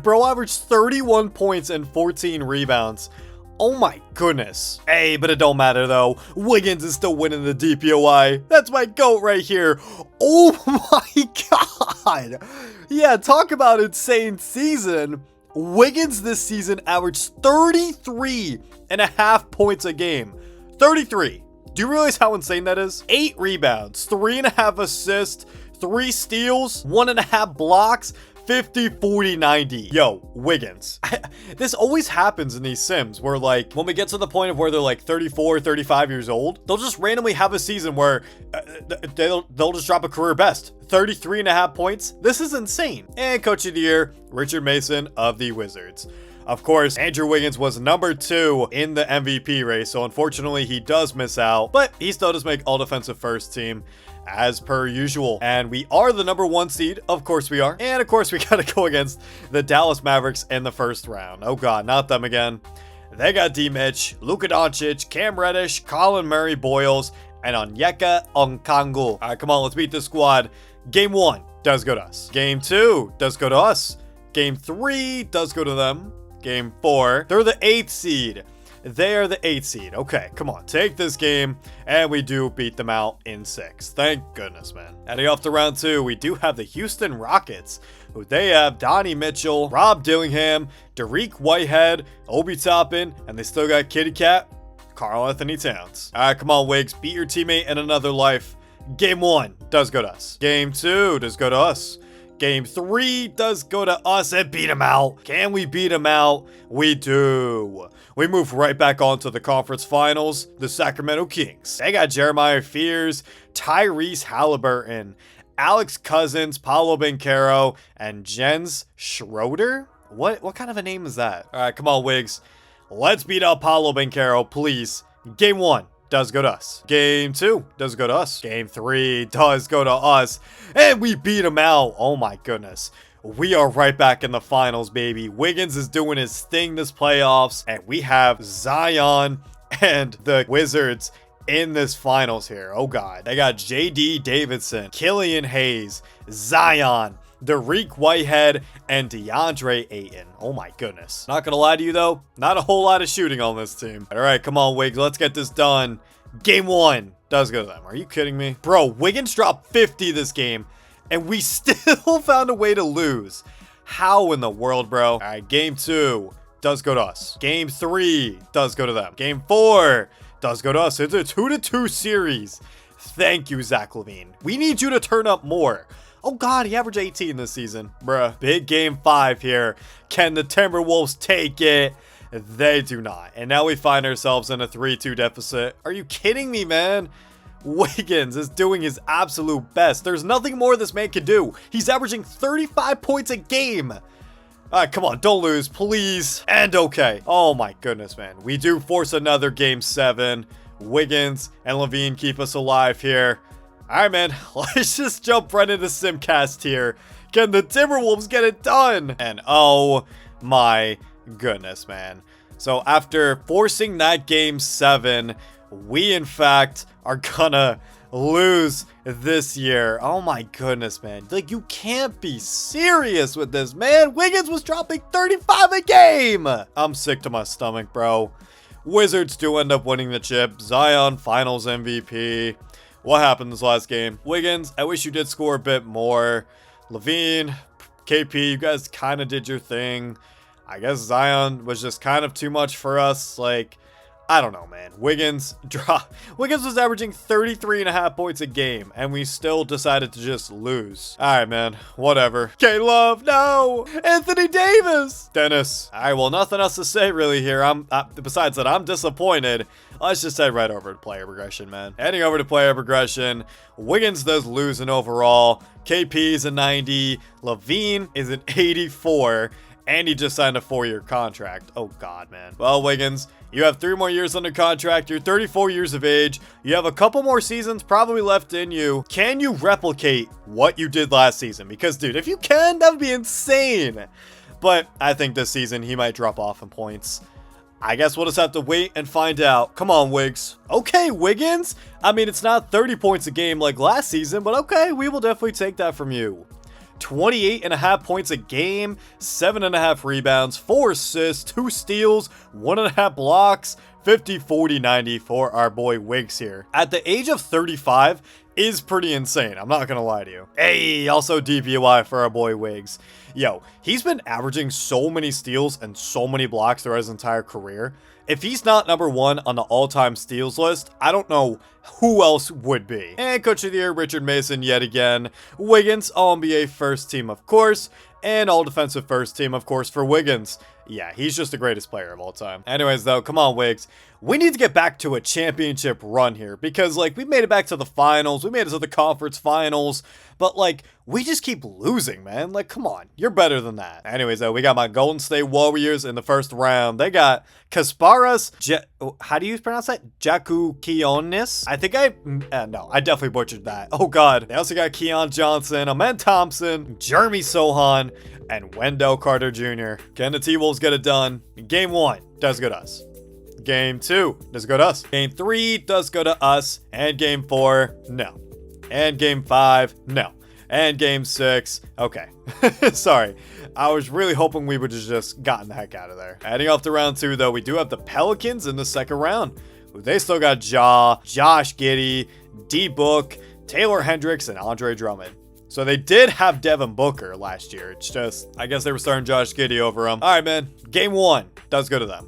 bro averaged 31 points and 14 rebounds. Oh my goodness. Hey, but it don't matter though. Wiggins is still winning the DPOI. That's my GOAT right here. Oh my God. Yeah, talk about insane season. Wiggins this season averaged 33.5 points a game. 33. Do you realize how insane that is? 8 rebounds, 3.5 assists, 3 steals, 1.5 blocks, 50, 40, 90. Yo, Wiggins. This always happens in these sims where, like, when we get to the point of where they're like 34, 35 years old, they'll just randomly have a season where they'll just drop a career best. 33.5 points. This is insane. And Coach of the Year, Richard Mason of the Wizards. Of course, Andrew Wiggins was number 2 in the MVP race, so unfortunately he does miss out, but he still does make all defensive first team as per usual. And we are the number 1 seed, of course we are. And of course we gotta go against the Dallas Mavericks in the first round. Oh God, not them again. They got D-Mitch, Luka Doncic, Cam Reddish, Colin Murray Boyles, and Onyeka Okongwu. All right, come on, let's beat this squad. Game 1 does go to us. Game 2 does go to us. Game 3 does go to them. Game 4, they're the 8th seed. They are the 8th seed. Okay, come on, take this game, and we do beat them out in 6. Thank goodness, man. Heading off to round 2, we do have the Houston Rockets, who they have Donnie Mitchell, Rob Dillingham, Dariq Whitehead, Obi Toppin, and they still got Kitty Cat, Karl Anthony Towns. All right, come on, Wiggs, beat your teammate in another life. Game 1 does go to us. Game 2 does go to us. Game 3 does go to us and beat him out. Can we beat him out? We do. We move right back on to the conference finals, the Sacramento Kings. They got Jeremiah Fears, Tyrese Halliburton, Alex Cousins, Paolo Banchero, and Jens Schroeder? What kind of a name is that? All right, come on, Wiggs. Let's beat out Paolo Banchero, please. Game 1 does go to us. Game 2 does go to us. Game 3 does go to us. And we beat him out. Oh my goodness. We are right back in the finals, baby. Wiggins is doing his thing this playoffs. And we have Zion and the Wizards in this finals here. Oh god. They got JD Davidson, Killian Hayes, Zion, Dariq Whitehead, and DeAndre Ayton. Oh my goodness. Not gonna lie to you though, not a whole lot of shooting on this team. All right, come on, Wiggs. Let's get this done. Game 1 does go to them. Are you kidding me? Bro, Wiggins dropped 50 this game, and we still found a way to lose. How in the world, bro? All right, game 2 does go to us. Game 3 does go to them. Game 4 does go to us. It's a 2-2 series. Thank you, Zach LaVine. We need you to turn up more. Oh god, he averaged 18 this season. Bruh. Big game 5 here. Can the Timberwolves take it? They do not. And now we find ourselves in a 3-2 deficit. Are you kidding me, man? Wiggins is doing his absolute best. There's nothing more this man can do. He's averaging 35 points a game. Alright, come on, don't lose, please. And okay. Oh my goodness, man. We do force another game 7. Wiggins and LaVine keep us alive here. Alright, man, let's just jump right into Simcast here. Can the Timberwolves get it done? And oh my goodness, man. So after forcing that game 7, we in fact are gonna lose this year. Oh my goodness, man. Like, you can't be serious with this, man. Wiggins was dropping 35 a game. I'm sick to my stomach, bro. Wizards do end up winning the chip. Zion, finals MVP. What happened this last game? Wiggins, I wish you did score a bit more. LaVine, KP, you guys kind of did your thing. I guess Zion was just kind of too much for us. Like, I don't know, man. Wiggins was averaging 33.5 points a game, and we still decided to just lose. All right, man. Whatever. K-Love, no! Anthony Davis! Dennis. All right, well, nothing else to say really here. Besides that, I'm disappointed. Let's just head right over to player progression, man. Heading over to player progression, Wiggins does lose an overall. KP is a 90. LaVine is an 84. And he just signed a 4-year contract. Oh, God, man. Well, Wiggins, you have 3 more years under contract. You're 34 years of age. You have a couple more seasons probably left in you. Can you replicate what you did last season? Because, dude, if you can, that would be insane. But I think this season he might drop off in points. I guess we'll just have to wait and find out. Come on, Wiggs. Okay, Wiggins. I mean, it's not 30 points a game like last season, but okay, we will definitely take that from you. 28.5 points a game, 7.5 rebounds, 4 assists, 2 steals, 1.5 blocks, 50, 40, 90 for our boy Wiggs here. At the age of 35 is pretty insane. I'm not gonna lie to you. Hey, also DPOY for our boy Wiggs. Yo, he's been averaging so many steals and so many blocks throughout his entire career. If he's not number 1 on the all-time steals list, I don't know who else would be. And Coach of the Year, Richard Mason yet again. Wiggins, All-NBA first team, of course. And All-Defensive first team, of course, for Wiggins. Yeah, he's just the greatest player of all time. Anyways, though, come on, Wiggs. We need to get back to a championship run here. Because, like, we made it back to the finals. We made it to the conference finals. But, like, we just keep losing, man. Like, come on. You're better than that. Anyways, though, we got my Golden State Warriors in the first round. They got Kasparas, how do you pronounce that? Jakukionis? I think no, I definitely butchered that. Oh, God. They also got Keon Johnson, Amen Thompson, Jeremy Sohan, and Wendell Carter Jr. Can the T-Wolves get it done? Game 1 does go to us. Game 2 does go to us. Game 3 does go to us. And Game 4, no. And Game 5, no. And Game 6, okay. Sorry. I was really hoping we would have just gotten the heck out of there. Heading off to round 2, though, we do have the Pelicans in the second round. They still got Josh Giddey, D-Book, Taylor Hendricks, and Andre Drummond. So they did have Devin Booker last year. It's just, I guess they were starting Josh Giddey over him. All right, man. Game 1 does go to them.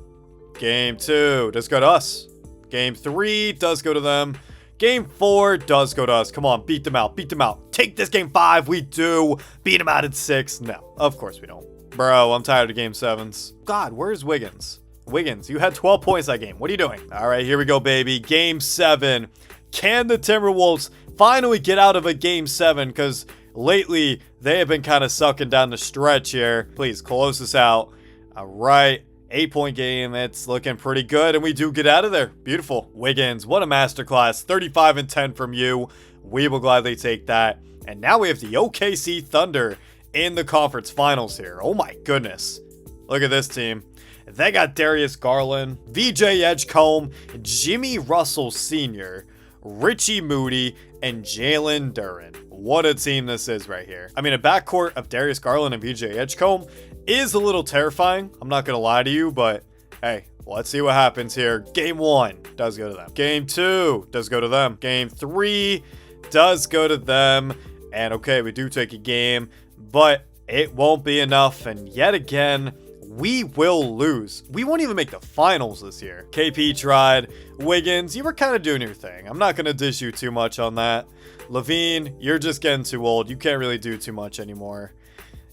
Game 2 does go to us. Game 3 does go to them. Game 4 does go to us. Come on, beat them out. Beat them out. Take this game 5. We do. Beat them out in 6. No, of course we don't. Bro, I'm tired of game 7s. God, where's Wiggins? Wiggins, you had 12 points that game. What are you doing? All right, here we go, baby. Game 7. Can the Timberwolves finally get out of a game 7? Because lately, they have been kind of sucking down the stretch here. Please, close this out. All right. 8-point game. It's looking pretty good, and we do get out of there. Beautiful. Wiggins, what a masterclass. 35 and 10 from you. We will gladly take that. And now we have the OKC Thunder in the conference finals here. Oh my goodness. Look at this team. They got Darius Garland, VJ Edgecombe, Jimmy Russell Sr., Richie Moody, and Jalen Duren. What a team this is right here. I mean, a backcourt of Darius Garland and VJ Edgecombe is a little terrifying. I'm not going to lie to you, but hey, let's see what happens here. Game 1 does go to them. Game 2 does go to them. Game 3 does go to them. And okay, we do take a game, but it won't be enough. And yet again, we will lose. We won't even make the finals this year. KP tried. Wiggins, you were kind of doing your thing. I'm not going to dish you too much on that. Levine, you're just getting too old. You can't really do too much anymore.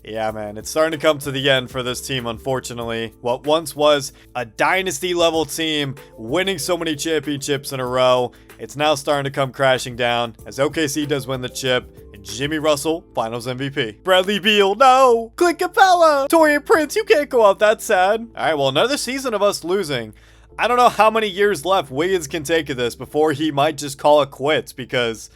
Yeah, man, it's starting to come to the end for this team, unfortunately. What once was a dynasty-level team winning so many championships in a row, it's now starting to come crashing down as OKC does win the chip. Jimmy Russell, Finals MVP. Bradley Beal, no! Clint Capella! Torian Prince, you can't go out that sad. Alright, well, another season of us losing. I don't know how many years left Wiggins can take of this before he might just call it quits because,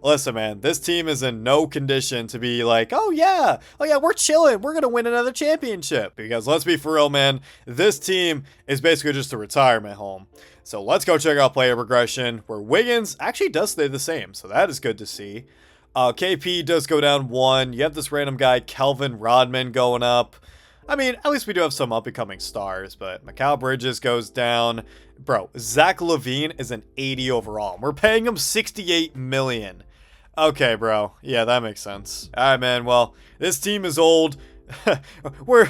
listen, man, this team is in no condition to be like, oh yeah, we're chilling. We're going to win another championship. Because let's be for real, man, this team is basically just a retirement home. So let's go check out player progression where Wiggins actually does stay the same. So that is good to see. KP does go down 1. You have this random guy, Kelvin Rodman, going up. I mean, at least we do have some up-and-coming stars, but Mikal Bridges goes down. Bro, Zach LaVine is an 80 overall. We're paying him $68 million. Okay, bro. Yeah, that makes sense. All right, man. Well, this team is old. we're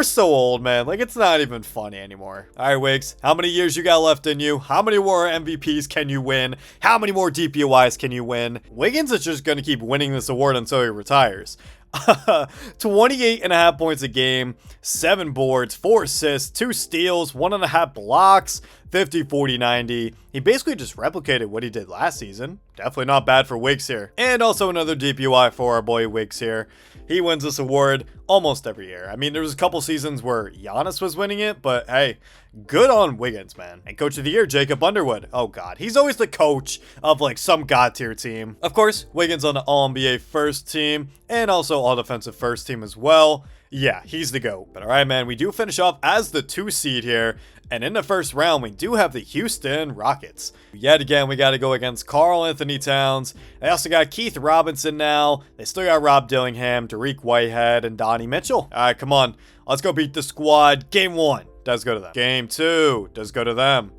so old, man. Like, it's not even funny anymore. All right, Wiggs, how many years you got left in you? How many more MVPs can you win? How many more DPOIs can you win? Wiggins is just going to keep winning this award until he retires. 28.5 points a game, 7 boards, 4 assists, 2 steals, 1.5 blocks, 50, 40, 90. He basically just replicated what he did last season. Definitely not bad for Wiggs here. And also another DPOI for our boy Wiggs here. He wins this award almost every year. I mean, there was a couple seasons where Giannis was winning it, but hey, good on Wiggins, man. And Coach of the Year, Jacob Underwood. Oh, God. He's always the coach of, like, some God-tier team. Of course, Wiggins on the All-NBA first team and also All-Defensive first team as well. Yeah, he's the GOAT. But all right, man, we do finish off as the 2 seed here. And in the first round, we do have the Houston Rockets. Yet again, we got to go against Karl Anthony Towns. They also got Keith Robinson now. They still got Rob Dillingham, Dariq Whitehead, and Donnie Mitchell. All right, come on. Let's go beat the squad. Game 1 does go to them. Game 2 does go to them.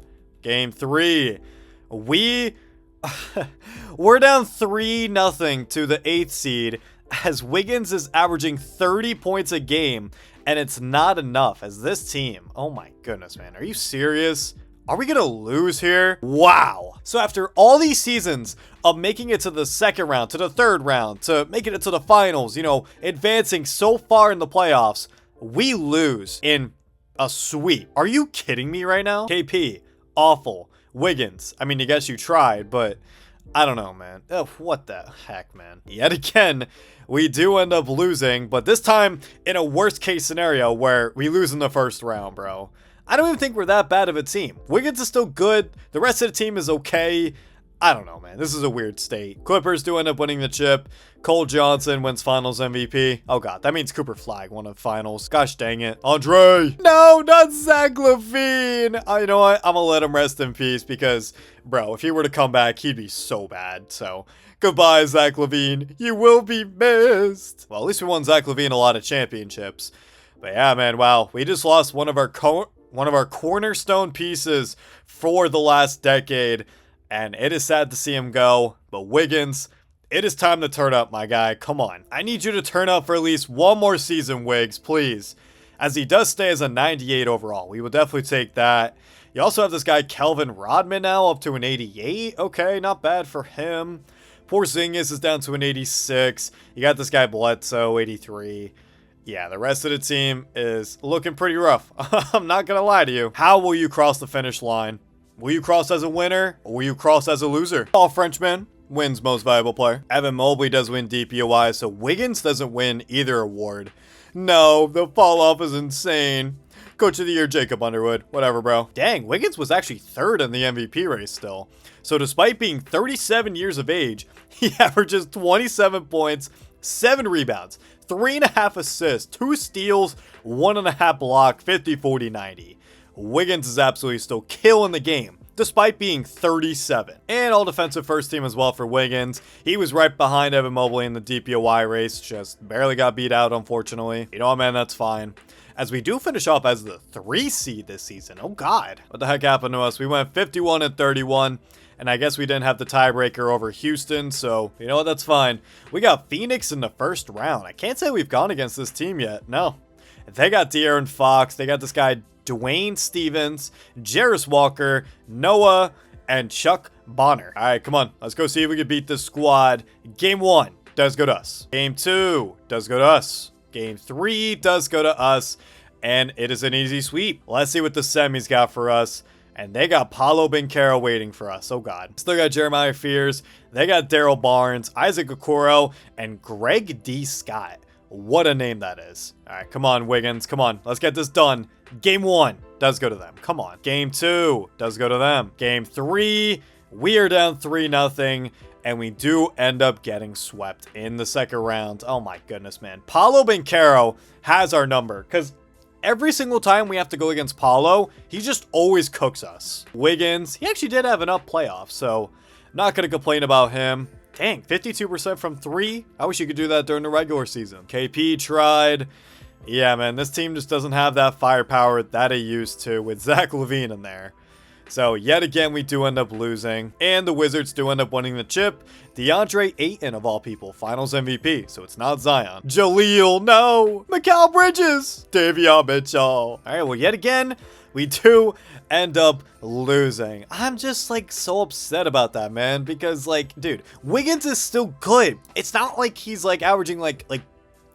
Game 3. We're down 3-0 to the 8th seed as Wiggins is averaging 30 points a game. And it's not enough as this team, oh my goodness, man. Are you serious? Are we going to lose here? Wow. So after all these seasons of making it to the second round, to the third round, to making it to the finals, you know, advancing so far in the playoffs, we lose in a sweep. Are you kidding me right now? KP, awful. Wiggins, I mean, I guess you tried, but I don't know, man. Oh, what the heck, man. Yet again, we do end up losing, but this time in a worst case scenario where we lose in the first round, bro. I don't even think we're that bad of a team. Wiggins is still good. The rest of the team is okay. I don't know, man. This is a weird state. Clippers do end up winning the chip. Cole Johnson wins Finals MVP. Oh, God. That means Cooper Flagg won the Finals. Gosh dang it. Andre. No, not Zach LaVine. You know what? I'm going to let him rest in peace because, bro, if he were to come back, he'd be so bad. So, goodbye, Zach LaVine. You will be missed. Well, at least we won Zach LaVine a lot of championships. But yeah, man, wow. We just lost one of our cornerstone pieces for the last decade. And it is sad to see him go. But Wiggins, it is time to turn up, my guy. Come on. I need you to turn up for at least one more season, Wiggs, please. As he does stay as a 98 overall. We will definitely take that. You also have this guy, Kelvin Rodman, now up to an 88. Okay, not bad for him. Porzingis is down to an 86. You got this guy, Bledsoe, 83. Yeah, the rest of the team is looking pretty rough. I'm not going to lie to you. How will you cross the finish line? Will you cross as a winner, or will you cross as a loser? All Frenchman wins most valuable player. Evan Mobley does win DPOY, so Wiggins doesn't win either award. No, the fall off is insane. Coach of the Year, Jacob Underwood. Whatever, bro. Dang, Wiggins was actually third in the MVP race still. So despite being 37 years of age, he averages 27 points, 7 rebounds, 3.5 assists, 2 steals, 1.5 block, 50, 40, 90. Wiggins is absolutely still killing the game, despite being 37. And all defensive first team as well for Wiggins. He was right behind Evan Mobley in the DPOY race, just barely got beat out, unfortunately. You know what, man, that's fine. As we do finish off as the 3 seed this season. Oh, God. What the heck happened to us? We went 51-31. And I guess we didn't have the tiebreaker over Houston, so you know what, that's fine. We got Phoenix in the first round. I can't say we've gone against this team yet, no. They got De'Aaron Fox, they got this guy Dwayne Stevens, Jarris Walker, Noah, and Chuck Bonner. All right, come on, let's go see if we can beat this squad. Game 1 does go to us. Game 2 does go to us. Game 3 does go to us, and it is an easy sweep. Let's see what the semis got for us. And they got Paolo Banchero waiting for us. Oh, God. Still got Jeremiah Fears. They got Daryl Barnes, Isaac Okoro, and Greg D. Scott. What a name that is. All right, come on, Wiggins. Come on. Let's get this done. Game 1 does go to them. Come on. Game 2 does go to them. Game 3, we are down 3-0. And we do end up getting swept in the second round. Oh, my goodness, man. Paolo Banchero has our number. Because every single time we have to go against Paolo, he just always cooks us. Wiggins, he actually did have an up playoff, so not going to complain about him. Dang, 52% from 3. I wish you could do that during the regular season. KP tried. Yeah, man, this team just doesn't have that firepower that it used to with Zach LaVine in there. So, yet again, we do end up losing. And the Wizards do end up winning the chip. DeAndre Ayton, of all people, Finals MVP. So, it's not Zion. Jaleel, no! Mikal Bridges! Davion Mitchell. All right, well, yet again, we do end up losing. I'm just, like, so upset about that, man. Because, like, dude, Wiggins is still good. It's not like he's, like, averaging, like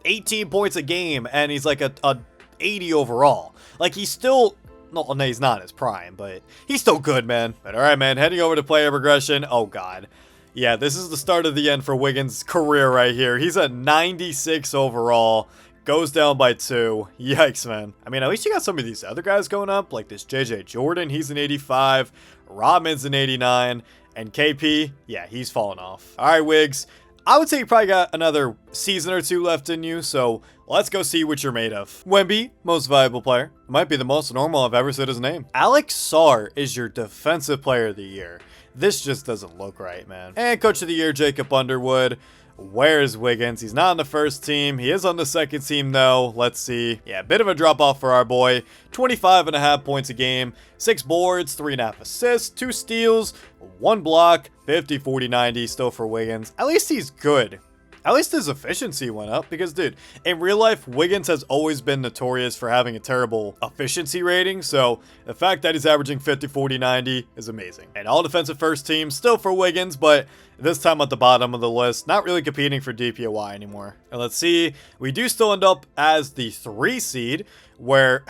18 points a game. And he's, like, a 80 overall. Like, he's still... No, he's not in his prime, but he's still good, man. But all right, man, heading over to player progression. Oh, God. Yeah, this is the start of the end for Wiggins' career right here. He's at 96 overall. Goes down by 2. Yikes, man. I mean, at least you got some of these other guys going up, like this JJ Jordan. He's an 85. Rodman's an 89. And KP, yeah, he's falling off. All right, Wiggs. I would say you probably got another season or 2 left in you, so let's go see what you're made of. Wemby, most valuable player. Might be the most normal I've ever said his name. Alex Sarr is your defensive player of the year. This just doesn't look right, man. And coach of the year, Jacob Underwood. Where's Wiggins? He's not on the first team. He is on the second team, though. Let's see. Yeah, a bit of a drop-off for our boy. 25.5 points a game, 6 boards, 3.5 assists, 2 steals, 1 block, 50, 40, 90 still for Wiggins. At least he's good. At least his efficiency went up because, dude, in real life, Wiggins has always been notorious for having a terrible efficiency rating. So the fact that he's averaging 50, 40, 90 is amazing. And all defensive first team still for Wiggins, but this time at the bottom of the list, not really competing for DPOY anymore. And let's see, we do still end up as the 3 seed where,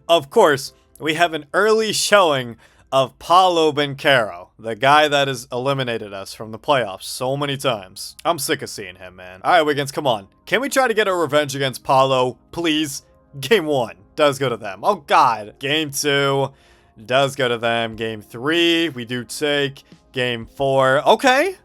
of course, we have an early showing of Paolo Banchero, the guy that has eliminated us from the playoffs so many times. I'm sick of seeing him, man. All right, Wiggins, come on. Can we try to get a revenge against Paolo, please? Game 1 does go to them. Oh, God. Game 2 does go to them. Game 3, we do take. Game 4. Okay.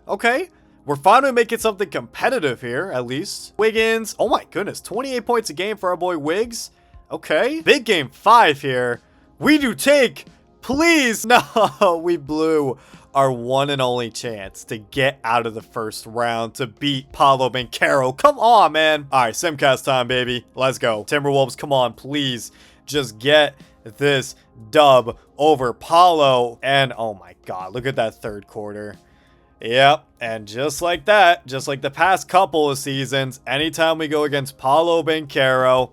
We're finally making something competitive here, at least. Wiggins. Oh, my goodness. 28 points a game for our boy Wiggs. Okay. Big game 5 here. We do take... Please, no, we blew our one and only chance to get out of the first round to beat Paolo Banchero. Come on, man. All right, Simcast time, baby. Let's go. Timberwolves, come on, please. Just get this dub over Paolo. And, oh my God, look at that third quarter. Yep, and just like that, just like the past couple of seasons, anytime we go against Paolo Banchero,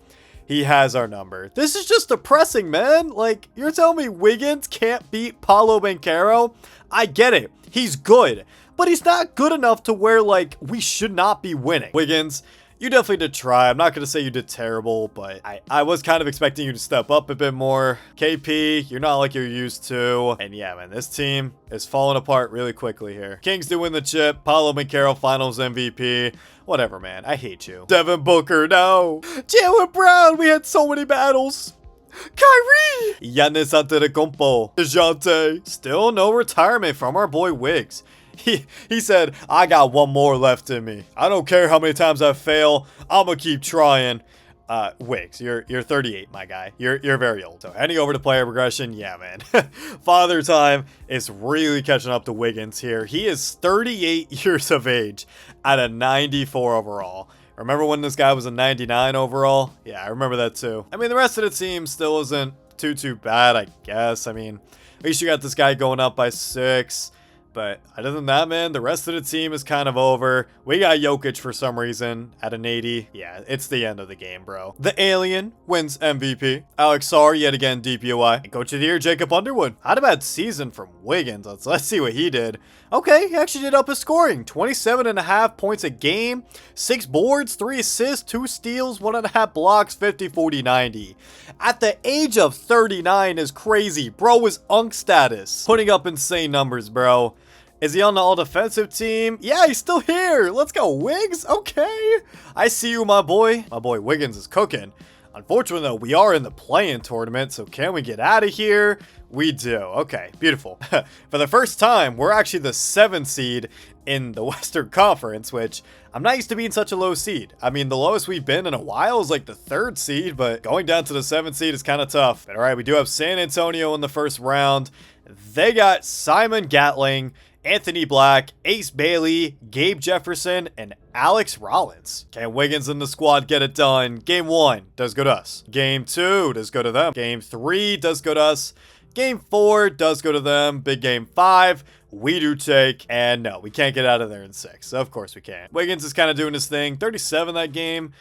He has our number. This is just depressing, man. Like, you're telling me Wiggins can't beat Paolo Banchero? I get it. He's good. But he's not good enough to where, like, we should not be winning. Wiggins, you definitely did try. I'm not going to say you did terrible, but I was kind of expecting you to step up a bit more. KP, you're not like you're used to. And yeah, man, this team is falling apart really quickly here. Kings do win the chip. Paolo Banchero finals MVP. Whatever, man. I hate you. Devin Booker, no. Jaylen Brown, we had so many battles. Kyrie! Giannis Antetokounmpo. DeJounte. Still no retirement from our boy Wiggs. He said, I got one more left in me. I don't care how many times I fail. I'm gonna keep trying. Wiggs, you're 38, my guy. You're very old. So heading over to player progression, yeah, man. Father time is really catching up to Wiggins here. He is 38 years of age at a 94 overall. Remember when this guy was a 99 overall? Yeah, I remember that too. I mean, the rest of the team still isn't too bad, I guess. I mean, at least you got this guy going up by 6. But other than that, man, the rest of the team is kind of over. We got Jokic for some reason at an 80. Yeah, it's the end of the game, bro. The Alien wins MVP. Alex Sarr yet again DPOI. And Coach of the Year, Jacob Underwood. Not a bad season from Wiggins. Let's see what he did. Okay, he actually did up his scoring. 27.5 points a game, 6 boards, 3 assists, 2 steals, 1.5 blocks, 50, 40, 90. At the age of 39 is crazy. Bro was Unk status. Putting up insane numbers, bro. Is he on the all-defensive team? Yeah, he's still here. Let's go, Wiggs. Okay. I see you, my boy. My boy Wiggins is cooking. Unfortunately, though, we are in the play-in tournament, so can we get out of here? We do. Okay, beautiful. For the first time, we're actually the 7th seed in the Western Conference, which I'm not used to being such a low seed. I mean, the lowest we've been in a while is like the 3rd seed, but going down to the 7th seed is kind of tough. But all right, we do have San Antonio in the first round. They got Simon Gatling, Anthony Black, Ace Bailey, Gabe Jefferson, and Alex Rollins. Can Wiggins and the squad get it done? Game 1 does go to us. Game 2 does go to them. Game 3 does go to us. Game 4 does go to them. Big game 5, we do take. And no, we can't get out of there in 6. Of course we can't. Wiggins is kind of doing his thing. 37 that game.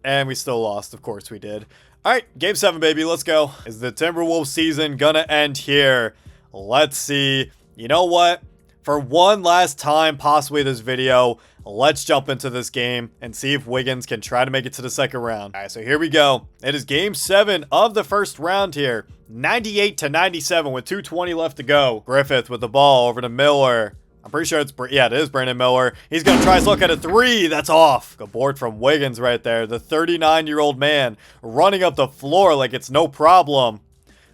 And we still lost. Of course we did. All right, game 7, baby. Let's go. Is the Timberwolves season gonna end here? Let's see. You know what? For one last time, possibly this video, let's jump into this game and see if Wiggins can try to make it to the second round. All right, so here we go. It is game 7 of the first round here. 98-97 with 2:20 left to go. Griffith with the ball over to Miller. I'm pretty sure it is Brandon Miller. He's going to try his look at a 3. That's off. Good board from Wiggins right there. The 39-year-old man running up the floor like it's no problem.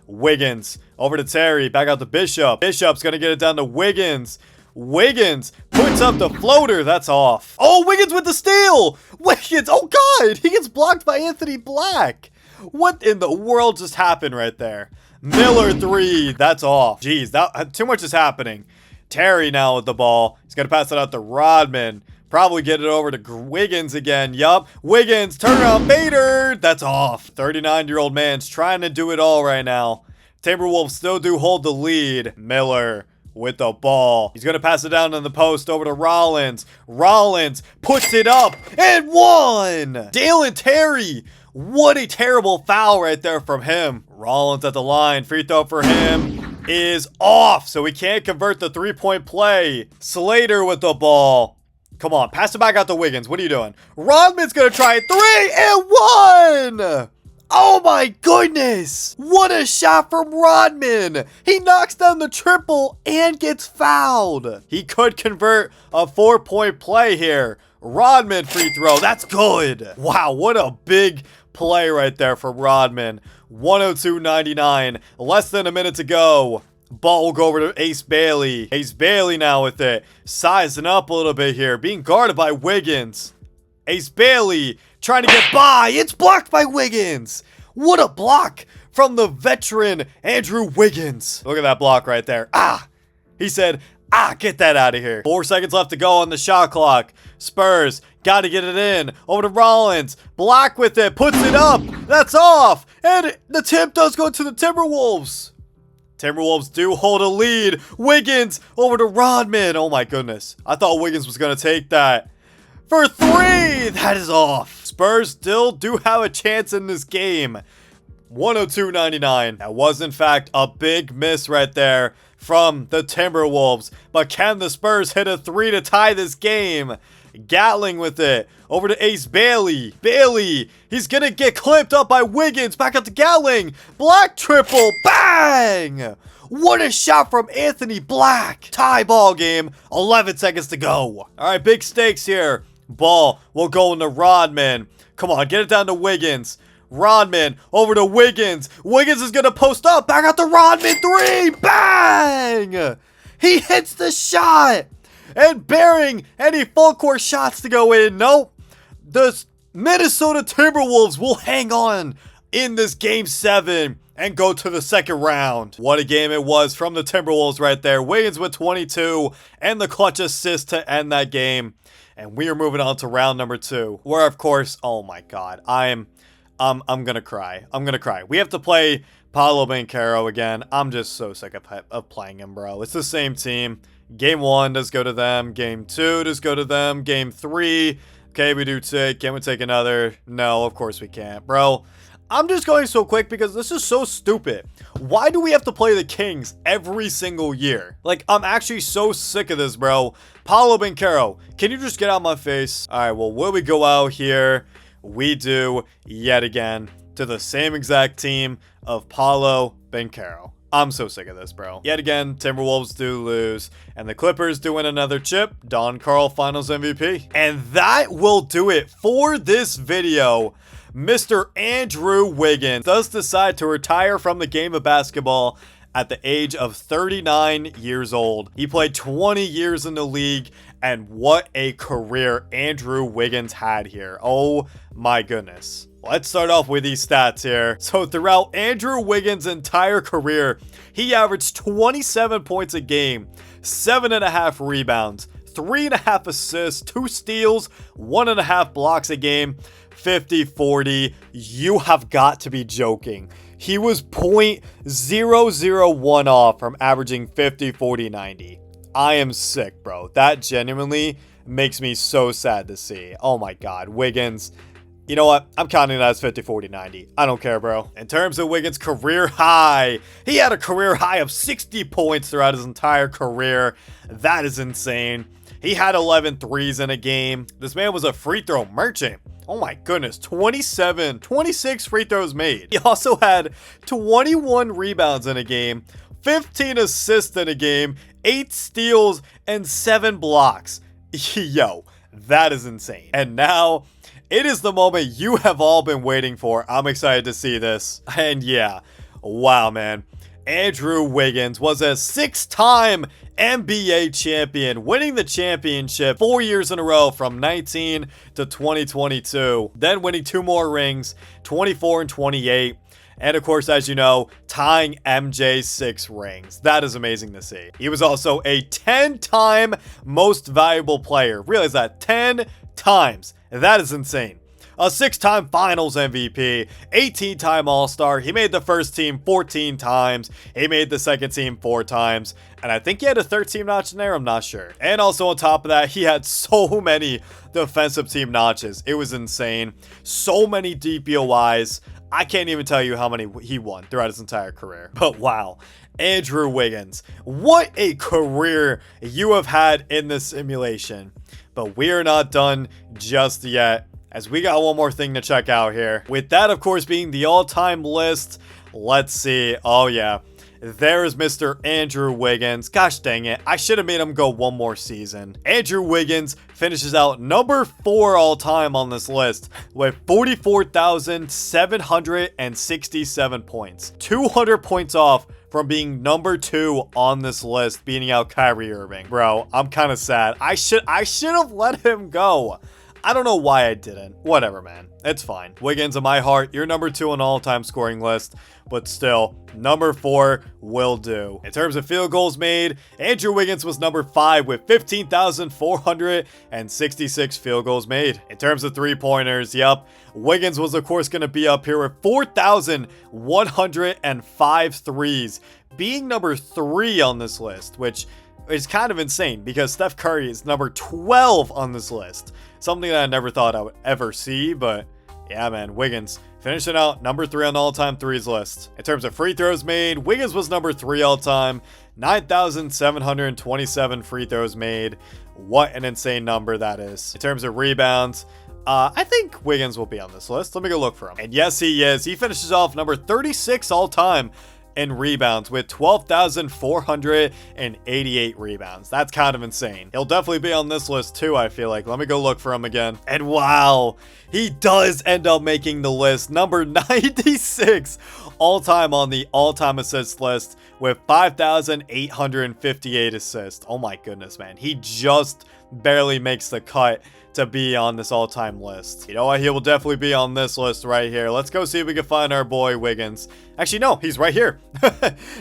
Wiggins over to Terry, back out to Bishop. Bishop's gonna get it down to Wiggins. Wiggins puts up the floater. That's off. Oh, Wiggins with the steal. Wiggins, oh god, he gets blocked by Anthony Black. What in the world just happened right there? Miller 3, that's off. Jeez, too much is happening. Terry now with the ball. He's gonna pass it out to Rodman. Probably get it over to Wiggins again. Yup. Wiggins, turnaround Bader. That's off. 39-year-old man's trying to do it all right now. Timberwolves still do hold the lead. Miller with the ball. He's going to pass it down in the post over to Rollins. Rollins puts it up and 1. Dalen Terry. What a terrible foul right there from him. Rollins at the line. Free throw for him is off. So we can't convert the 3-point play. Slater with the ball. Come on, pass it back out to Wiggins. What are you doing? Rodman's gonna try it. 3 and 1! Oh my goodness! What a shot from Rodman! He knocks down the triple and gets fouled. He could convert a 4-point play here. Rodman free throw. That's good. Wow, what a big play right there for Rodman. 102.99. Less than a minute to go. Ball will go over to Ace Bailey. Ace Bailey now with it. Sizing up a little bit here. Being guarded by Wiggins. Ace Bailey trying to get by. It's blocked by Wiggins. What a block from the veteran Andrew Wiggins. Look at that block right there. He said, get that out of here. 4 seconds left to go on the shot clock. Spurs got to get it in. Over to Rollins. Block with it. Puts it up. That's off. And the tip does go to the Timberwolves. Timberwolves do hold a lead. Wiggins over to Rodman. Oh my goodness. I thought Wiggins was going to take that. For 3. That is off. Spurs still do have a chance in this game. 102.99. That was, in fact, a big miss right there from the Timberwolves. But can the Spurs hit a 3 to tie this game? Gatling with it. Over to Ace Bailey. Bailey. He's going to get clipped up by Wiggins. Back up to Gatling. Black triple. Bang! What a shot from Anthony Black. Tie ball game. 11 seconds to go. All right, big stakes here. Ball will go into Rodman. Come on, get it down to Wiggins. Rodman over to Wiggins. Wiggins is going to post up. Back out to Rodman. 3. Bang! He hits the shot. And bearing any full court shots to go in. Nope. The Minnesota Timberwolves will hang on in this game 7 and go to the second round. What a game it was from the Timberwolves right there. Wiggins with 22 and the clutch assist to end that game. And we are moving on to round number 2, where of course, oh my god, I'm gonna cry. I'm gonna cry. We have to play Paolo Banchero again. I'm just so sick of playing him, bro. It's the same team. Game 1 does go to them. Game 2 does go to them. Game 3, okay, we do take. Can we take another? No, of course we can't, bro. I'm just going so quick because this is so stupid. Why do we have to play the Kings every single year? Like, I'm actually so sick of this, bro. Paolo Banchero, can you just get out my face? All right, well, will we go out here? We do, yet again, to the same exact team of Paolo Banchero. I'm so sick of this, bro. Yet again, Timberwolves do lose, and the Clippers do win another chip. Don Carl Finals MVP. And that will do it for this video. Mr. Andrew Wiggins does decide to retire from the game of basketball at the age of 39 years old. He played 20 years in the league, and what a career Andrew Wiggins had here. Oh my goodness. Let's start off with these stats here. So throughout Andrew Wiggins' entire career, he averaged 27 points a game, 7.5 rebounds, 3.5 assists, 2 steals, 1.5 blocks a game, 50-40. You have got to be joking. He was 0.001 off from averaging 50-40-90. I am sick, bro. That genuinely makes me so sad to see. Oh my god, Wiggins. You know what? I'm counting that as 50-40-90. I don't care, bro. In terms of Wiggins' career high, he had a career high of 60 points throughout his entire career. That is insane. He had 11 threes in a game. This man was a free throw merchant. Oh my goodness, 26 free throws made. He also had 21 rebounds in a game, 15 assists in a game, 8 steals, and 7 blocks. Yo, that is insane. And now, it is the moment you have all been waiting for. I'm excited to see this. And yeah, wow, man. Andrew Wiggins was a 6-time NBA champion, winning the championship 4 years in a row from 19 to 2022. Then winning 2 more rings, 24 and 28. And of course, as you know, tying MJ's 6 rings. That is amazing to see. He was also a 10-time most valuable player. Realize that, 10 times. That is insane. A 6-time finals MVP, 18-time All-Star. He made the first team 14 times. He made the second team 4 times. And I think he had a third team notch in there. I'm not sure. And also on top of that, he had so many defensive team notches. It was insane. So many DPOYs. I can't even tell you how many he won throughout his entire career. But wow. Andrew Wiggins. What a career you have had in this simulation. But we are not done just yet, as we got one more thing to check out here. With that, of course, being the all-time list. Let's see. Oh, yeah. There's Mr. Andrew Wiggins. Gosh dang it. I should have made him go one more season. Andrew Wiggins finishes out number 4 all-time on this list with 44,767 points. 200 points off from being number 2 on this list, beating out Kyrie Irving. Bro, I'm kind of sad. I should have let him go. I don't know why I didn't. Whatever, man. It's fine. Wiggins, in my heart, you're number 2 on the all-time scoring list, but still, number 4 will do. In terms of field goals made, Andrew Wiggins was number 5 with 15,466 field goals made. In terms of three-pointers, yep, Wiggins was, of course, going to be up here with 4,105 threes, being number 3 on this list, which is kind of insane because Steph Curry is number 12 on this list. Something that I never thought I would ever see, but yeah, man, Wiggins finishing out number 3 on the all-time threes list. In terms of free throws made, Wiggins was number 3 all-time, 9,727 free throws made. What an insane number that is. In terms of rebounds, I think Wiggins will be on this list. Let me go look for him. And yes, he is. He finishes off number 36 all-time in rebounds with 12,488 rebounds. That's kind of insane. He'll definitely be on this list too, I feel like. Let me go look for him again. And wow, he does end up making the list. Number 96 all-time on the all-time assist list with 5,858 assists. Oh my goodness, man. He just barely makes the cut to be on this all-time list. You know what? He will definitely be on this list right here. Let's go see if we can find our boy Wiggins. Actually, no, he's right here.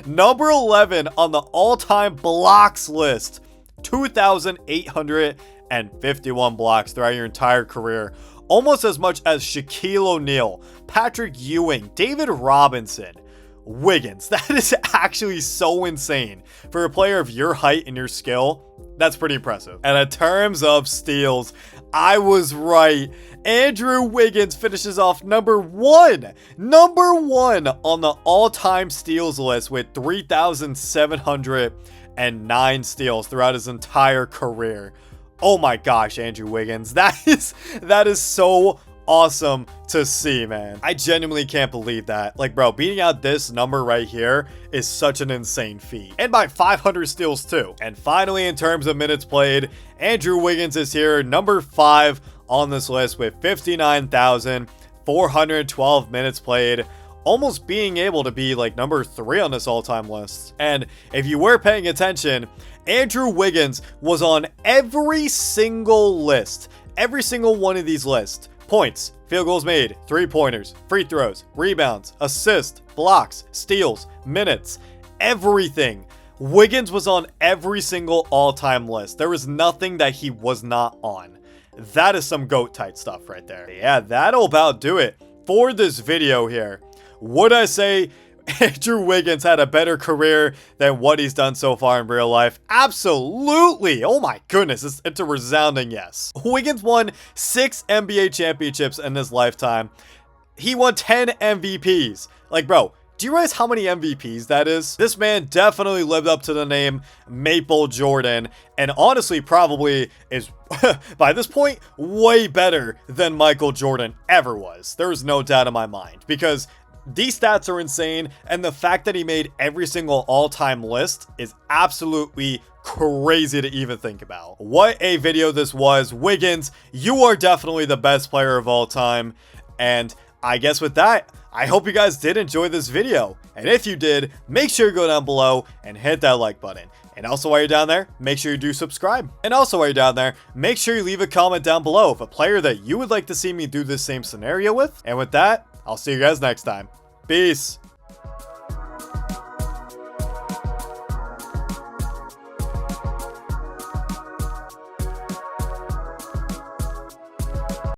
Number 11 on the all-time blocks list. 2,851 blocks throughout your entire career. Almost as much as Shaquille O'Neal, Patrick Ewing, David Robinson. Wiggins. That is actually so insane. For a player of your height and your skill, that's pretty impressive. And in terms of steals, I was right. Andrew Wiggins finishes off number 1. Number 1 on the all-time steals list with 3,709 steals throughout his entire career. Oh my gosh, Andrew Wiggins. That is so awesome to see, man. I genuinely can't believe that. Like, bro, beating out this number right here is such an insane feat. And by 500 steals too. And finally, in terms of minutes played, Andrew Wiggins is here, number 5 on this list with 59,412 minutes played. Almost being able to be like number 3 on this all-time list. And if you were paying attention, Andrew Wiggins was on every single list. Every single one of these lists. Points, field goals made, 3-pointers, free throws, rebounds, assists, blocks, steals, minutes, everything. Wiggins was on every single all-time list. There was nothing that he was not on. That is some GOAT type stuff right there. Yeah, that'll about do it for this video here. Would I say Andrew Wiggins had a better career than what he's done so far in real life? Absolutely. Oh my goodness, it's a resounding yes. Wiggins won 6 NBA championships in his lifetime. He won 10 MVPs. Like, bro, do you realize how many MVPs that is? This man definitely lived up to the name Maple Jordan, and honestly probably is, by this point, way better than Michael Jordan ever was. There is no doubt in my mind, because these stats are insane, and the fact that he made every single all-time list is absolutely crazy to even think about. What a video this was. Wiggins, you are definitely the best player of all time, and I guess with that, I hope you guys did enjoy this video, and if you did, make sure you go down below and hit that like button. And also while you're down there, make sure you do subscribe. And also while you're down there, make sure you leave a comment down below of a player that you would like to see me do this same scenario with. And with that, I'll see you guys next time. Peace.